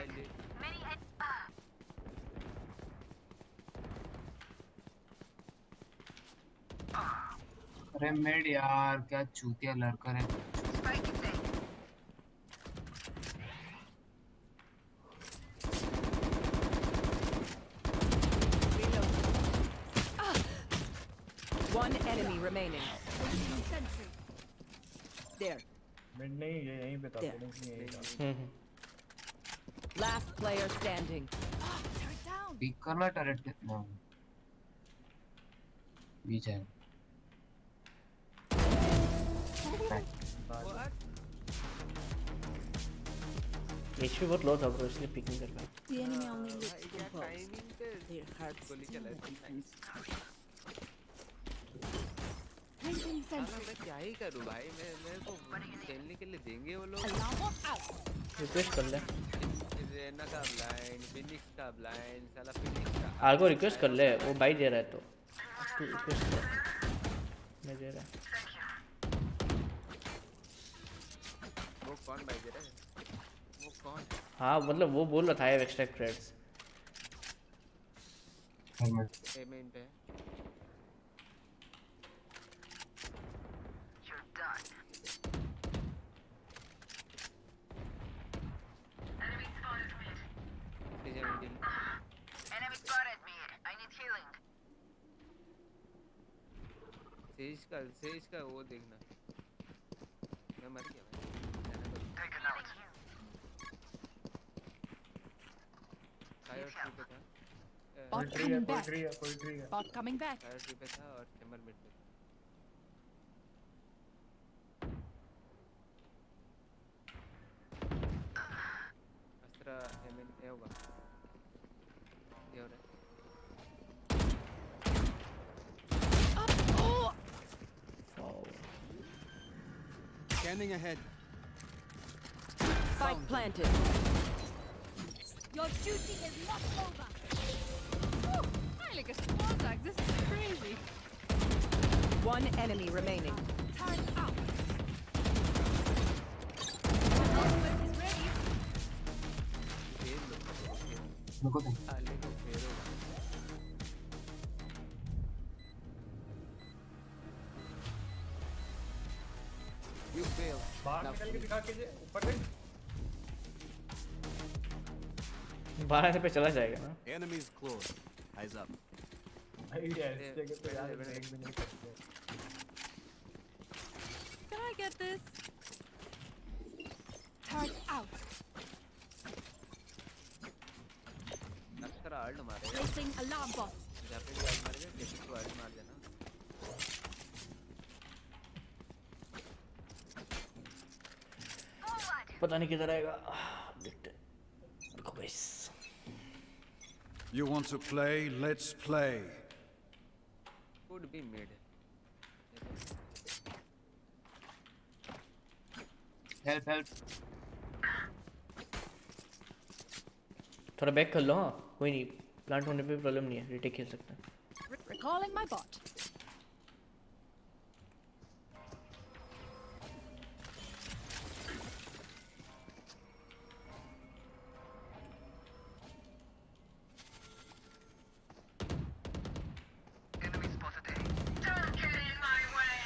I did. Many अरे मिड यार क्या चूतिया लड़कर है। spike is A. One enemy remaining. Sentry. There. Mid नहीं ये यहीं पे था। Yeah. फिनिश नहीं यहीं था। Last player standing. Turn it down. Pick करना टरेट के ना बीच है। एचपी बहुत लो था ब्रो इसलिए पिक नहीं कर पाया। The enemy only looks भाई क्या composed. टाइमिंग पे Their hearts गोली still चला have है। defense. Placing साला sentry. मैं क्या ही करूँ भाई मेरे को खेलने के लिए देंगे वो लोग। Alarm bot out. रिक्वेस्ट कर ले। रेना का ब्लाइंड, फिनिक्स का ब्लाइंड, साला फिनिक्स का। आर्गो रिक्वेस्ट कर ले, वो भाई दे रहा है तो तू रिक्वेस्ट कर। मैं दे रहा। वो कौन भाई दे रहा है? वो कौन? हाँ मतलब वो बोल रहा था ये एक्स्ट्रा क्रेडिट्स। पेमेंट है। You're done. Enemy spotted mid. Enemy spotted mid. I need healing. Says का वो देखना। मैं मर गया भाई। Taken out. फायर टू पे था। Bot Poetry है, coming back. poetry है, poetry है. Bot coming back. Fire tree पे था और चैम्बर मिड पे. अस्त्रा एमएन ए होगा. ये हो रहा है. Scanning ahead. Spike planted. Your duty is not over. Heilige Sportsack, this is crazy. One enemy remaining. Turn out. रुको तुम. आले को फेरो. You failed. बाहर Now निकल के दिखा कीजिए, ऊपर देख. बाहर पे चला जाएगा ना. Enemies close. Eyes up. भाई ऐसी जगह पे यार देख भी नहीं सकते. Can I get this? Turn out. अस्त्रा alt मारेगा. Placing alarm bot. जहाँ पे भी आल्ट मारेगा किसी को आल्ट मार देना. पता नहीं किधर आएगा. देखते. रुको guys. You want to play? Let's play. Could be mid. Help, help. थोड़ा बैक कर लो. हाँ कोई नहीं. प्लांट होने पे प्रॉब्लम नहीं है. रिटेक खेल सकते हैं. Recalling my bot. Enemy spotted A. Don't get in my way.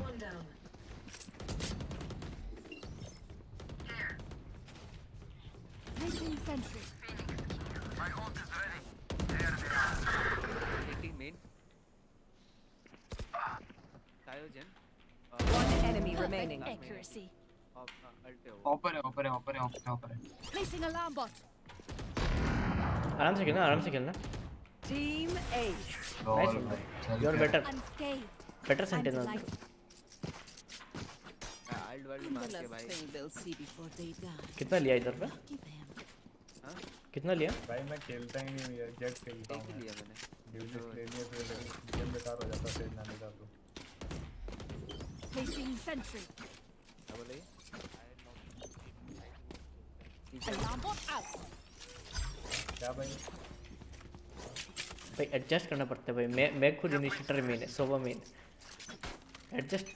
One down. Here. Placing sentry. My ult is ready. There they are. Hitting main. Cyogen. One enemy remaining. Accuracy. अल्टे हो. ऊपर है, ऊपर है, ऊपर है, ऊपर है, ऊपर है. Placing alarm bot. आराम से खेलना. आराम से खेलना. Team Ace. Nice one. You are better. Unscathed. Better sentinel. Alt world मार के भाई. they'll see before they die. कितना लिया इधर पे? हाँ? कितना लिया? भाई मैं खेलता ही नहीं यार. जेट खेलता हूँ. एक लिया मैंने. ड्यूलिस्ट ले लिया फिर गेम बेकार हो जाता है. ना निकाल दो. Placing sentry. क्या बोले? Alarm bot out. क्या भाई? भाई एडजस्ट करना पड़ता है भाई. मैं खुद इनिशिएटर मेन है. सोवा मेन. एडजस्ट.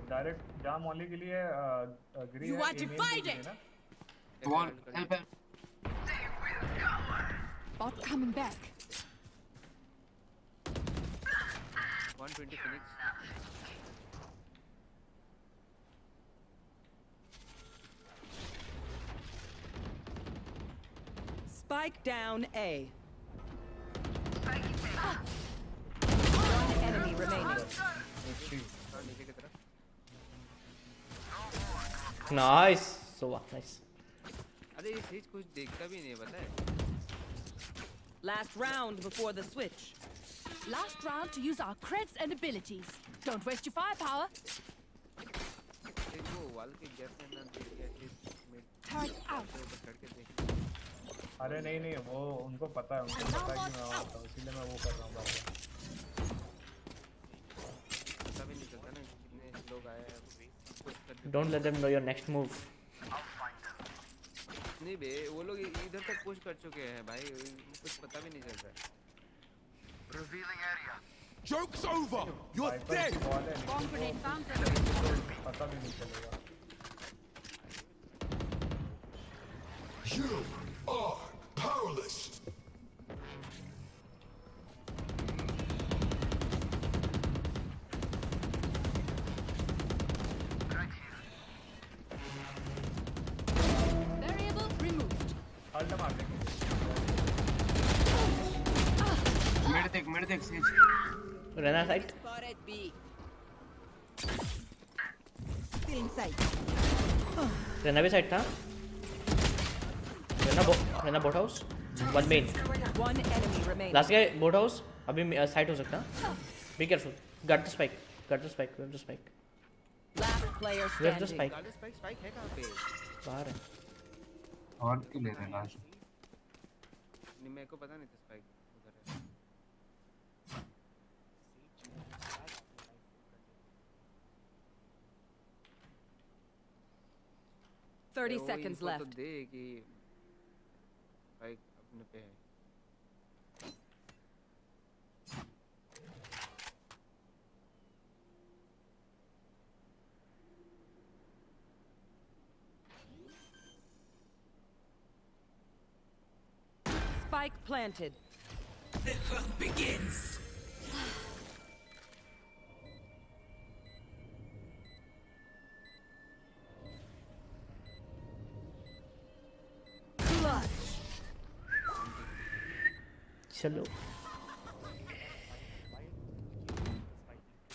डायरेक्ट जाम वाले के लिए अग्री You है. are divided. Wall, help, help. Bot coming back. 120 Phoenix. Spike down A. One enemy remaining. हाँ नीचे की तरफ. नाइस. सोवा नाइस. अरे ये सीज कुछ देखता भी नहीं है पता है. Last round before the switch. Last round to use our creds and abilities. Don't waste your firepower. एक वो वाल के गैप में ना देख के एटलीस्ट मिड. Turn out. ऊपर चढ़ के देख. अरे नहीं नहीं वो उनको पता है. उनको पता है कि मैं आता हूँ. इसीलिए मैं वो कर रहा हूँ बार. पता भी नहीं चलता ना कितने लोग आए हैं. Don't let them know your next move. नहीं बे वो लोग इधर तक पुश कर चुके हैं भाई. कुछ पता भी नहीं चल रहा है. revealing area. Joke's over! You're dead! Bomb grenade found. पता भी नहीं चलेगा. You are powerless! Variable removed. Ult मार दे मिड देख सीज रहना side Spotted B. Still inside. रहना भी साइड था रहना boat house one main One enemy remaining. Last guy boat house अभी साइड हो सकता be careful got the spike we have the spike Last player we have the standing. Spike spike है कहां पे? बाहर है और क्यों ले रहे हैं लास्ट नहीं मेरे को पता नहीं था स्पाइक उधर है 30 वो seconds इनको तो left. दे कि स्पाइक अपने पे है Spike planted. The hunt begins. चलो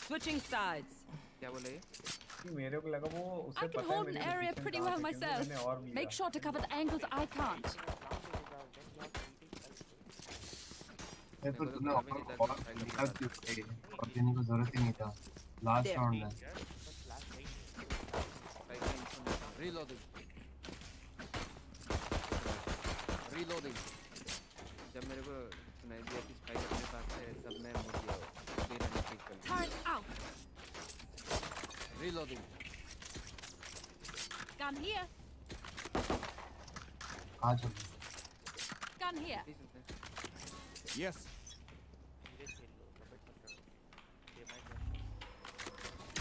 Switching sides. क्या बोला ये मेरे को लगा वो उसे I can पता है hold मेरी an area location pretty कहाँ well पे, क्योंकि myself. मैंने और लिया। Make sure to cover the angles I can't. ये तो तूने और देने की जरूरत ही नहीं था लास्ट राउंड है Reloading. Reloading. जब मेरे को सुनाई दिया कि स्पाइक अपने पास है तब मैं मुड़ गया फिर मैंने पिक कर लिया Turn out. Reloading. Gun here. कहाँ चल Gun here. Yes.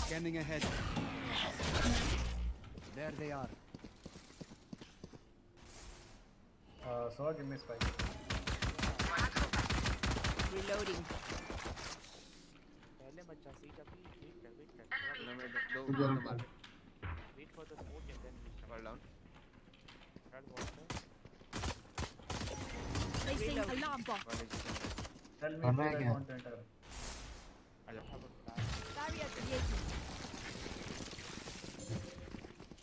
Scanning ahead. There they are. So give me spike Reloading. मैं दो उधर मार fall down Placing alarm bot. Tell me करना है आई क्या? Want to enter Barrier created.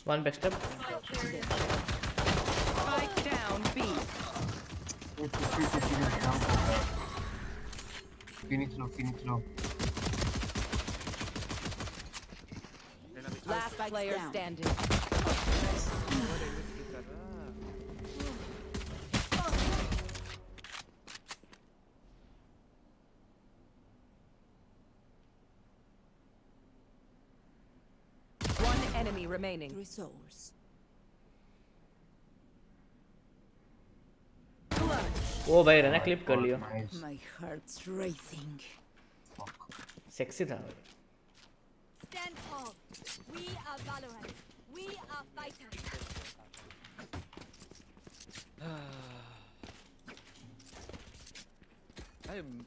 One back step Spike down B. Finish लो Last player standing. One enemy remaining. 3 souls. ओ भाई रहना क्लिप कर लियो My heart's racing. सेक्सी था Stand tall. We are Valorant. We are fighters. भाई हम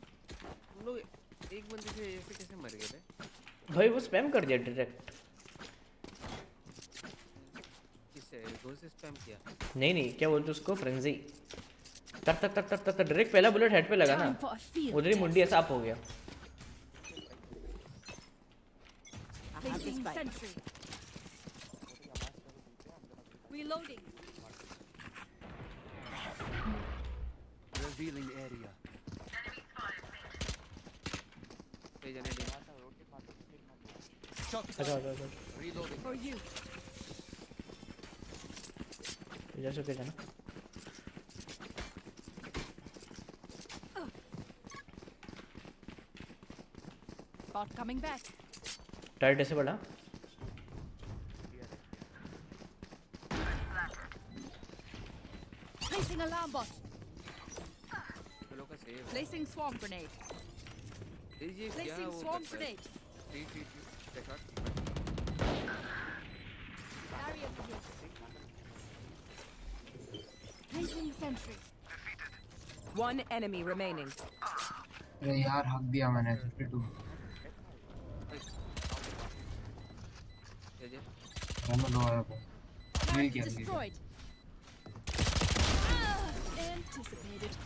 लोग एक बंदे से ऐसे कैसे मर गए थे भाई वो स्पैम कर दिया डायरेक्ट किससे दो से स्पैम किया नहीं क्या बोलते उसको फ्रेंजी तक डायरेक्ट पहला बुलेट हेड पे लगा ना Time for a field उधर ही मुंडी test. साफ हो गया Placing sentry. Reloading. Revealing area. पे जाने दे अच्छा Reloading. For you. इधर से जाना Bot coming back. टाइट ऐसे बढ़ा Placing alarm bot. चलो का सेव Placing swarm grenade. ये क्या Placing वो swarm करता है? grenade. ठीक देखा Barrier created. Placing sentry. One enemy remaining. अरे यार हक दिया मैंने 52 ये रन लो आया वो Turret क्या destroyed. anticipated.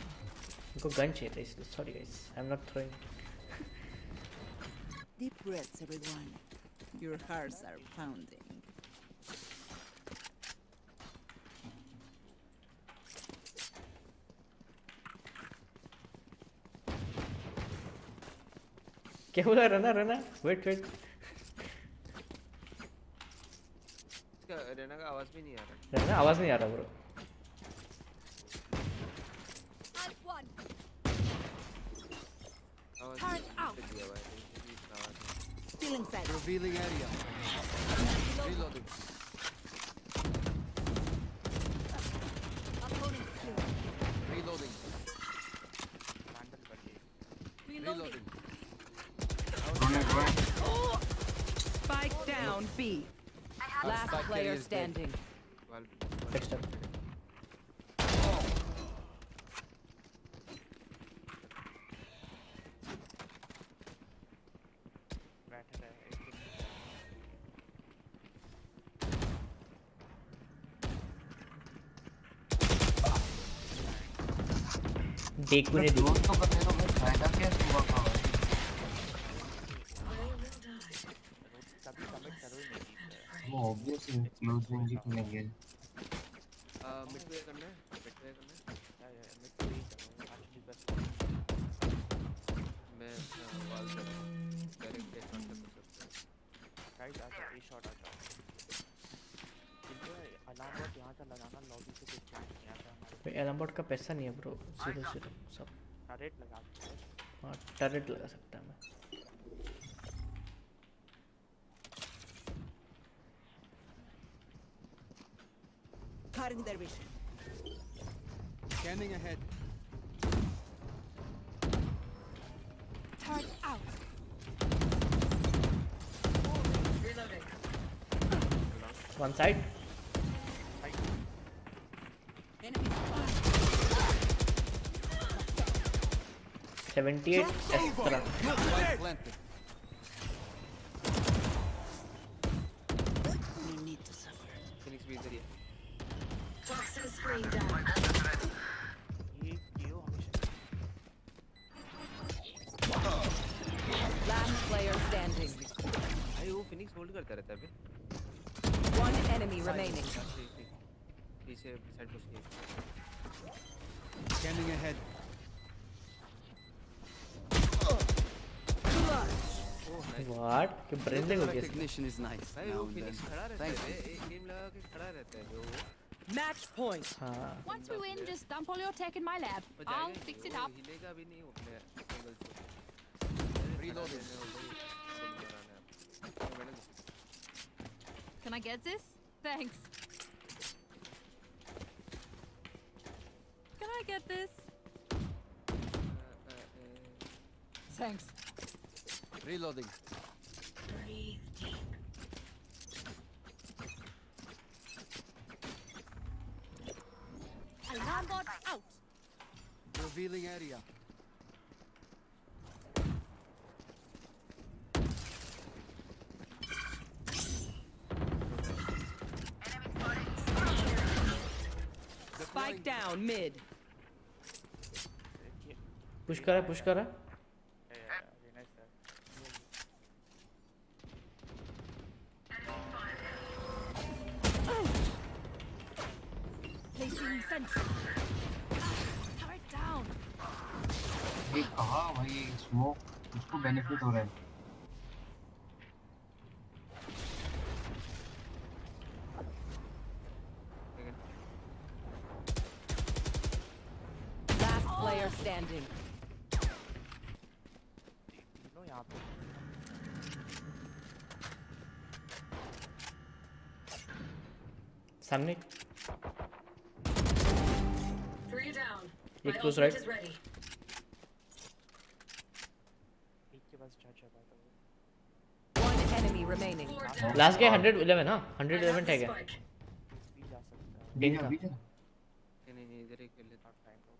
इनको गन चाहिए था इसलिए sorry guys I am not throwing Deep breaths, everyone. Your hearts are pounding. क्या बोला रना रना वेट वेट इसका रेना का आवाज भी नहीं आ रहा रना आवाज नहीं आ रहा ब्रो आवाज दिया हुआ है Still inside. Revealing area. Reloading. Reloading. Reloading. Spike down B. Last Spike player carrier is dead. standing. Next time देखो ने दो तो करने तो भाई फायदा क्या सुबह का वो ऑब्वियस क्लोज रेंज ही खेलेंगे मिड पे करना है मैं वॉल से डायरेक्ट पे शॉट कर सकता हूं गाइस आ जाओ ए शॉट आ जाओ अलार्म बॉट यहां से लगाना लॉबी से कुछ यहां से हमारे अलार्म बॉट का पैसा नहीं है ब्रो 0 सब टरेट लगा सकते हैं हाँ टरेट लगा सकता है मैं Cutting their vision. Scanning ahead. Turret out. Reloading. One side Enemy 78 extra Spike planted. We need to suffer. Phoenix भी इधर ही है Toxin screen down. ये क्यों हमेशा Last player standing. भाई वो फिनिक्स होल्ड करता रहता है अबे One enemy remaining. पीछे साइड पुश किया Scanning ahead. व्हाट कि ब्रेन देखो कैसे Recognition is nice. भाई now वो and फिनिक्स then. खड़ा रहता Thank है you. एक गेम लगा के खड़ा रहता है जो Match point. हाँ Once we win, just dump all your tech in my lab. वो I'll जाएगा fix it वो up. हिलेगा भी नहीं वो अपने एंगल से Reloading. Can I get this? Thanks. Can I get this? Thanks. Reloading. Breathe deep. Alarm bot out. Revealing area. Spike down mid. Push करा Placing sentry. Turret down. ये कहा भाई स्मोक उसको बेनिफिट हो रहा है Last player standing. नो यहां पे सामने Three down. एक My close ultimate right. is ready. एक के पास चाचा बात है One enemy remaining. Four down. Last के 111 हाँ I 111 have the टैग है spike. भी जा सकता है डिंग का अभी नहीं इधर एक कर लेता टाइम लो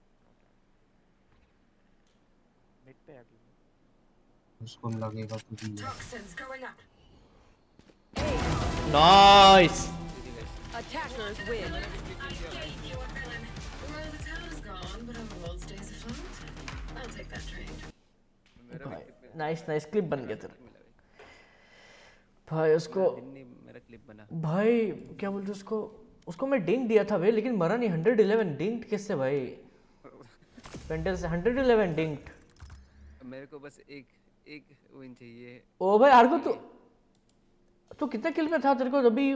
मिड पे अभी उसको लगेगा तो भी Toxins going up. Nice Attackers win. I hate you, villain. Well, the town is gone, मेरा भी भाई clip मिला। नाइस नाइस क्लिप बन गया तेरा मिला भाई। भाई उसको पूरा दिन नहीं मेरा क्लिप बना। भाई क्या बोलते उसको उसको मैं डिंक दिया था भाई लेकिन मरा नहीं 111 डिंक्ड किससे भाई पेंटल से 111 डिंक्ड मेरे को बस एक विन चाहिए। ओ भाई आर्गो तो कितना किल पे था तेरे को अभी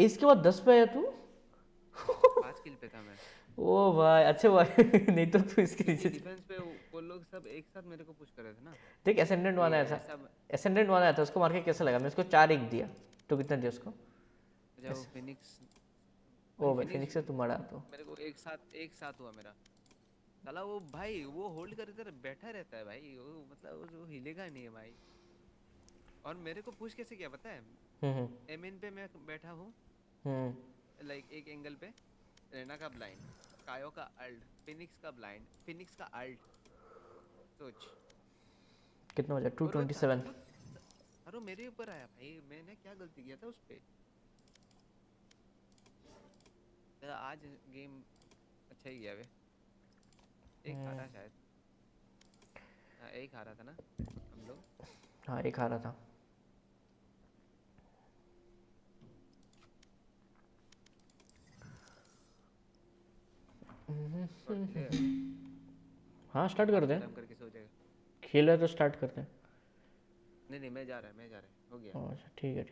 एस के बाद 10 पे आया तू 5 किल पे था मैं। ओ भाई अच्छे भाई नहीं तो तू इसके नीचे डिफेंस पे वो लोग सब एक साथ मेरे को पुश कर रहे थे ना। देख एसेंडेंट वन आया था एसेंडेंट वन आया था उसको मार के कैसे लगा मैं उसको 4-1 दिया तो कितना दिया उसको जब वो फिनिक्स ओ भाई फिनिक्स से तू मरा तो मेरे को एक साथ हुआ मेरा साला वो भाई वो होल्ड कर इधर बैठा रहता है भाई वो मतलब वो हिलेगा नहीं है भाई। और मेरे को पुश कैसे किया पता है एमएन पे मैं बैठा हूँ लाइक एक एंगल पे रेना का ब्लाइंड कायो का अल्ट फिनिक्स का ब्लाइंड फिनिक्स का अल्ट सोच कितना बजा 227 अरे मेरे ऊपर आया भाई मैंने क्या गलती किया था उस पे। आज गेम अच्छा ही गया वे एक हारा शायद हाँ एक हारा था ना हम लोग हाँ एक हारा था हाँ स्टार्ट करते हैं करके सो जाएगा खेल रहा है तो स्टार्ट करते हैं। नहीं मैं जा रहा है हो गया। अच्छा ठीक है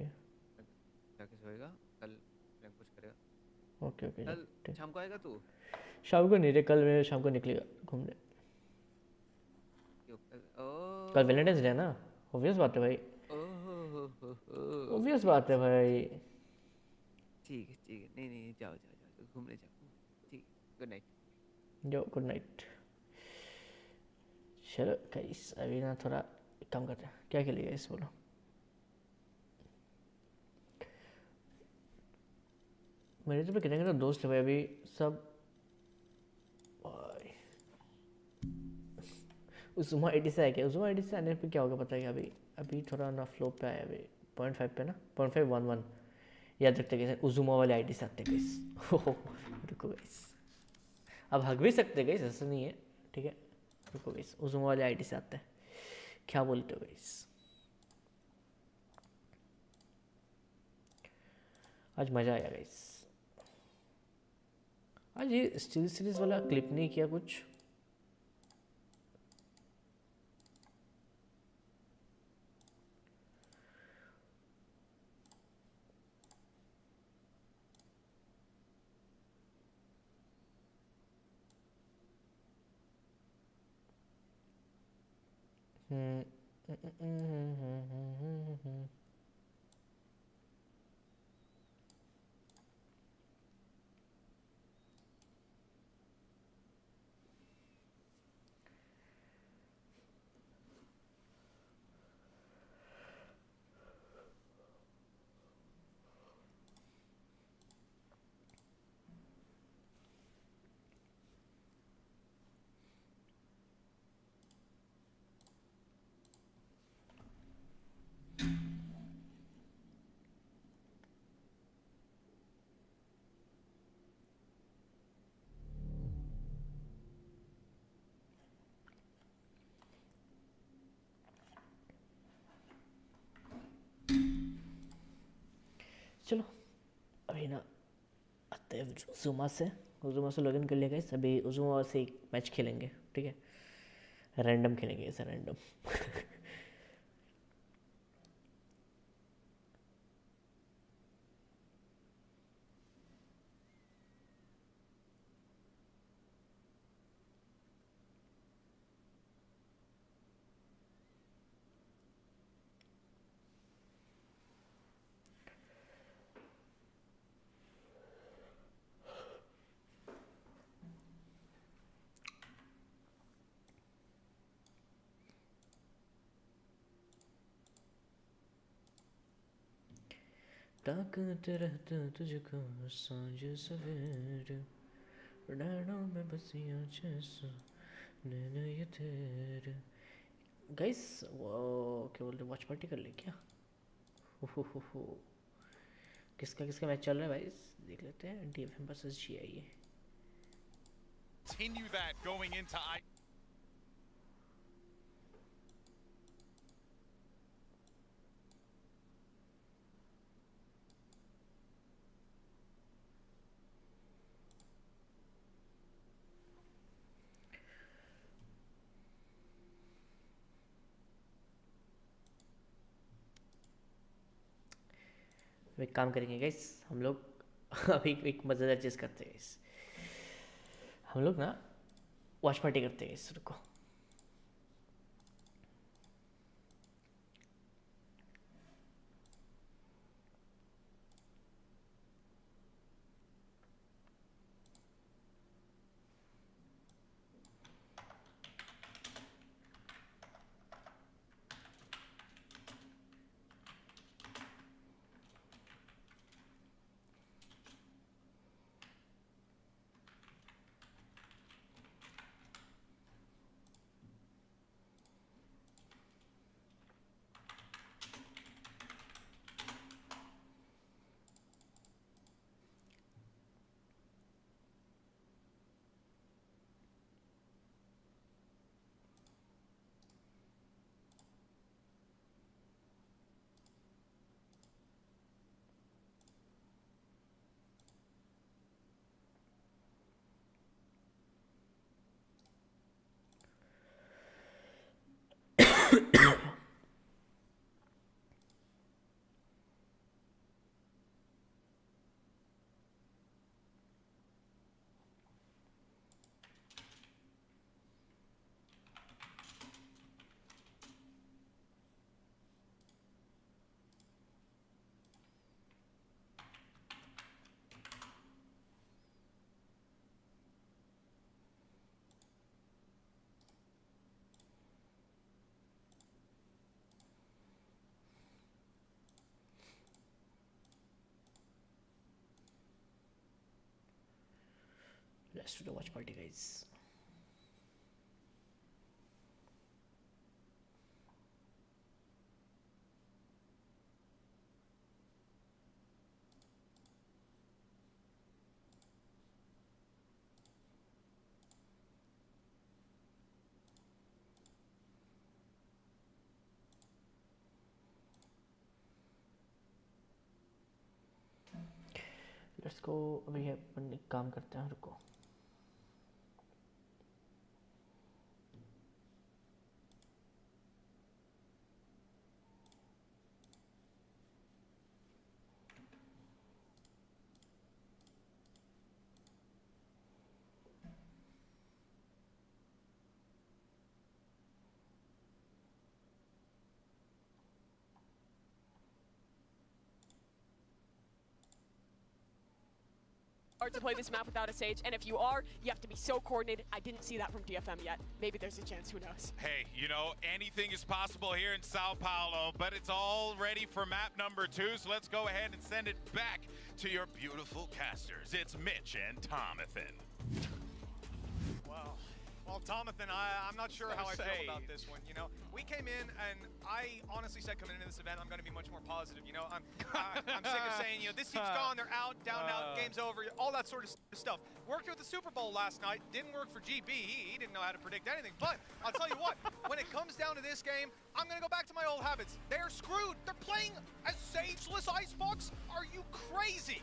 जाके सोएगा कल रैंक पुश करेगा। ओके कल शाम को आएगा तू? शाम को नहीं रे कल मैं शाम को निकलेगा घूमने कल वैलेंटाइंस डे ना ऑब्वियस बात है भाई ऑब्वियस बात है भाई। ठीक है नहीं जाओ घूमने जाओ ठीक गुड नाइट जो गुड नाइट। चलो गाइस अभी ना थोड़ा काम करते हैं क्या खेलिएगा इस बोलो मेरे तो कितने दोस्त है भाई अभी सब उजुमा 80 से आया क्या उजुमा 80 से आने पे क्या होगा पता है क्या अभी थोड़ा ना फ्लो पे आया अभी 0.5 पे ना 0.511 याद रखते कैसे उजुमा वाले आईडी से आते गाइस रुको गाइस अब हग भी सकते गाइस ऐसा नहीं है ठीक है रुको गाइस उजुमा वाले आईडी से आते हैं क्या बोलते हो गाइस आज मज़ा आया गाइस आज ये स्टील सीरीज वाला क्लिप नहीं किया कुछ चलो अभी ना आते हैं उजुमा से लॉगिन कर लिया गाइस अभी उजुमा से एक मैच खेलेंगे ठीक है रैंडम खेलेंगे ऐसा रैंडम ताकत रहता तुझको सांझ सवेर नैनों में बसिया जैसा नैना ये तेरे गाइस वो क्या बोलते वॉच पार्टी कर ले क्या हो किसका मैच चल रहा है भाई देख लेते हैं DFM versus GIA Continue that going into एक काम करेंगे गाइस हम लोग अभी एक मज़ेदार चीज़ करते हैं गाइस, हम लोग ना वॉच पार्टी करते हैं गाइस। रुको let's do the watch party guys. Let's go अभी अपन एक काम करते हैं, रुको hard to play this map without a Sage, and if you are, you have to be so coordinated. I didn't see that from DFM yet. Maybe there's a chance, who knows? Hey, you know, anything is possible here in Sao Paulo, but it's all ready for map number 2, so let's go ahead and send it back to your beautiful casters. It's Mitch and Tomathan. Well, Tomathan, I'm not sure how I feel about this one. You know, we came in, and I honestly said coming into this event, I'm going to be much more positive. You know, I'm sick of saying, you know, this team's gone, they're out, down, out, game's over, all that sort of stuff. Working with the Super Bowl last night, didn't work for GB. He didn't know how to predict anything. But I'll tell you what, when it comes down to this game, I'm going to go back to my old habits. They're screwed. They're playing as Sageless Icebox. Are you crazy?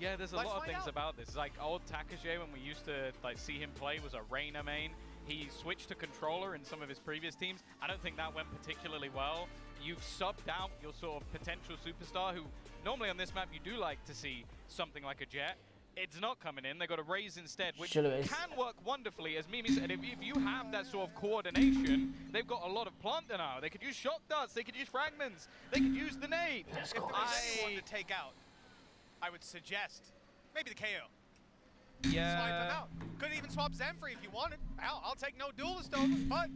Yeah, there's a lot of things about this. Like old Takaje, when we used to like see him play, was a Reyna main. He switched to controller in some of his previous teams. I don't think that went particularly well. You've subbed out your sort of potential superstar, who normally on this map you do like to see something like a Jet. It's not coming in. They got a Raze instead, which can work wonderfully. As Mimi said, if you have that sort of coordination, they've got a lot of plant now. They could use shock darts. They could use fragments. They could use the nade. If there was anyone to take out, I would suggest maybe the KO. Yeah. Swipe him out. Could even swap Zenfree if you wanted. I'll take no duelist over, but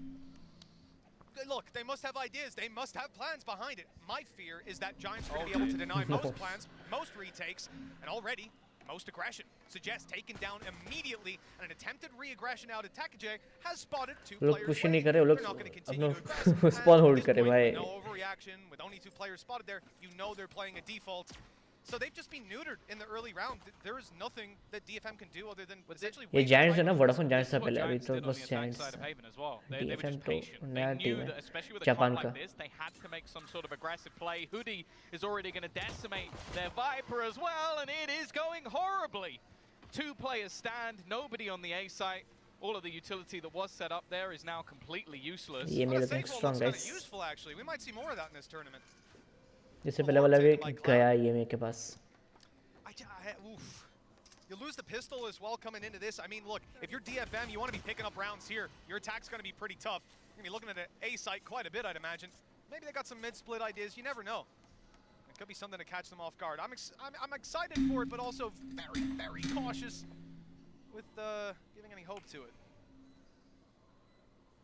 look, they must have ideas. They must have plans behind it. My fear is that Giants are going to be able to deny most plans, most retakes, and already most aggression. Suggest taken down immediately, and an attempted re-aggression out of Takaje has spotted 2 players. Push नहीं करे, वो लोग अपना spawn hold करे भाई. No overreaction with only 2 players spotted there. You know they're playing a default. So they've just been neutered in the early round. There is nothing that DFM can do other than essentially. ये Giants है ना, Vodafone Giants था पहले, अभी तो बस Giants. DFM तो नया टीम है, जापान का. They had to make some sort of aggressive play. Hoodie is already going to decimate their Viper as well, and it is going horribly. 2 players stand, nobody on the A site. All of the utility that was set up there is now completely useless. ये मेरे looking strong guys. Useful actually. We might see more of that in this tournament. इससे पहले वाला भी गया ये मेरे के पास. You lose the pistol as well coming into this. I mean, look, if you're DFM, you want to be picking up rounds here. Your attack's going to be pretty tough. You're going to be looking at an A site quite a bit, I'd imagine. Maybe they got some mid-split ideas. You never know. It could be something to catch them off guard. I'm excited for it, but also very, very cautious with giving any hope to it.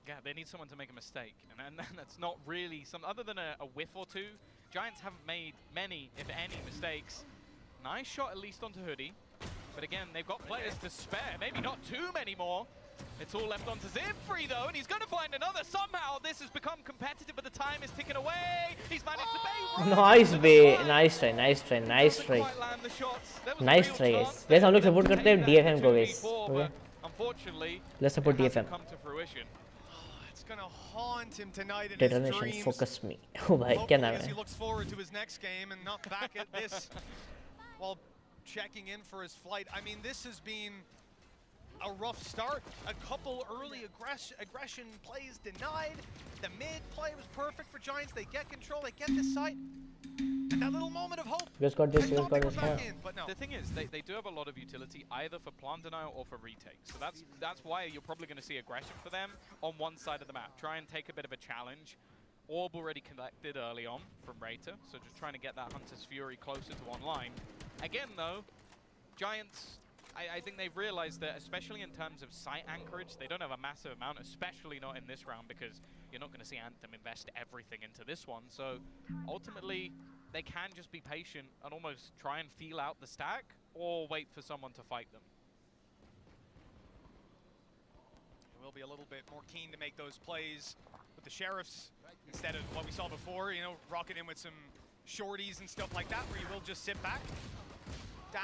Yeah, they need someone to make a mistake, and that's not really some other than a whiff or two. Giants haven't made many, if any, mistakes. Nice shot at least onto Hoodie. But again, they've got players to spare. Maybe not too many more. It's all left onto Zimfree though, and he's going to find another somehow. This has become competitive, but the time is ticking away. He's managed to bait. Nice bait. Nice try. Nice try. Nice try. Nice try, guys. Guys, हम लोग support करते हैं DFM को, guys. Okay. Unfortunately, let's support DFM. Come to fruition. It's going to haunt him tonight in Detonation, his dreams. focus me. Oh भाई क्या नाम है? He looks forward to his next game and not back at this while checking in for his flight. I mean, this has been a rough start. A couple early aggression plays denied. The mid play was perfect for Giants. They get control, they get this site. And that little moment of hope. You guys got this, you guys got this. But no. The thing is, they do have a lot of utility either for plant denial or for retake. So that's why you're probably going to see aggression for them on one side of the map. Try and take a bit of a challenge. Orb already collected early on from Raider, so just trying to get that Hunter's Fury closer to online. Again though, Giants, I think they've realized that especially in terms of site anchorage, they don't have a massive amount, especially not in this round because you're not going to see Anthem invest everything into this one. So ultimately, they can just be patient and almost try and feel out the stack or wait for someone to fight them. They will be a little bit more keen to make those plays with the Sheriffs instead of what we saw before, you know, rocking in with some shorties and stuff like that, where you will just sit back.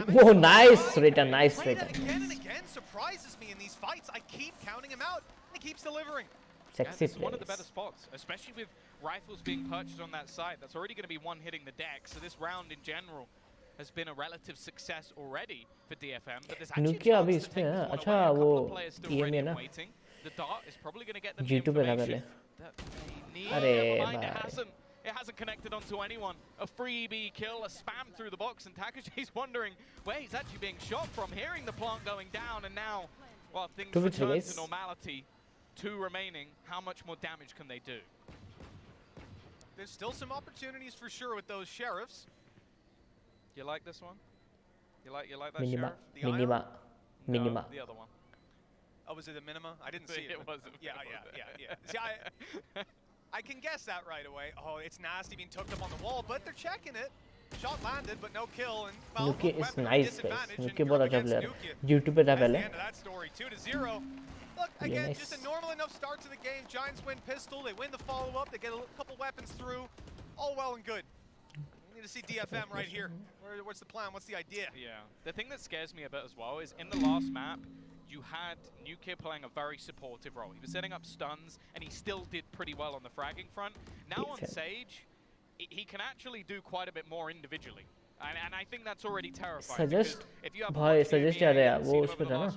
Whoa, nice return, nice return. Again and again surprises me in these fights. I keep counting him out, and he keeps delivering. Sexy It's one of the better spots, especially with rifles being purchased on that side. That's already going to be one hitting the deck. So this round in general has been a relative success already for DFM. But there's actually a chance to take this one away. A couple of players still ready and waiting. The dart is probably going to get them the information that they need. It hasn't connected onto anyone. A freebie kill, a spam through the box, and Takashi's wondering where he's actually being shot from, hearing the plant going down, and now, well, things return to normality. 2 remaining. How much more damage can they do? There's still some opportunities for sure with those Sheriffs. You like this one? You like that Minima. Sheriff? Minima. No, Minima. the other one. Oh, was it a Minima? I didn't see it. It wasn't. Yeah. See, I can guess that right away. Oh, it's nasty being tucked up on the wall, but they're checking it. Shot landed, but no kill. And Nuki is nice, guys. Nuki बहुत अच्छा player. YouTube पे था पहले. That's the end of that story. 2-0. Look, again, just a normal enough start to the game. Giants win pistol. They win the follow-up. They get a couple weapons through. All well and good. We need to see DFM right here. What's the plan? What's the idea? Yeah. The thing that scares me a bit as well is in the last map, you had Nuki playing a very supportive role. He was setting up stuns, and he still did pretty well on the fragging front. Now on Sage, he can actually do quite a bit more individually. And I think that's already terrifying. Suggest, if you have भाई suggest क्या रहा है वो उसमें था ना?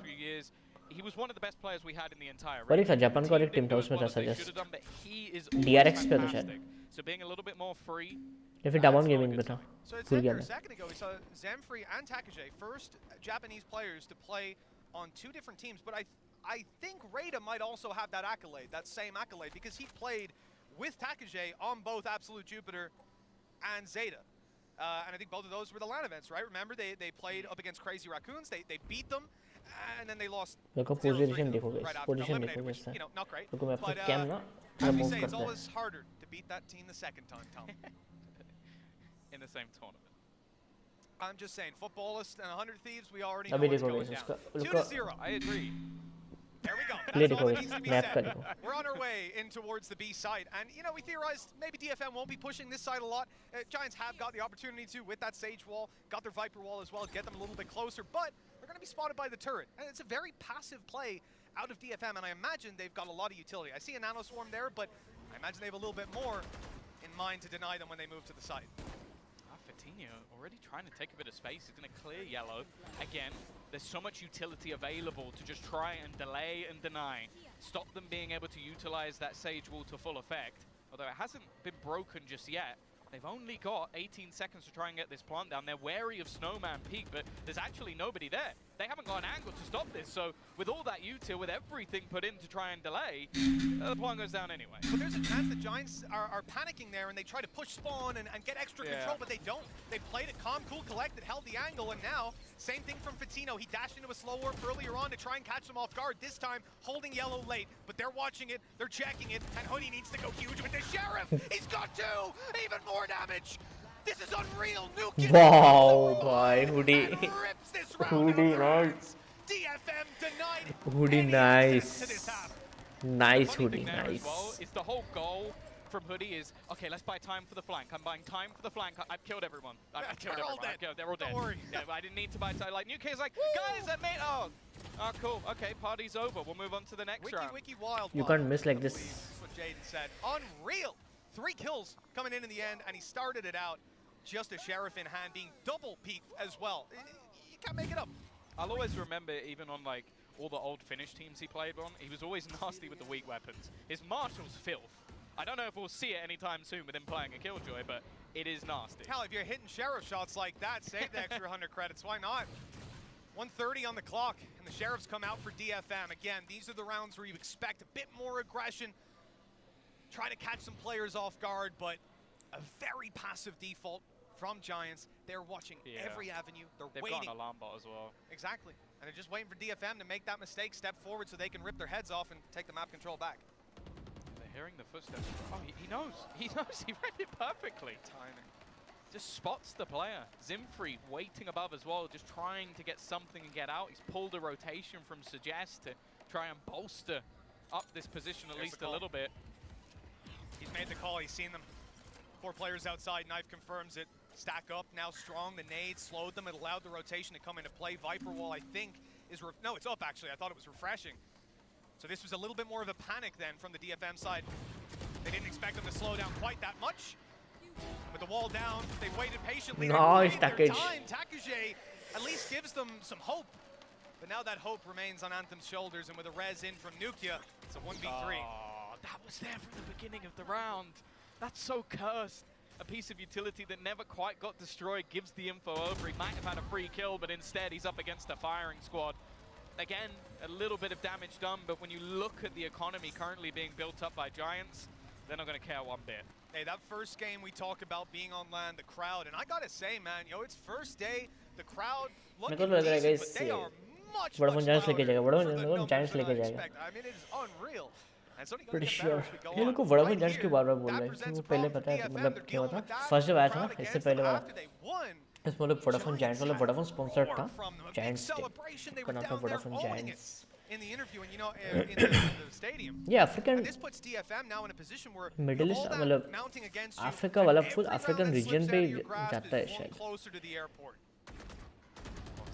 He was one of the best players we had in the entire और एक था जापान का और एक टीम था उसमें था suggest. DRX पे था शायद. So being a little bit more free. या फिर डाउन गेमिंग पे था. So it's a second ago we saw Zemfree and Takage, first Japanese players to play on 2 different teams, but I think Raider might also have that accolade, that same accolade, because he played with Takage on both Absolute Jupiter and Zeta. And I think both of those were the LAN events, right? Remember, they played up against Crazy Raccoons, they beat them, and then they lost. देखो position देखो guys, position देखो guys. You know, not great. देखो मैं अपना cam ना as we say, it's always harder to beat that team the second time, Tom. In the same tournament. I'm just saying, footballists and 100 Thieves, we already know what's going down. 2-0. I agree. There we go. That's all that needs to be said. We're on our way in towards the B side. And, you know, we theorized maybe DFM won't be pushing this side a lot. Giants have got the opportunity to with that Sage wall, got their Viper wall as well, get them a little bit closer. But they're going to be spotted by the turret. And it's a very passive play out of DFM. And I imagine they've got a lot of utility. I see a Nano Swarm there, but I imagine they have a little bit more in mind to deny them when they move to the side. Fatinho already trying to take a bit of space. He's going to clear yellow. Again, there's so much utility available to just try and delay and deny. Stop them being able to utilize that Sage wall to full effect. Although it hasn't been broken just yet. They've only got 18 seconds to try and get this plant down. They're wary of Snowman Peak, but there's actually nobody there. They haven't got an angle to stop this, so with all that util, with everything put in to try and delay, the plant goes down anyway. But there's a chance the Giants are panicking there and they try to push spawn and get extra control, but they don't. They played it calm, cool, collected, held the angle, and now, same thing from Fatino. He dashed into a slow warp earlier on to try and catch them off guard, this time holding yellow late, but they're watching it, they're checking it, and Hoodie needs to go huge with the Sheriff. He's got 2, even more damage. This is unreal. Nuke. Wow, boy, Hoodie. Hoodie, nice. DFM denied. Hoodie, nice. Nice, Hoodie, nice. Well, is the whole goal from Hoodie is, okay, let's buy time for the flank. I'm buying time for the flank. I've killed everyone. I've killed everyone. They're all dead. Don't worry. Yeah, I didn't need to buy time. Like, Nuke is like, guys, that made, oh, cool. Okay, party's over. We'll move on to the next round. Wiki wild. You can't miss like this. That's what Jaden said. Unreal. 3 kills coming in the end, and he started it out just a Sheriff in hand, being double peaked as well. You can't make it up. I'll always remember, even on like all the old Finnish teams he played on, he was always nasty with the weak weapons. His Marshal's filth. I don't know if we'll see it anytime soon with him playing a Killjoy, but it is nasty. Hell, if you're hitting Sheriff shots like that, save the extra 100 credits. Why not? 1:30 on the clock, and the Sheriffs come out for DFM. Again, these are the rounds where you expect a bit more aggression, try to catch some players off guard, but a very passive default from Giants. They're watching every avenue. They've waiting. They've got an alarm bot as well. Exactly. And they're just waiting for DFM to make that mistake, step forward so they can rip their heads off and take the map control back. They're hearing the footsteps. Oh, he knows. He knows. He read it perfectly. Timing. Just spots the player. Zimfree waiting above as well, just trying to get something and get out. He's pulled a rotation from Suggest to try and bolster up this position at least a little bit. He's made the call. He's seen them. 4 players outside. Knife confirms it. Stack up, now strong. The nade slowed them. It allowed the rotation to come into play. Viper Wall, I think, is... No, it's up, actually. I thought it was refreshing. So this was a little bit more of a panic then from the DFM side. They didn't expect them to slow down quite that much. With the wall down, they waited patiently. Nice, Takej. Takej at least gives them some hope. But now that hope remains on Anthem's shoulders, and with a res in from Nukia, it's a 1v3. Oh, that was there from the beginning of the round. That's so cursed. A piece of utility that never quite got destroyed gives the info over. He might have had a free kill, but instead he's up against a firing squad. Again, a little bit of damage done, but when you look at the economy currently being built up by Giants, they're not going to care one bit. Hey, that first game we talk about being on land, the crowd, and I gotta say, man, it's first day, the crowd looking decent, but they are much louder for the numbers than I expect. I mean, it is unreal. Pretty sure. ये लोग को Vodafone gents क्यों बार-बार बोल रहे हैं? क्योंकि वो पहले पता है मतलब क्या हुआ था? फर्स्ट जब आया था ना, इससे पहले वाला इसमें लोग वोडाफोन जैंट्स वाला वोडाफोन स्पॉन्सर्ड था जैंट्स का नाम था Vodafone gents. In the interview, and in the stadium. Yeah, African. And this puts DFM now in a position where Middle East, मतलब अफ्रीका वाला फुल अफ्रीकन रीजन पे जाता है शायद. Closer to the airport.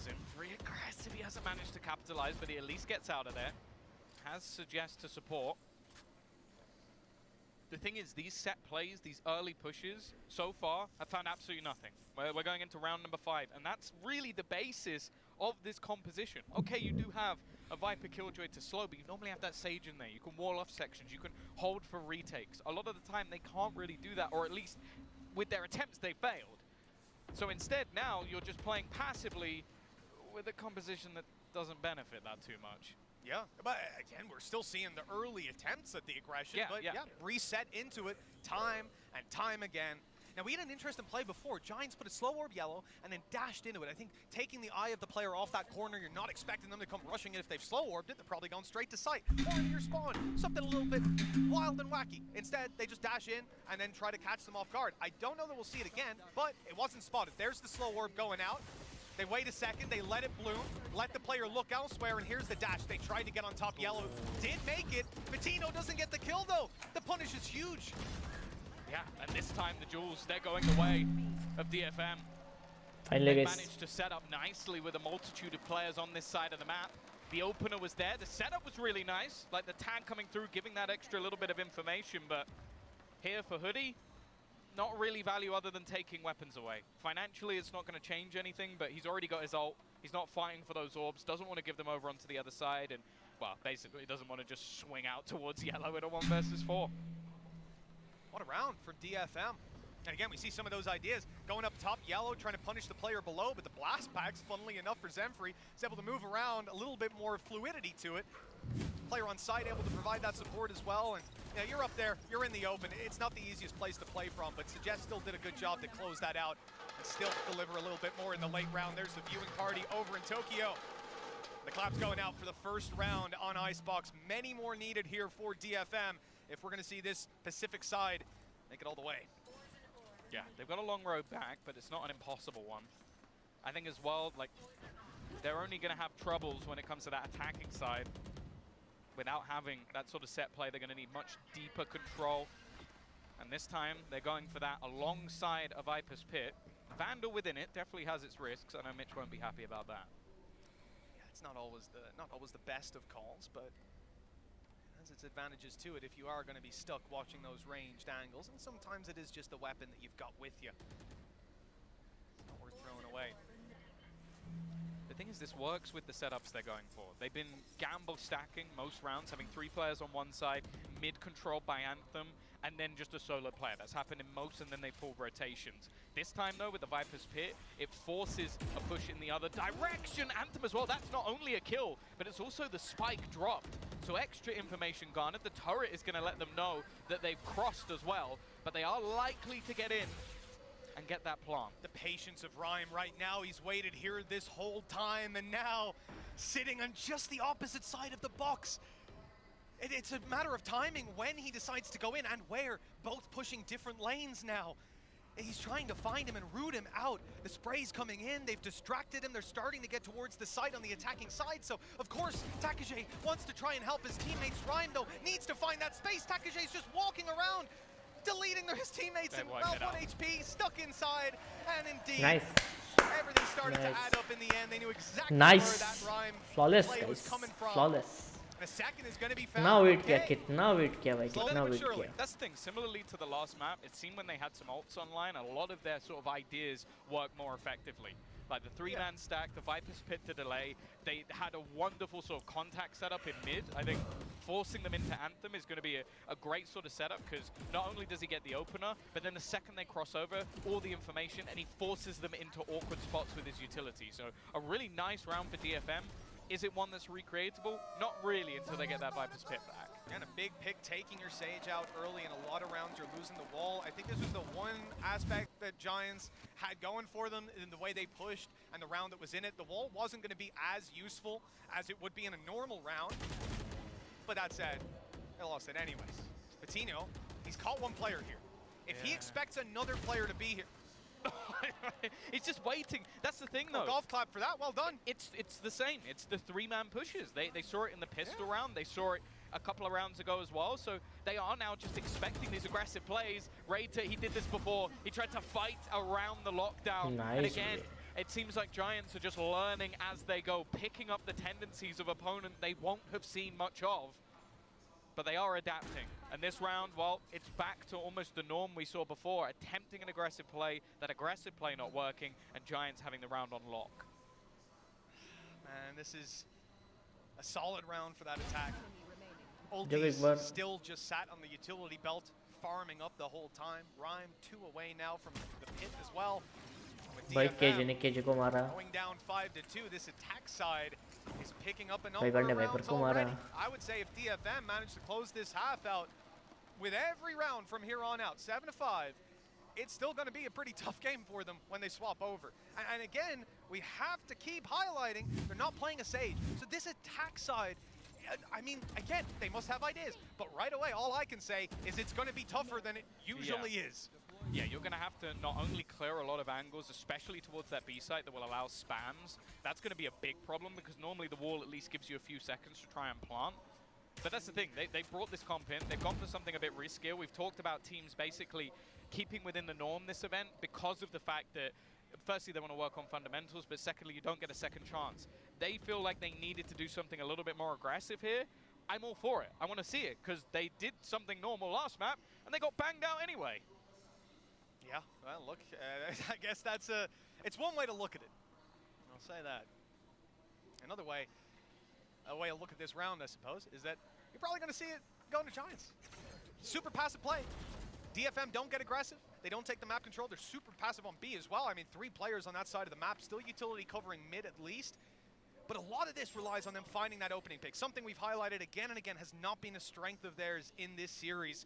Zimfree aggressive. He hasn't managed to capitalize, but he at least gets out of there. Has Suggest to support. The thing is, these set plays, these early pushes, so far, have found absolutely nothing. We're going into round number 5, and that's really the basis of this composition. Okay, you do have a Viper Killjoy to slow, but you normally have that Sage in there. You can wall off sections, you can hold for retakes. A lot of the time, they can't really do that, or at least with their attempts, they failed. So instead, now, you're just playing passively with a composition that doesn't benefit that too much. Yeah, but again, we're still seeing the early attempts at the aggression, but reset into it time and time again. Now, we had an interesting play before. Giants put a slow orb yellow and then dashed into it. I think taking the eye of the player off that corner, you're not expecting them to come rushing it. If they've slow orbed it, they're probably going straight to sight or into your spawn. Something a little bit wild and wacky. Instead, they just dash in and then try to catch them off guard. I don't know that we'll see it again, but it wasn't spotted. There's the slow orb going out. They wait a second, they let it bloom, let the player look elsewhere, and here's the dash. They tried to get on top yellow, did make it. Patino doesn't get the kill though. The punish is huge. Yeah, and this time the Jules, they're going the way of DFM. Finally, they managed to set up nicely with a multitude of players on this side of the map. The opener was there, the setup was really nice, like the tag coming through, giving that extra little bit of information, but here for Hoodie, not really value other than taking weapons away. Financially, it's not going to change anything, but he's already got his ult. He's not fighting for those orbs, doesn't want to give them over onto the other side, and, well, basically, he doesn't want to just swing out towards yellow in a 1 versus 4. What a round for DFM. And again, we see some of those ideas going up top. Yellow trying to punish the player below, but the blast packs, funnily enough for Zemfree, is able to move around, a little bit more fluidity to it. Player on site able to provide that support as well. And you know, you're up there, you're in the open. It's not the easiest place to play from, but Suggest still did a good job to close that out and still deliver a little bit more in the late round. There's the viewing party over in Tokyo. The clap's going out for the first round on Icebox. Many more needed here for DFM if we're going to see this Pacific side make it all the way. Yeah, they've got a long road back, but it's not an impossible one. I think as well, like, they're only going to have troubles when it comes to that attacking side. Without having that sort of set play, they're going to need much deeper control. And this time, they're going for that alongside a Viper's Pit. Vandal within it definitely has its risks. I know Mitch won't be happy about that. Yeah, it's not always the best of calls, but it has its advantages to it if you are going to be stuck watching those ranged angles. And sometimes it is just a weapon that you've got with you. It's not worth throwing away. The thing is, this works with the setups they're going for. They've been gamble stacking most rounds, having 3 players on one side, mid controlled by Anthem, and then just a solo player. That's happened in most, and then they pull rotations. This time, though, with the Viper's Pit, it forces a push in the other direction. Anthem as well, that's not only a kill, but it's also the spike dropped. So extra information garnered. The turret is going to let them know that they've crossed as well, but they are likely to get in and get that plant. The patience of Rhyme right now. He's waited here this whole time, and now sitting on just the opposite side of the box. It's a matter of timing when he decides to go in and where. Both pushing different lanes now. He's trying to find him and root him out. The spray's coming in. They've distracted him. They're starting to get towards the site on the attacking side. So, of course, Takage wants to try and help his teammates. Rhyme, though, needs to find that space. Takage's just walking around, deleting his teammates, and well, 1 HP, stuck inside, and indeed, everything started to add up in the end. They knew exactly where that Rhyme play was coming from. Flawless. And a second is going to be found. Now wait kiya, kitna wait kiya bhai, kitna wait Surely. kiya. That's the thing, similarly to the last map, it seemed when they had some ults online, a lot of their sort of ideas work more effectively. Like the 3-man stack, the Viper's Pit to delay, they had a wonderful sort of contact setup in mid. I think forcing them into Anthem is going to be a great sort of setup, because not only does he get the opener, but then the second they cross over, all the information, and he forces them into awkward spots with his utility. So a really nice round for DFM. Is it one that's recreatable? Not really until they get that Viper's Pit back. And a big pick, taking your Sage out early in a lot of rounds. You're losing the wall. I think this was the one aspect that Giants had going for them in the way they pushed and the round that was in it. The wall wasn't going to be as useful as it would be in a normal round. But that said, they lost it anyways. Patino, he's caught one player here. If he expects another player to be here, He's just waiting. That's the thing, though. Golf clap for that. Well done. It's the same. It's the 3-man pushes. They saw it in the pistol round. They saw it a couple of rounds ago as well. So they are now just expecting these aggressive plays. Raider, he did this before. He tried to fight around the lockdown. Nice. And again, it seems like Giants are just learning as they go, picking up the tendencies of opponent they won't have seen much of. But they are adapting. And this round, well, it's back to almost the norm we saw before, attempting an aggressive play, that aggressive play not working, and Giants having the round on lock. Man, this is a solid round for that attack. Oldies still just sat on the utility belt, farming up the whole time. Rhyme 2 away now from the pit as well. With DFM going down 5-2, this attack side is picking up a number of rounds already. I would say if DFM managed to close this half out with every round from here on out, 7-5, it's still going to be a pretty tough game for them when they swap over. And again, we have to keep highlighting, they're not playing a Sage. So this attack side, I mean, again, they must have ideas. But right away, all I can say is it's going to be tougher than it usually is. Yeah, you're going to have to not only clear a lot of angles, especially towards that B site that will allow spams. That's going to be a big problem, because normally the wall at least gives you a few seconds to try and plant. But that's the thing, they brought this comp in, they've gone for something a bit riskier. We've talked about teams basically keeping within the norm this event because of the fact that, firstly, they want to work on fundamentals, but secondly, you don't get a second chance. They feel like they needed to do something a little bit more aggressive here. I'm all for it. I want to see it, because they did something normal last map, and they got banged out anyway. Yeah, well, look, I guess that's it's one way to look at it. I'll say that. Another way, a way to look at this round, I suppose, is that you're probably going to see it going to Giants. Super passive play. DFM don't get aggressive. They don't take the map control. They're super passive on B as well. I mean, 3 players on that side of the map, still utility covering mid at least. But a lot of this relies on them finding that opening pick. Something we've highlighted again and again has not been a strength of theirs in this series.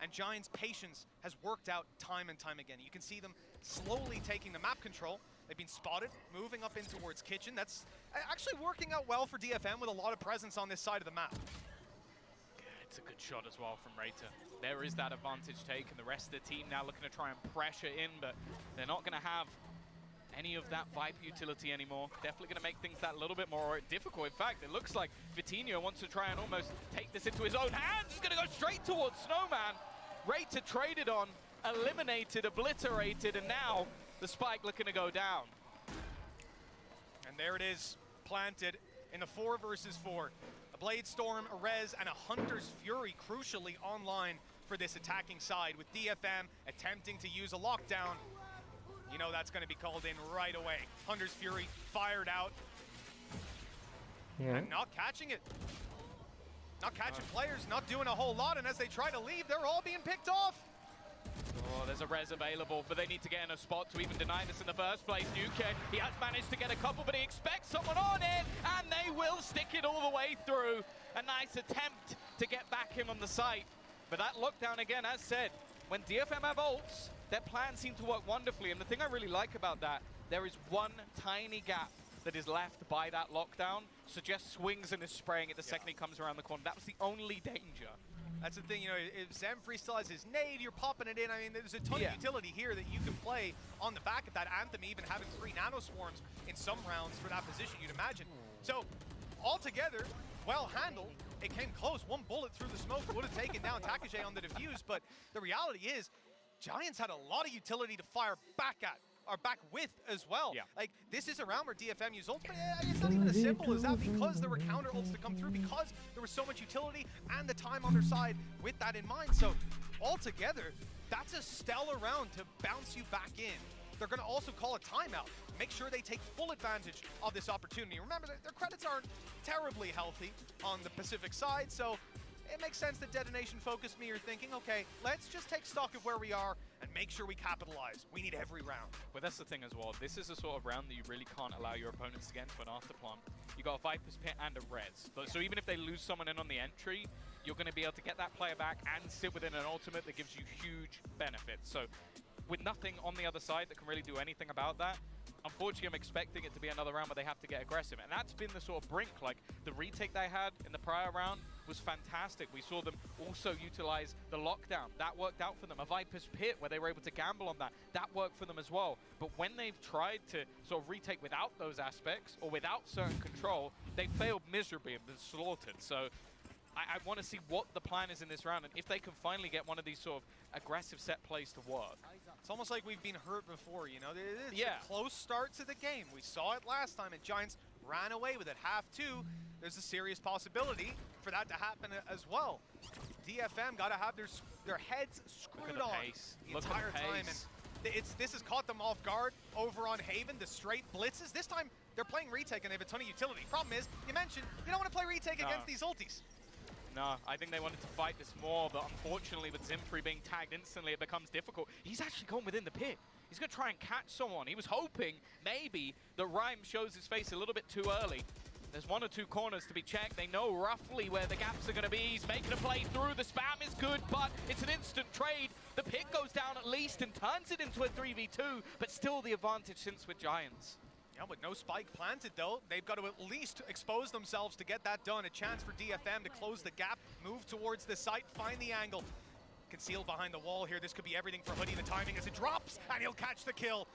And Giants' patience has worked out time and time again. You can see them slowly taking the map control. They've been spotted, moving up in towards Kitchen. That's actually working out well for DFM with a lot of presence on this side of the map. It's a good shot as well from Rater. There is that advantage taken. The rest of the team now looking to try and pressure in, but they're not going to have any of that Viper utility anymore. Definitely going to make things that little bit more difficult. In fact, it looks like Vitinho wants to try and almost take this into his own hands. He's going to go straight towards Snowman. Rater traded on, eliminated, obliterated, and now the spike looking to go down. And there it is, planted in the 4 versus 4. A Blade Storm, a Rez, and a Hunter's Fury crucially online for this attacking side, with DFM attempting to use a lockdown. You know that's going to be called in right away. Hunter's Fury fired out. And not catching it. Not catching players, not doing a whole lot, and as they try to leave, they're all being picked off. Oh, there's a res available, but they need to get in a spot to even deny this in the first place. Nuke, he has managed to get a couple, but he expects someone on it, and they will stick it all the way through. A nice attempt to get back in on the site. But that lockdown again, as said, when DFM have ults, their plans seem to work wonderfully. And the thing I really like about that, there is one tiny gap that is left by that lockdown. So just swings and is spraying it the second he comes around the corner. That was the only danger. That's the thing, you know, if Zamfree still has his nade, you're popping it in. I mean, there's a ton of utility here that you can play on the back of that Anthem, even having 3 nano swarms in some rounds for that position, you'd imagine. So, altogether, well handled. It came close. 1 bullet through the smoke would have taken down Takage on the defuse, but the reality is, Giants had a lot of utility to fire back at, or back with as well. Like, this is a round where DFM used ults, but it's not even as simple as that, because there were counter ults to come through, because there was so much utility and the time on their side with that in mind. So, altogether, that's a stellar round to bounce you back in. They're going to also call a timeout. Make sure they take full advantage of this opportunity. Remember, their credits aren't terribly healthy on the Pacific side, so it makes sense that Detonation focused me are thinking, okay, let's just take stock of where we are and make sure we capitalize. We need every round. But that's the thing as well. This is a sort of round that you really can't allow your opponents to get into an afterplant. You got a Viper's Pit and a Res. So even if they lose someone in on the entry, you're going to be able to get that player back and sit within an ultimate that gives you huge benefits. So with nothing on the other side that can really do anything about that, unfortunately, I'm expecting it to be another round where they have to get aggressive. And that's been the sort of brink. Like, the retake they had in the prior round was fantastic. We saw them also utilize the lockdown. That worked out for them. A Viper's Pit, where they were able to gamble on that. That worked for them as well. But when they've tried to sort of retake without those aspects, or without certain control, they failed miserably and been slaughtered. So I want to see what the plan is in this round, and if they can finally get one of these sort of aggressive set plays to work. It's almost like we've been hurt before, you know? It's a close start to the game. We saw it last time, and Giants ran away with it. Half 2, there's a serious possibility for that to happen as well. DFM got to have their heads screwed on the entire time, and this has caught them off guard over on Haven, the straight blitzes. This time, they're playing retake, and they have a ton of utility. Problem is, you mentioned, you don't want to play retake against these ultis. No, I think they wanted to fight this more, but unfortunately with Zimfree being tagged instantly, it becomes difficult. He's actually gone within the pit. He's going to try and catch someone. He was hoping maybe that Rhyme shows his face a little bit too early. There's 1 or 2 corners to be checked. They know roughly where the gaps are going to be. He's making a play through. The spam is good, but it's an instant trade. The pit goes down at least and turns it into a 3v2, but still the advantage since with Giants. Yeah, with no spike planted, though, they've got to at least expose themselves to get that done. A chance for DFM to close the gap, move towards the site, find the angle. Concealed behind the wall here. This could be everything for Hoodie. The timing as it drops, and he'll catch the kill.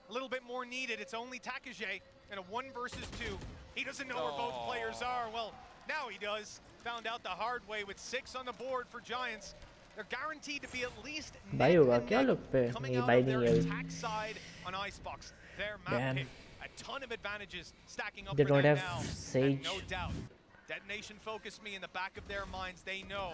A little bit more needed. It's only Takage in a 1 versus 2. He doesn't know where both players are. Well, now he does. Found out the hard way with 6 on the board for Giants. They're guaranteed to be at least भाई होगा क्या लोग पे coming नहीं out भाई of नहीं their है attack side on Icebox. Their map pick. A ton of advantages stacking up They for don't them have now. Sage. And no doubt, Detonation focused me in the back of their minds. They know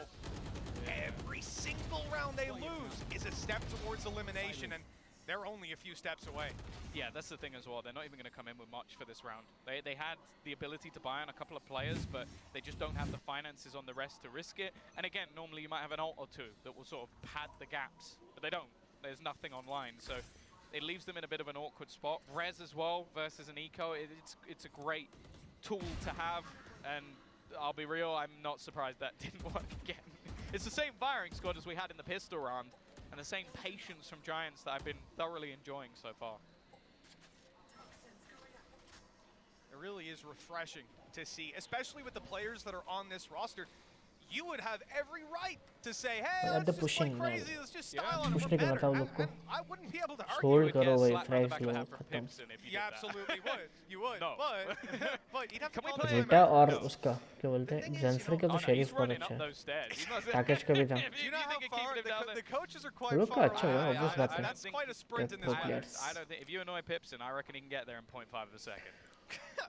every single round they lose is a step towards elimination, and they're only a few steps away. Yeah, that's the thing as well. They're not even going to come in with much for this round. They had the ability to buy on a couple of players, but they just don't have the finances on the rest to risk it. And again, normally you might have an ult or 2 that will sort of pad the gaps, but they don't. there's nothing online. So it leaves them in a bit of an awkward spot. Rez as well versus an eco, it's a great tool to have, and I'll be real, I'm not surprised that didn't work again. It's the same firing squad as we had in the pistol round, and the same patience from Giants that I've been thoroughly enjoying so far. It really is refreshing to see, especially with the players that are on this roster. You would have every right to say, hey, let's just play crazy, let's just style on it, we're better. And I wouldn't be able to argue. You absolutely would. You would. No. But you'd have to call Rita और उसका क्या बोलते हैं जेंसफ्री का तो sheriff बहुत अच्छा है पैकेज का भी था You know how far the coaches are quite वो लोग का far अच्छा हुआ ऑब्वियस बात है That's quite a sprint in this I don't think, if you annoy Pipson, I reckon he can get there in 0.5 of a second.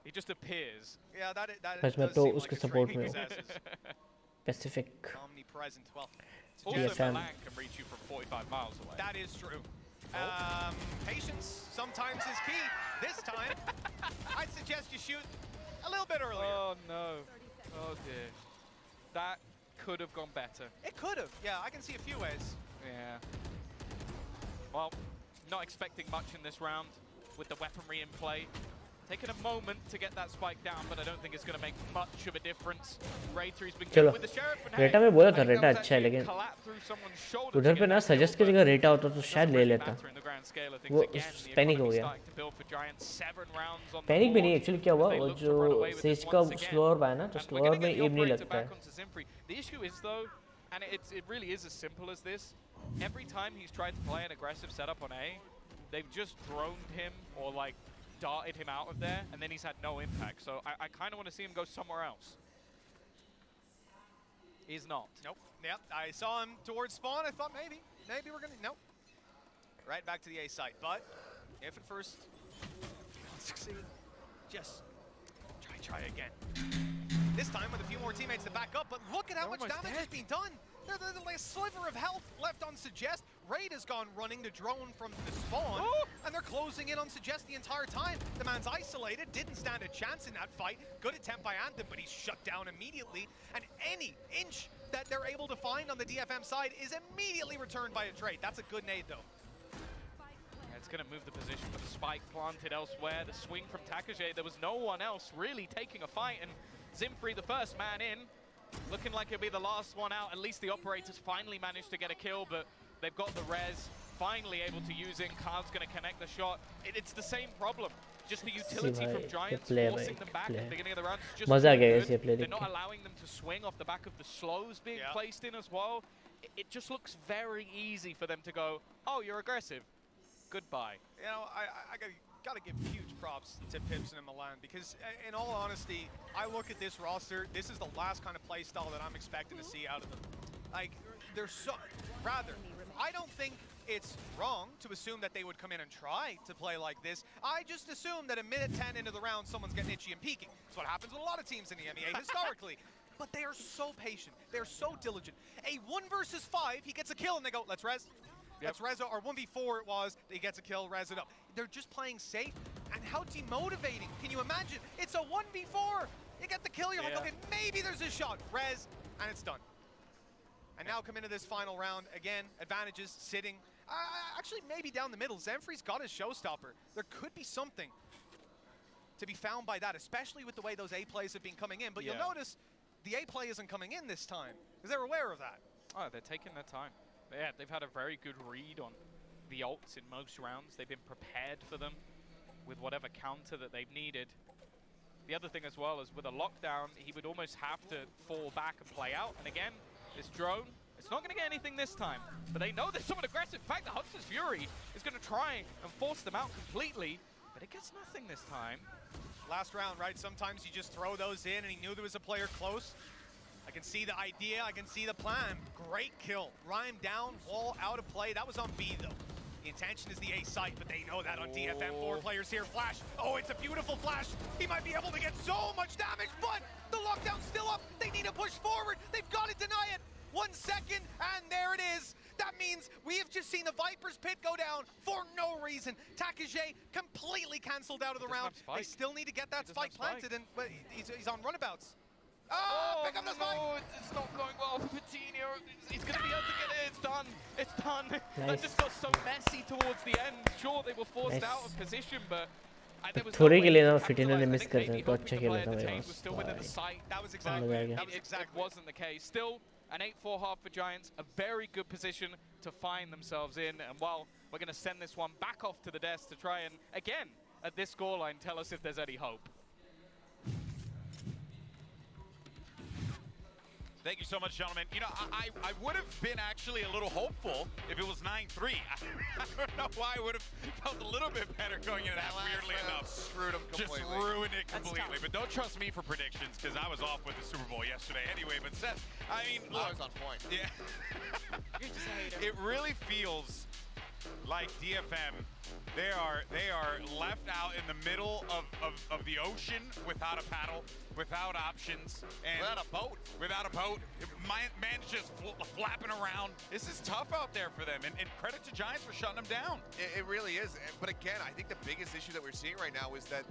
He just appears. Yeah, that बस मैं तो उसके सपोर्ट में Pacific. Omnipresent. Well, also Milan can reach you from 45 miles away. That is true. Patience sometimes is key. This time, I'd suggest you shoot a little bit earlier. Oh no. Oh dear. That could have gone better. It could have. Yeah, I can see a few ways. Yeah. Well, not expecting much in this round with the weaponry in play. Taking a moment to get that spike down, but I don't think it's going to make much of a difference. Rater has been good with the sheriff, and रेटा में बोला था रेटा अच्छा है लेकिन उधर पे ना सजेस्ट की जगह रेटा होता तो शायद ले लेता वो पैनिक हो गया पैनिक भी नहीं एक्चुअली क्या हुआ वो जो सेज का स्लोअर बा है ना तो स्लोअर में एम नहीं लगता है The issue is though, and it really is as simple as this, every time he's tried to play an aggressive setup on A, they've just droned him or like darted him out of there, and then he's had no impact. So I kind of want to see him go somewhere else. He's not. Nope. Yep. I saw him towards spawn. I thought maybe we're gonna. Nope. Right back to the A site. But if at first succeed, just try again. This time with a few more teammates to back up. But look at how much damage has been done. There's like a sliver of health left on Suggest. Raid has gone running the drone from the spawn, and they're closing in on Suggest the entire time. The man's isolated, didn't stand a chance in that fight. Good attempt by Anthem, but he's shut down immediately. And any inch that they're able to find on the DFM side is immediately returned by a trade. That's a good nade, though. Yeah, it's going to move the position with the spike planted elsewhere. The swing from Takage, there was no one else really taking a fight, and Zimfree, the first man in, looking like he'll be the last one out. At least the operators finally managed to get a kill, but they've got the res, finally able to use it. Carl's going to connect the shot. It's the same problem. Just the utility from Giants forcing them back at the beginning of the round. Just they're not allowing them to swing off the back of the slows being placed in as well. It just looks very easy for them to go, oh, you're aggressive. Goodbye. You know, I gotta give huge props to Pipson and Milan, because in all honesty, I look at this roster, this is the last kind of play style that I'm expecting to see out of them. Like, they're so, rather, I don't think it's wrong to assume that they would come in and try to play like this. I just assume that a minute 10 into the round, someone's getting itchy and peeking. That's what happens with a lot of teams in the MEA historically. But they are so patient, they're so diligent. A 1 versus 5, he gets a kill and they go, let's res. That's Reza, or 1v4 it was, he gets a kill, res it up. They're just playing safe, and how demotivating. Can you imagine? It's a 1v4! You get the kill, you're like, okay, maybe there's a shot. Res, and it's done. And now come into this final round, again, advantages, sitting. Actually, maybe down the middle. Zemfree's got his showstopper. There could be something to be found by that, especially with the way those A plays have been coming in. But you'll notice the A play isn't coming in this time, because they're aware of that. Oh, they're taking their time. Yeah, they've had a very good read on the ults in most rounds. They've been prepared for them with whatever counter that they've needed. The other thing as well is with a lockdown, he would almost have to fall back and play out. And again, this drone, it's not going to get anything this time. But they know there's someone aggressive. In fact, the Hudson's Fury is going to try and force them out completely. But it gets nothing this time. Last round, right? Sometimes you just throw those in, and he knew there was a player close. I can see the idea, I can see the plan. Great kill. Rhyme down, wall out of play. That was on B, though. The intention is the A site, but they know that on DFM. 4 players here. Flash. Oh, it's a beautiful flash. He might be able to get so much damage, but the lockdown's still up. They need to push forward. They've got to deny it. 1 second, and there it is. That means we have just seen the Viper's pit go down for no reason. Takage completely cancelled out of the round. They still need to get that spike planted, and but he's on runabouts. Oh, pick up the spike! No, it's not going well for Patino. He's going to be able to get it. It's done. It's done. That just got so messy towards the end. Sure, they were forced out of position, but there was थोड़े के लिए ना फिटिनो ने miss कर दिया तो अच्छा खेला था भाई That was exactly it wasn't the case. Still, an 8-4 half for Giants, a very good position to find themselves in. And while we're going to send this one back off to the desk to try and, again, at this scoreline, tell us if there's any hope. Thank you so much, gentlemen. You know, I would have been actually a little hopeful if it was 9-3. I don't know why I would have felt a little bit better going into that, weirdly enough. Screwed them completely. Just ruined it completely. But don't trust me for predictions, because I was off with the Super Bowl yesterday anyway. But Seth, I mean, look. I was on point. Yeah. You're just a hater. It really feels like DFM, they are left out in the middle of the ocean without a paddle, without options, and without a boat. Man's just flapping around. This is tough out there for them, and credit to Giants for shutting them down. It really is. But again, I think the biggest issue that we're seeing right now is that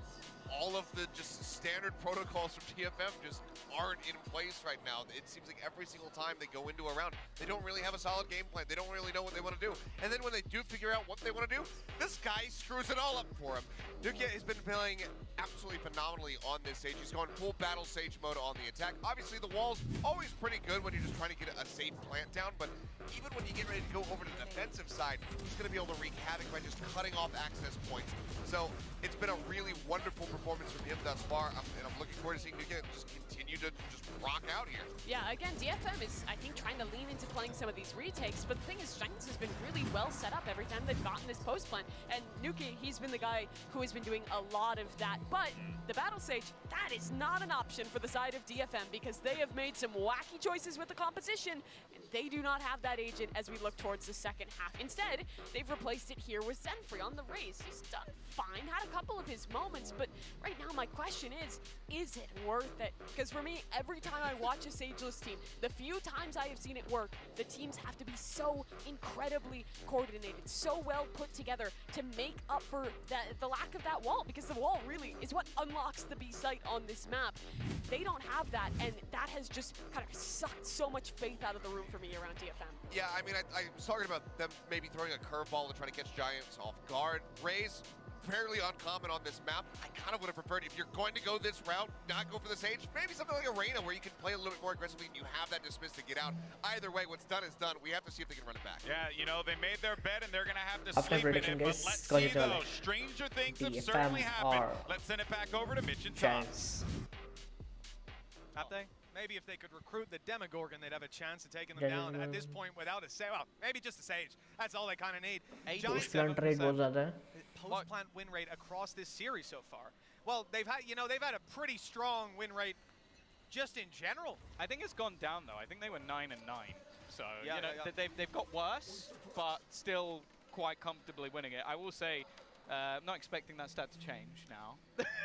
all of the just standard protocols from DFM just aren't in place right now. It seems like every single time they go into a round, they don't really have a solid game plan. They don't really know what they want to do. And then when they do figure out what they want to do, this guy screws it all up for him. Nukia has been playing absolutely phenomenally on this stage. He's going full battle sage mode on the attack. Obviously, the wall's always pretty good when you're just trying to get a safe plant down, but even when you get ready to go over to the defensive side, he's going to be able to wreak havoc by just cutting off access points. So it's been a really wonderful performance from him thus far, and I'm looking forward to seeing Nukia just continue to just rock out here. Yeah, again, DFM is, I think, trying to lean into playing some of these retakes, but the thing is, Giants has been really well set up every time they've gotten this post plan, and Nuki, he's been the guy who has been doing a lot of that, but the Battle Sage, that is not an option for the side of DFM, because they have made some wacky choices with the composition, and they do not have that agent as we look towards the second half. Instead, they've replaced it here with Zenfree on the Raze. He's done fine, had a couple of his moments, but right now my question is it worth it? Because for me, every time I watch a Sageless team, the few times I have seen it work, the teams have to be so incredibly coordinated, so well put together to make up for the lack of that wall, because the wall really is what unlocks the B site on this map. They don't have that, and that has just kind of sucked so much faith out of the room for me around DFM. Yeah, I mean, I was talking about them maybe throwing a curveball to try to catch Giants off guard. Raze, fairly uncommon on this map. I kind of would have preferred, if you're going to go this route, not go for the Sage, maybe something like Arena where you can play a little bit more aggressively and you have that dismiss to get out. Either way, what's done is done. We have to see if they can run it back. Yeah, you know, they made their bed and they're going to have to After sleep in it, but guys, let's see though. Stranger things have certainly happened. Let's send it back over to Mitch and Tom. Have they? Maybe if they could recruit the Demogorgon, they'd have a chance of taking them down. At this point, without a Sage, well, maybe just a Sage. That's all they kind of need. Post-plant rate बहुत ज़्यादा है. Post-plant win rate across this series so far. Well, they've had a pretty strong win rate just in general. I think it's gone down though. I think they were 9-9. So yeah, you know, they've got worse, but still quite comfortably winning it. I will say, I'm not expecting that stat to change now.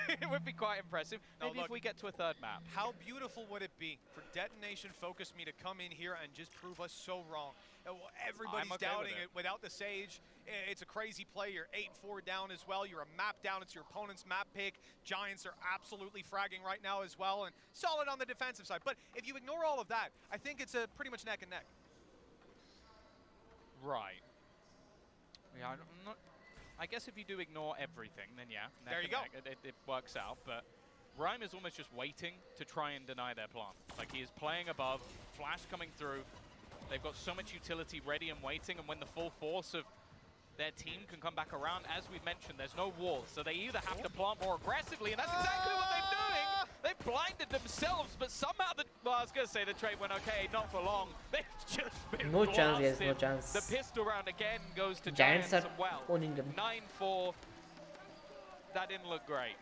It would be quite impressive. Maybe if we get to a third map. How beautiful would it be for Detonation Focus Me to come in here and just prove us so wrong? Everybody's doubting it. Without the Sage, it's a crazy play. You're 8-4 down as well. You're a map down. It's your opponent's map pick. Giants are absolutely fragging right now as well, and solid on the defensive side. But if you ignore all of that, I think it's a pretty much neck and neck. Right. Yeah, I'm not. I guess if you do ignore everything, then yeah, there you go. It works out. But Rhyme is almost just waiting to try and deny their plan. Like, he is playing above, flash coming through. They've got so much utility ready and waiting, and when the full force of their team can come back around, as we've mentioned, there's no walls, so they either have to plant more aggressively, and that's exactly what they're doing. They've blinded themselves, but somehow well, I was going to say the trade went okay, not for long. They've just been No chance, blasted. yes, no chance. The pistol round again goes to Giants Giants, are and well, owning them. 9-4. That didn't look great.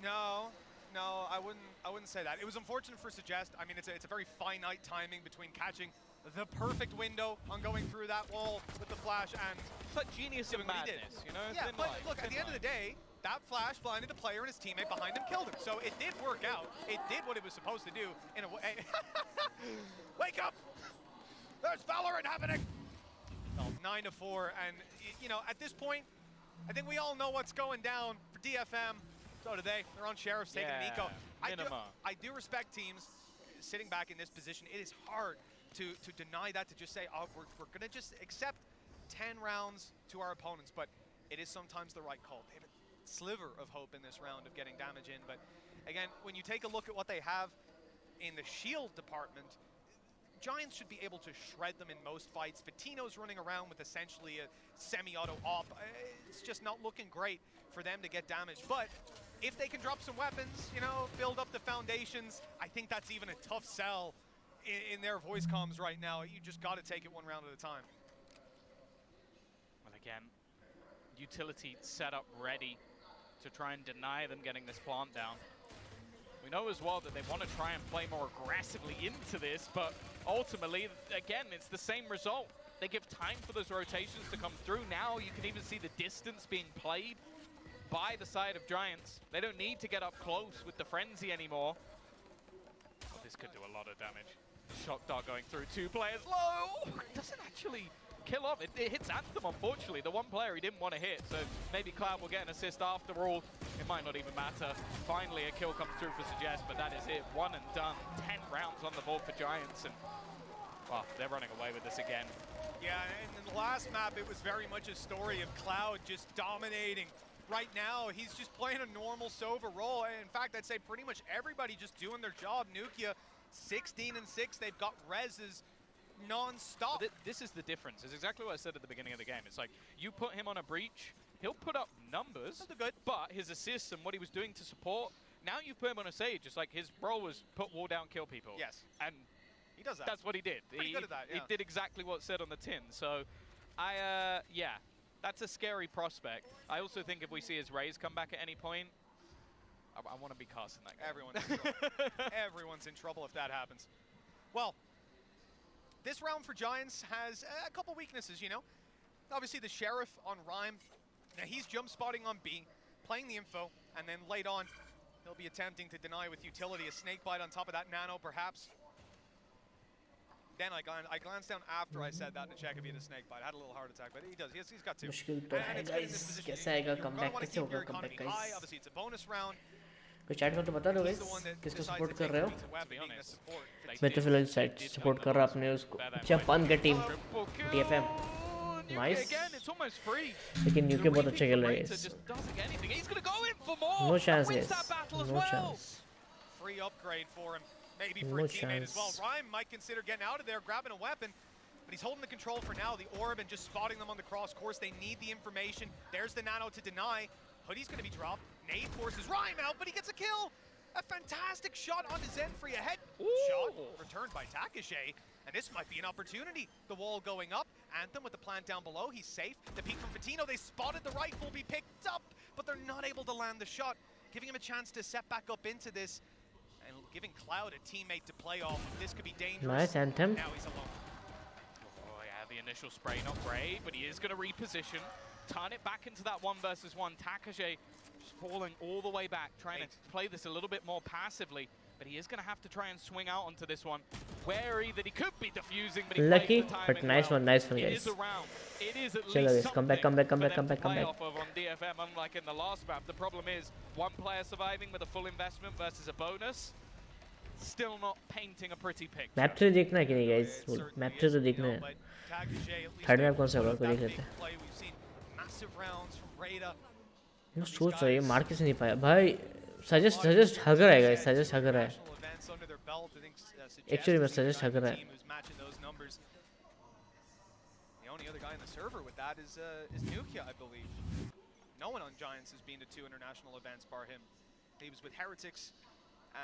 No, I wouldn't say that. It was unfortunate for Suggest. I mean, it's a very finite timing between catching the perfect window on going through that wall with the flash and but genius of madness, you know? Yeah, but look, at the end of the day, that flash blinded the player and his teammate behind him killed him. So it did work out. It did what it was supposed to do in a way. Wake up! There's Valorant happening! No, 9-4, and you know, at this point, I think we all know what's going down for DFM. So do they. They're on Sheriff's taking an eco. Minima. I do respect teams sitting back in this position. It is hard to deny that, to just say, oh, we're going to just accept 10 rounds to our opponents, but it is sometimes the right call. They have a sliver of hope in this round of getting damage in, but again, when you take a look at what they have in the shield department, Giants should be able to shred them in most fights. Fatino's running around with essentially a semi-auto op. It's just not looking great for them to get damage, but if they can drop some weapons, you know, build up the foundations, I think that's even a tough sell in their voice comms right now. You just got to take it one round at a time. Well, again, utility set up ready to try and deny them getting this plant down. We know as well that they want to try and play more aggressively into this, but ultimately, again, it's the same result. They give time for those rotations to come through. Now you can even see the distance being played by the side of Giants. They don't need to get up close with the frenzy anymore. Oh, this could do a lot of damage. Shock dart going through 2 players low. Doesn't actually kill off. It hits Anthem, unfortunately. The one player he didn't want to hit, so maybe Cloud will get an assist after all. It might not even matter. Finally, a kill comes through for Suggest, but that is it. 1 and done. 10 rounds on the board for Giants, and well, they're running away with this again. Yeah, and in the last map, it was very much a story of Cloud just dominating. Right now, he's just playing a normal Sova role. In fact, I'd say pretty much everybody just doing their job. Nukia, 16 and 6. They've got reses non-stop. This is the difference. It's exactly what I said at the beginning of the game. It's like, you put him on a breach, he'll put up numbers, but his assists and what he was doing to support, now you put him on a Sage. It's like his role was put wall down, kill people. Yes. And he does that. That's what he did. Pretty good at that, yeah. He did exactly what it said on the tin. So, yeah, that's a scary prospect. I also think if we see his Rays come back at any point, I want to be casting that guy. Everyone's in trouble. Everyone's in trouble if that happens. Well, this round for Giants has a couple weaknesses, you know. Obviously the Sheriff on Rhyme. Now he's jump spotting on B, playing the info, and then late on, he'll be attempting to deny with utility. A snake bite on top of that nano, perhaps. Then I glanced down after I said that to check if he had a snake bite. I had a little heart attack, but he does. He's got 2. मुश्किल तो है guys कैसे आएगा comeback कैसे होगा comeback guys Obviously it's a bonus round. कोई chat में तो बता दो गाइस किसको सपोर्ट कर रहे हो मैं तो फिलहाल साइड सपोर्ट कर रहा अपने उसको जापान की टीम DFM नाइस लेकिन यूके बहुत अच्छा खेल रहा है no chance guys no chance Free upgrade for him. Maybe for a teammate as well. Rhyme might consider getting out of there, grabbing a weapon, but he's holding the control for now. The orb and just spotting them on the cross course. They need the information. There's the nano to deny. Hoodie's going to be dropped. Nade forces Rhyme out, but he gets a kill. A fantastic shot onto Zenfree. A head shot returned by Takashe. And this might be an opportunity. The wall going up. Anthem with the plant down below. He's safe. The peek from Fatino. They spotted the rifle be picked up, but they're not able to land the shot, giving him a chance to set back up into this. And giving Cloud a teammate to play off. This could be dangerous. Nice Anthem. Now he's alone. Oh yeah, the initial spray not great, but he is going to reposition, turn it back into that 1 versus 1. Takashe just falling all the way back, trying to play this a little bit more passively, but he is going to have to try and swing out onto this one. Wary that he could be defusing, but he lucky, the but nice well. one guys. It is a round. It is at Chalo least guys, come back. off of on DFM, unlike in the last map. The problem is one player surviving with a full investment versus a bonus. Still not painting a pretty picture. Map तो देखना है कि नहीं guys map तो देखना है third map कौन सा होगा कोई देख लेते हैं मैं सोच रहा हूँ मार किसे नहीं पाया भाई सजेस्ट हगर है गाइस सजेस्ट हगर है एक्चुअली मैं सजेस्ट हगर है The only other guy in the server with that is Nukia, I believe. No one on Giants has been to 2 international events bar him. He was with Heretics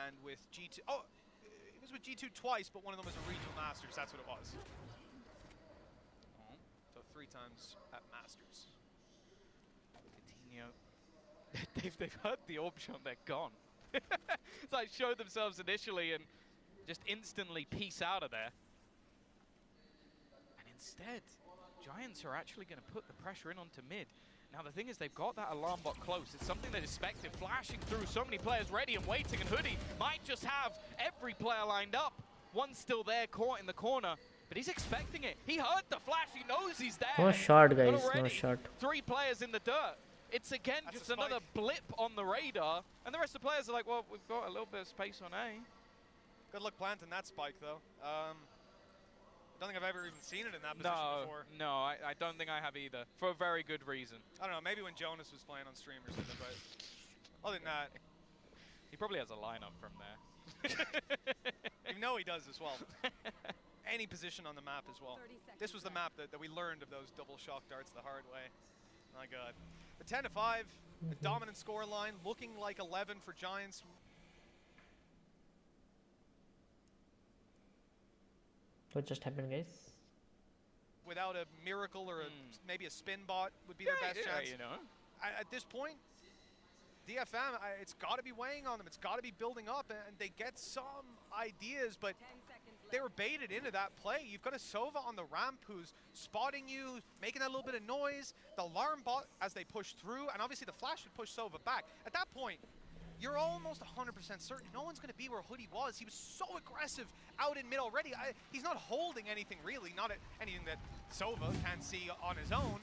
and with G2. Oh, he was with G2 twice, but one of them was a regional Masters. That's what it was. So 3 times at Masters. Coutinho. they've heard the orb shot, they're gone. It's like showed themselves initially and just instantly peace out of there. And instead, Giants are actually going to put the pressure in onto mid. Now the thing is, they've got that alarm bot close. It's something they expected, flashing through so many players ready and waiting, and Hoodie might just have every player lined up. One's still there, caught in the corner, but he's expecting it. He heard the flash, he knows he's there. No shot, guys, no shot. 3 players in the dirt. It's again just another blip on the radar, and the rest of the players are like, well, we've got a little bit of space on A. Good luck planting that spike, though. I don't think I've ever even seen it in that position before. No, I don't think I have either, for a very good reason. I don't know, maybe when Jonas was playing on stream or something, but other than that... He probably has a lineup from there. You know he does as well. Any position on the map as well. This was the map that we learned of those double shock darts the hard way. My God. The 10-5, a dominant score line, looking like 11 for Giants. What just happened, guys? Without a miracle or maybe a spin bot would be their best chance. You know. At this point, DFM, it's got to be weighing on them. It's got to be building up, and they get some ideas, but they were baited into that play. You've got a Sova on the ramp who's spotting you, making that little bit of noise. The alarm bot as they push through, and obviously the flash would push Sova back. At that point, you're almost 100% certain no one's going to be where Hoodie was. He was so aggressive out in mid already. He's not holding anything really, not anything that Sova can see on his own.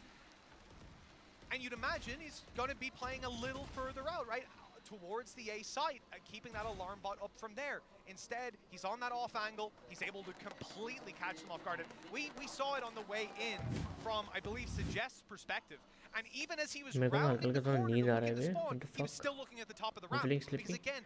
And you'd imagine he's going to be playing a little further out, right? Towards the A site, keeping that alarm bot up from there. Instead, he's on that off angle. He's able to completely catch them off guard. And we saw it on the way in from, I believe, Suggest's perspective. And even as he was rounding the corner to look at the spawn, he was still looking at the top of the ramp. Because again,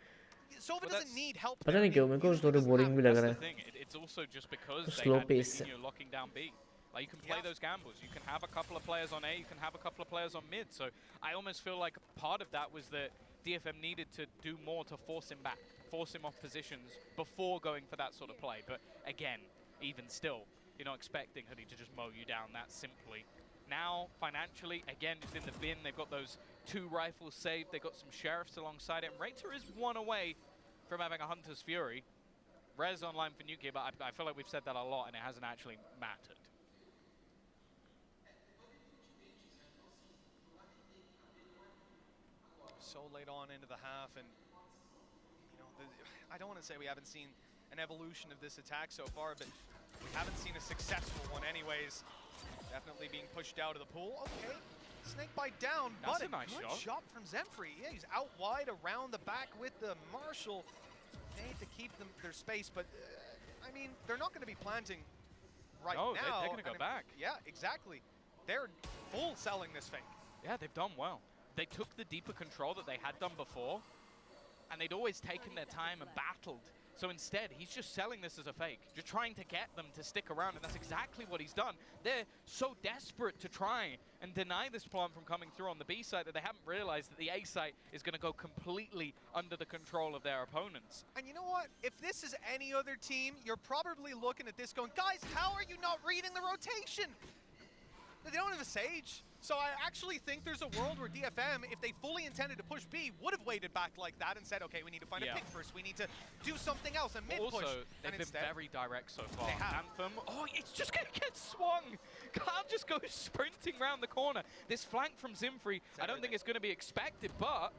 Sova doesn't need help. पता नहीं क्यों मेरे को थोड़ा boring भी लग रहा है. It's also just because Slow they pace. had Coutinho locking down B. Like, you can play those gambles. You can have a couple of players on A, you can have a couple of players on mid. So I almost feel like part of that was that DFM needed to do more to force him back, force him off positions before going for that sort of play. But again, even still, you're not expecting Hoodie to just mow you down that simply. Now, financially, again, just in the bin, they've got those 2 rifles saved, they've got some sheriffs alongside it, and Rater is 1 away from having a Hunter's Fury. Res online for Nuki, but I feel like we've said that a lot and it hasn't actually mattered. So late on into the half, and you know, I don't want to say we haven't seen an evolution of this attack so far, but we haven't seen a successful one anyways. Definitely being pushed out of the pool. Okay, snake bite down, That's but a nice good shot. shot from Zemfree. Yeah, he's out wide around the back with the Marshall. Made to keep their space, but I mean, they're not going to be planting right now. They're going to go back. Yeah, exactly. They're full selling this fake. Yeah, they've done well. They took the deeper control that they had done before, and they'd always taken their time and battled. So instead, he's just selling this as a fake, just trying to get them to stick around, and that's exactly what he's done. They're so desperate to try and deny this plant from coming through on the B side that they haven't realized that the A site is going to go completely under the control of their opponents. And you know what? If this is any other team, you're probably looking at this going, guys, how are you not reading the rotation? They don't have a Sage. So I actually think there's a world where DFM, if they fully intended to push B, would have waited back like that and said, okay, we need to find a pick first. We need to do something else, a mid-push. Also, they've been very direct so far. Anthem, oh, it's just going to get swung. Can't just go sprinting around the corner. This flank from Zemfree, I don't think it's going to be expected, but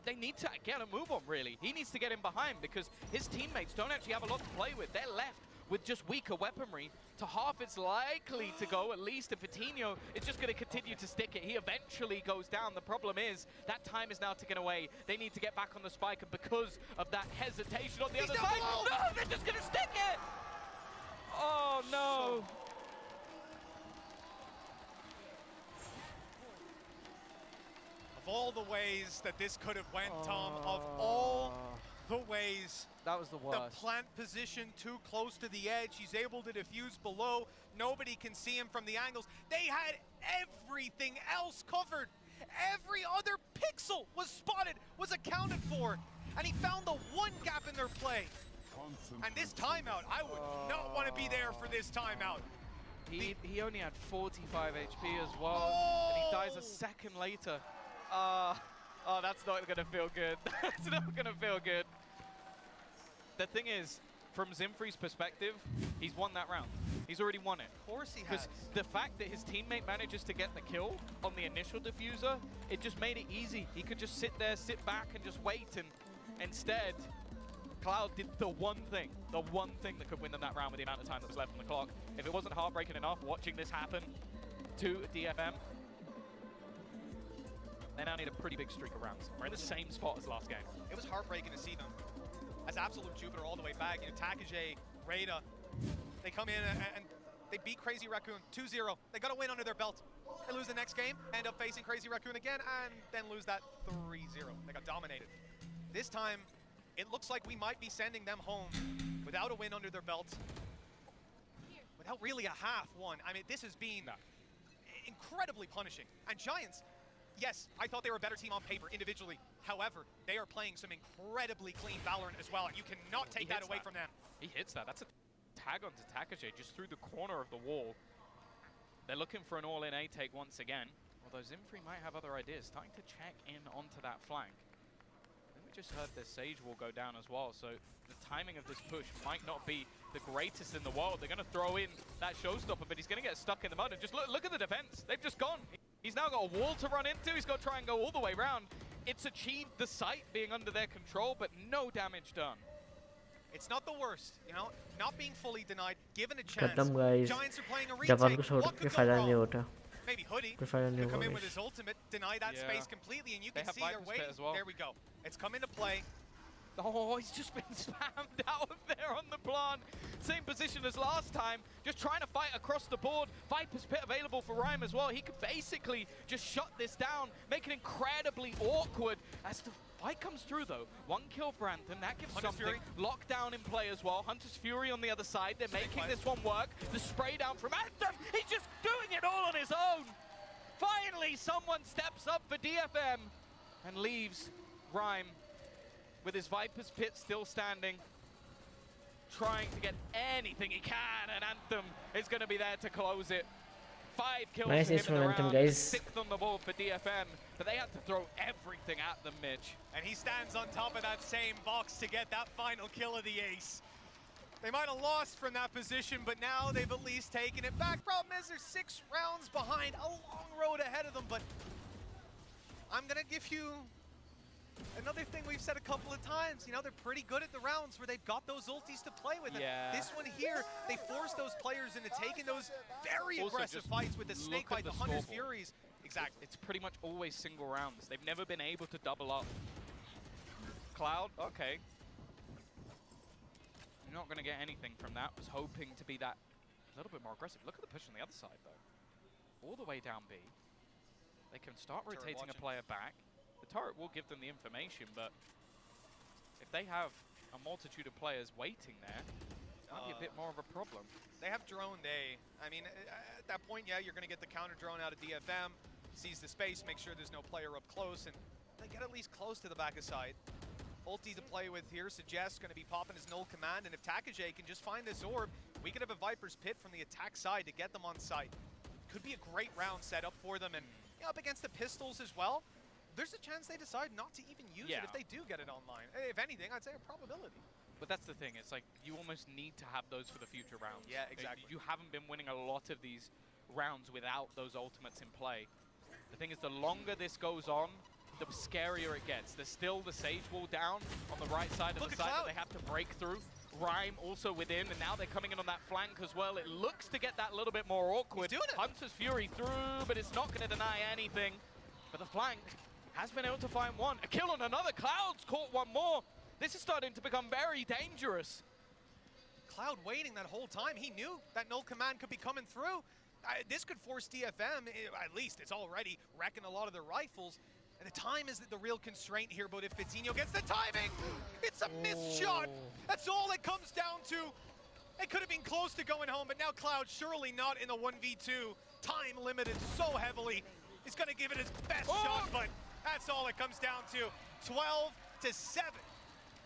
they need to get a move on, really. He needs to get in behind because his teammates don't actually have a lot to play with. They're left with just weaker weaponry. To half, it's likely to go, at least. And Coutinho is just going to continue to stick it. He eventually goes down. The problem is that time is now ticking away. They need to get back on the spike, and because of that hesitation on the other side, no, they're just going to stick it! Oh, no. Of all the ways that this could have went, Tom, of all the ways. That was the worst. The plant position too close to the edge. He's able to defuse below. Nobody can see him from the angles. They had everything else covered. Every other pixel was spotted, was accounted for. And he found the one gap in their play. And this timeout, I would not want to be there for this timeout. He only had 45 HP as well, and he dies a second later. Oh, that's not going to feel good. That's not going to feel good. The thing is, from Zemfree's perspective, he's won that round. He's already won it. Of course he has. Because the fact that his teammate manages to get the kill on the initial diffuser, it just made it easy. He could just sit there, sit back, and just wait. And instead, Cloud did the one thing that could win them that round with the amount of time that was left on the clock. If it wasn't heartbreaking enough watching this happen to DFM, They now need a pretty big streak of rounds. We're in the same spot as last game. It was heartbreaking to see them as absolute Jupiter all the way back. You know, Takage, Rada, they come in and they beat Crazy Raccoon 2-0. They got a win under their belt. They lose the next game, end up facing Crazy Raccoon again, and then lose that 3-0. They got dominated. This time, it looks like we might be sending them home without a win under their belt, without really a half one. I mean, this has been incredibly punishing. And Giants, yes, I thought they were a better team on paper individually. However, they are playing some incredibly clean Valorant as well. You cannot take that away from them. He hits that. That's a tag onto Takage just through the corner of the wall. They're looking for an all-in A take once again. Although Zimfree might have other ideas. Starting to check in onto that flank. I think we just heard the Sage Wall go down as well. So the timing of this push might not be the greatest in the world. They're going to throw in that showstopper, but he's going to get stuck in the mud. And just look at the defense. They've just gone. He's now got a wall to run into. He's got to try and go all the way around. It's achieved the site being under their control, but no damage done. It's not the worst, you know, not being fully denied, given a chance. Giants are playing a retake. What could go wrong? Maybe Hoodie could come in with his ultimate, deny that space completely, and you can see they're waiting. Well. There we go. It's come into play. Oh, he's just been spammed out of there on the plant. Same position as last time, just trying to fight across the board. Viper's Pit available for Rhyme as well. He could basically just shut this down, make it incredibly awkward as the fight comes through though. 1 kill for Anthem, that gives Hunter's something. Lockdown in play as well. Hunter's Fury on the other side. They're making this one work. The spray down from Anthem, he's just doing it all on his own. Finally, someone steps up for DFM and leaves Rhyme with his Viper's Pit still standing, trying to get anything he can, and Anthem is going to be there to close it. 5 kills nice for him in the Anthem, round, guys. 6th on the ball for DFM, but they had to throw everything at them, Mitch. And he stands on top of that same box to get that final kill of the ace. They might have lost from that position, but now they've at least taken it back. Problem is they're 6 rounds behind, a long road ahead of them, but I'm going to give you another thing we've said a couple of times. You know, they're pretty good at the rounds where they've got those ultis to play with. Yeah. This one here, they force those players into taking those very aggressive fights with the snake bite, the Hunter's Furies. Exactly. It's pretty much always single rounds. They've never been able to double up. Cloud, okay. You're not going to get anything from that. Was hoping to be that a little bit more aggressive. Look at the push on the other side, though. All the way down B. They can start rotating a player back. The turret will give them the information, but if they have a multitude of players waiting there, it might be a bit more of a problem. They have droned A. I mean, at that point, yeah, you're going to get the counter drone out of DFM, sees the space, make sure there's no player up close, and they get at least close to the back of side. Ulti to play with here, Suggest going to be popping his null command, and if Takage can just find this orb, we could have a Viper's Pit from the attack side to get them on site. Could be a great round set up for them, and you know, up against the pistols as well. There's a chance they decide not to even use it if they do get it online. If anything, I'd say a probability. But that's the thing, it's like you almost need to have those for the future rounds. Yeah, exactly. You haven't been winning a lot of these rounds without those ultimates in play. The thing is, the longer this goes on, the scarier it gets. There's still the Sage Wall down on the right side of the site that they have to break through. Rhyme also within, and now they're coming in on that flank as well. It looks to get that little bit more awkward. He's doing it. Hunter's Fury through, but it's not going to deny anything. But the flank has been able to find one. A kill on another. Cloud's caught one more. This is starting to become very dangerous. Cloud waiting that whole time. He knew that null command could be coming through. This could force DFM, at least it's already wrecking a lot of their rifles. And the time is the real constraint here, but if Vitinho gets the timing, it's a missed shot. That's all it comes down to. It could have been close to going home, but now Cloud surely not in the 1v2. Time limited so heavily. He's gonna give it his best shot, but that's all it comes down to. 12-7.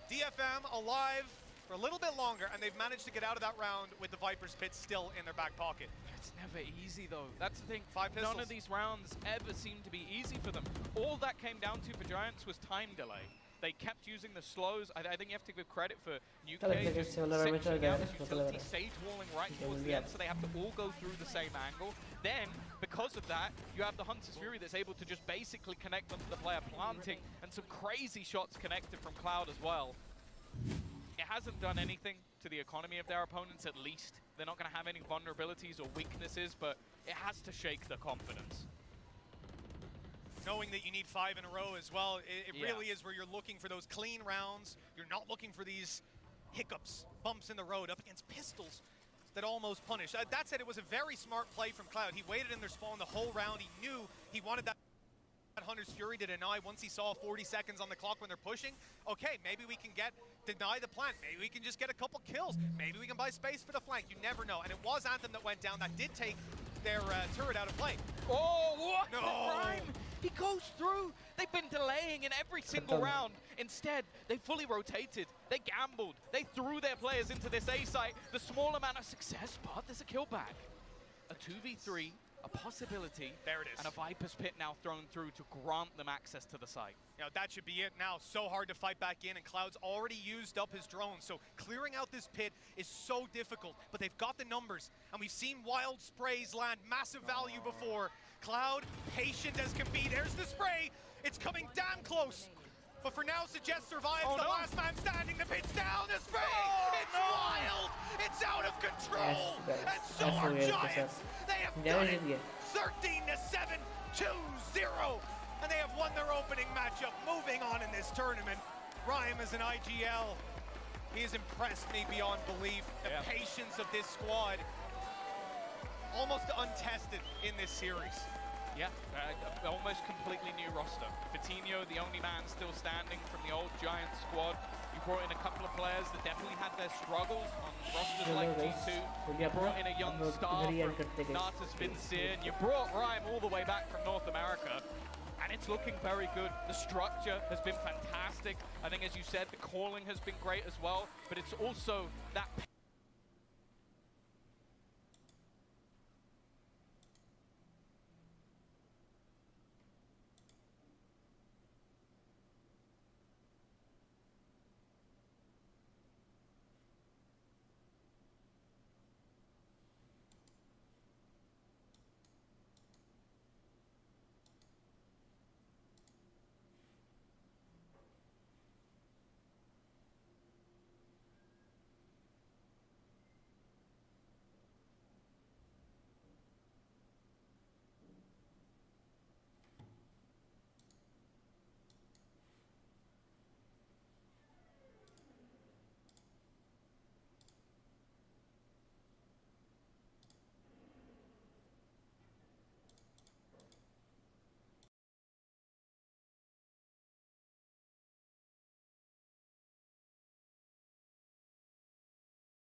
DFM alive for a little bit longer, and they've managed to get out of that round with the Viper's Pit still in their back pocket. It's never easy though. That's the thing. 5 pistols. None of these rounds ever seem to be easy for them. All that came down to for Giants was time delay. They kept using the slows. I think you have to give credit for Nuke just sectioning out utility, sage walling right towards the end, so they have to all go through the same angle. Then, because of that, you have the Hunter's Fury that's able to just basically connect them to the player planting, and some crazy shots connected from Cloud as well. It hasn't done anything to the economy of their opponents, at least. They're not going to have any vulnerabilities or weaknesses, but it has to shake their confidence. knowing that you need 5 in a row as well. It Yeah. really is where you're looking for those clean rounds. You're not looking for these hiccups, bumps in the road up against pistols that almost punish. That said, it was a very smart play from Cloud. He waited in their spawn the whole round. He knew he wanted that Hunter's Fury to deny once he saw 40 seconds on the clock when they're pushing. Okay, maybe we can deny the plant. Maybe we can just get a couple kills. Maybe we can buy space for the flank. You never know. And it was Anthem that went down. That did take their turret out of play. Oh, what? No. Rhyme! He goes through. They've been delaying in every single round. Instead, they fully rotated. They gambled. They threw their players into this A site. The small amount of success, but there's a kill back. A 2v3, a possibility. There it is. And a Viper's Pit now thrown through to grant them access to the site. You know, that should be it now. So hard to fight back in, and Cloud's already used up his drone, so clearing out this pit is so difficult, but they've got the numbers, and we've seen wild sprays land massive value before. Cloud, patient as can be. There's the spray. It's coming damn close. But for now, Suggest survives. The last man standing. The pit's down. The spray. It's wild. It's out of control. And so are Giants. They have done it. 13-7, 2-0. And they have won their opening matchup. Moving on in this tournament. Rhyme is an IGL. He has impressed me beyond belief. The patience of this squad. Almost untested in this series. Yeah, almost completely new roster. Coutinho, the only man still standing from the old Giants squad. You brought in a couple of players that definitely had their struggles on rosters like G2. You brought in a young star from Natas Vincere, and you brought Rhyme all the way back from North America. And it's looking very good. The structure has been fantastic. I think, as you said, the calling has been great as well. But it's also that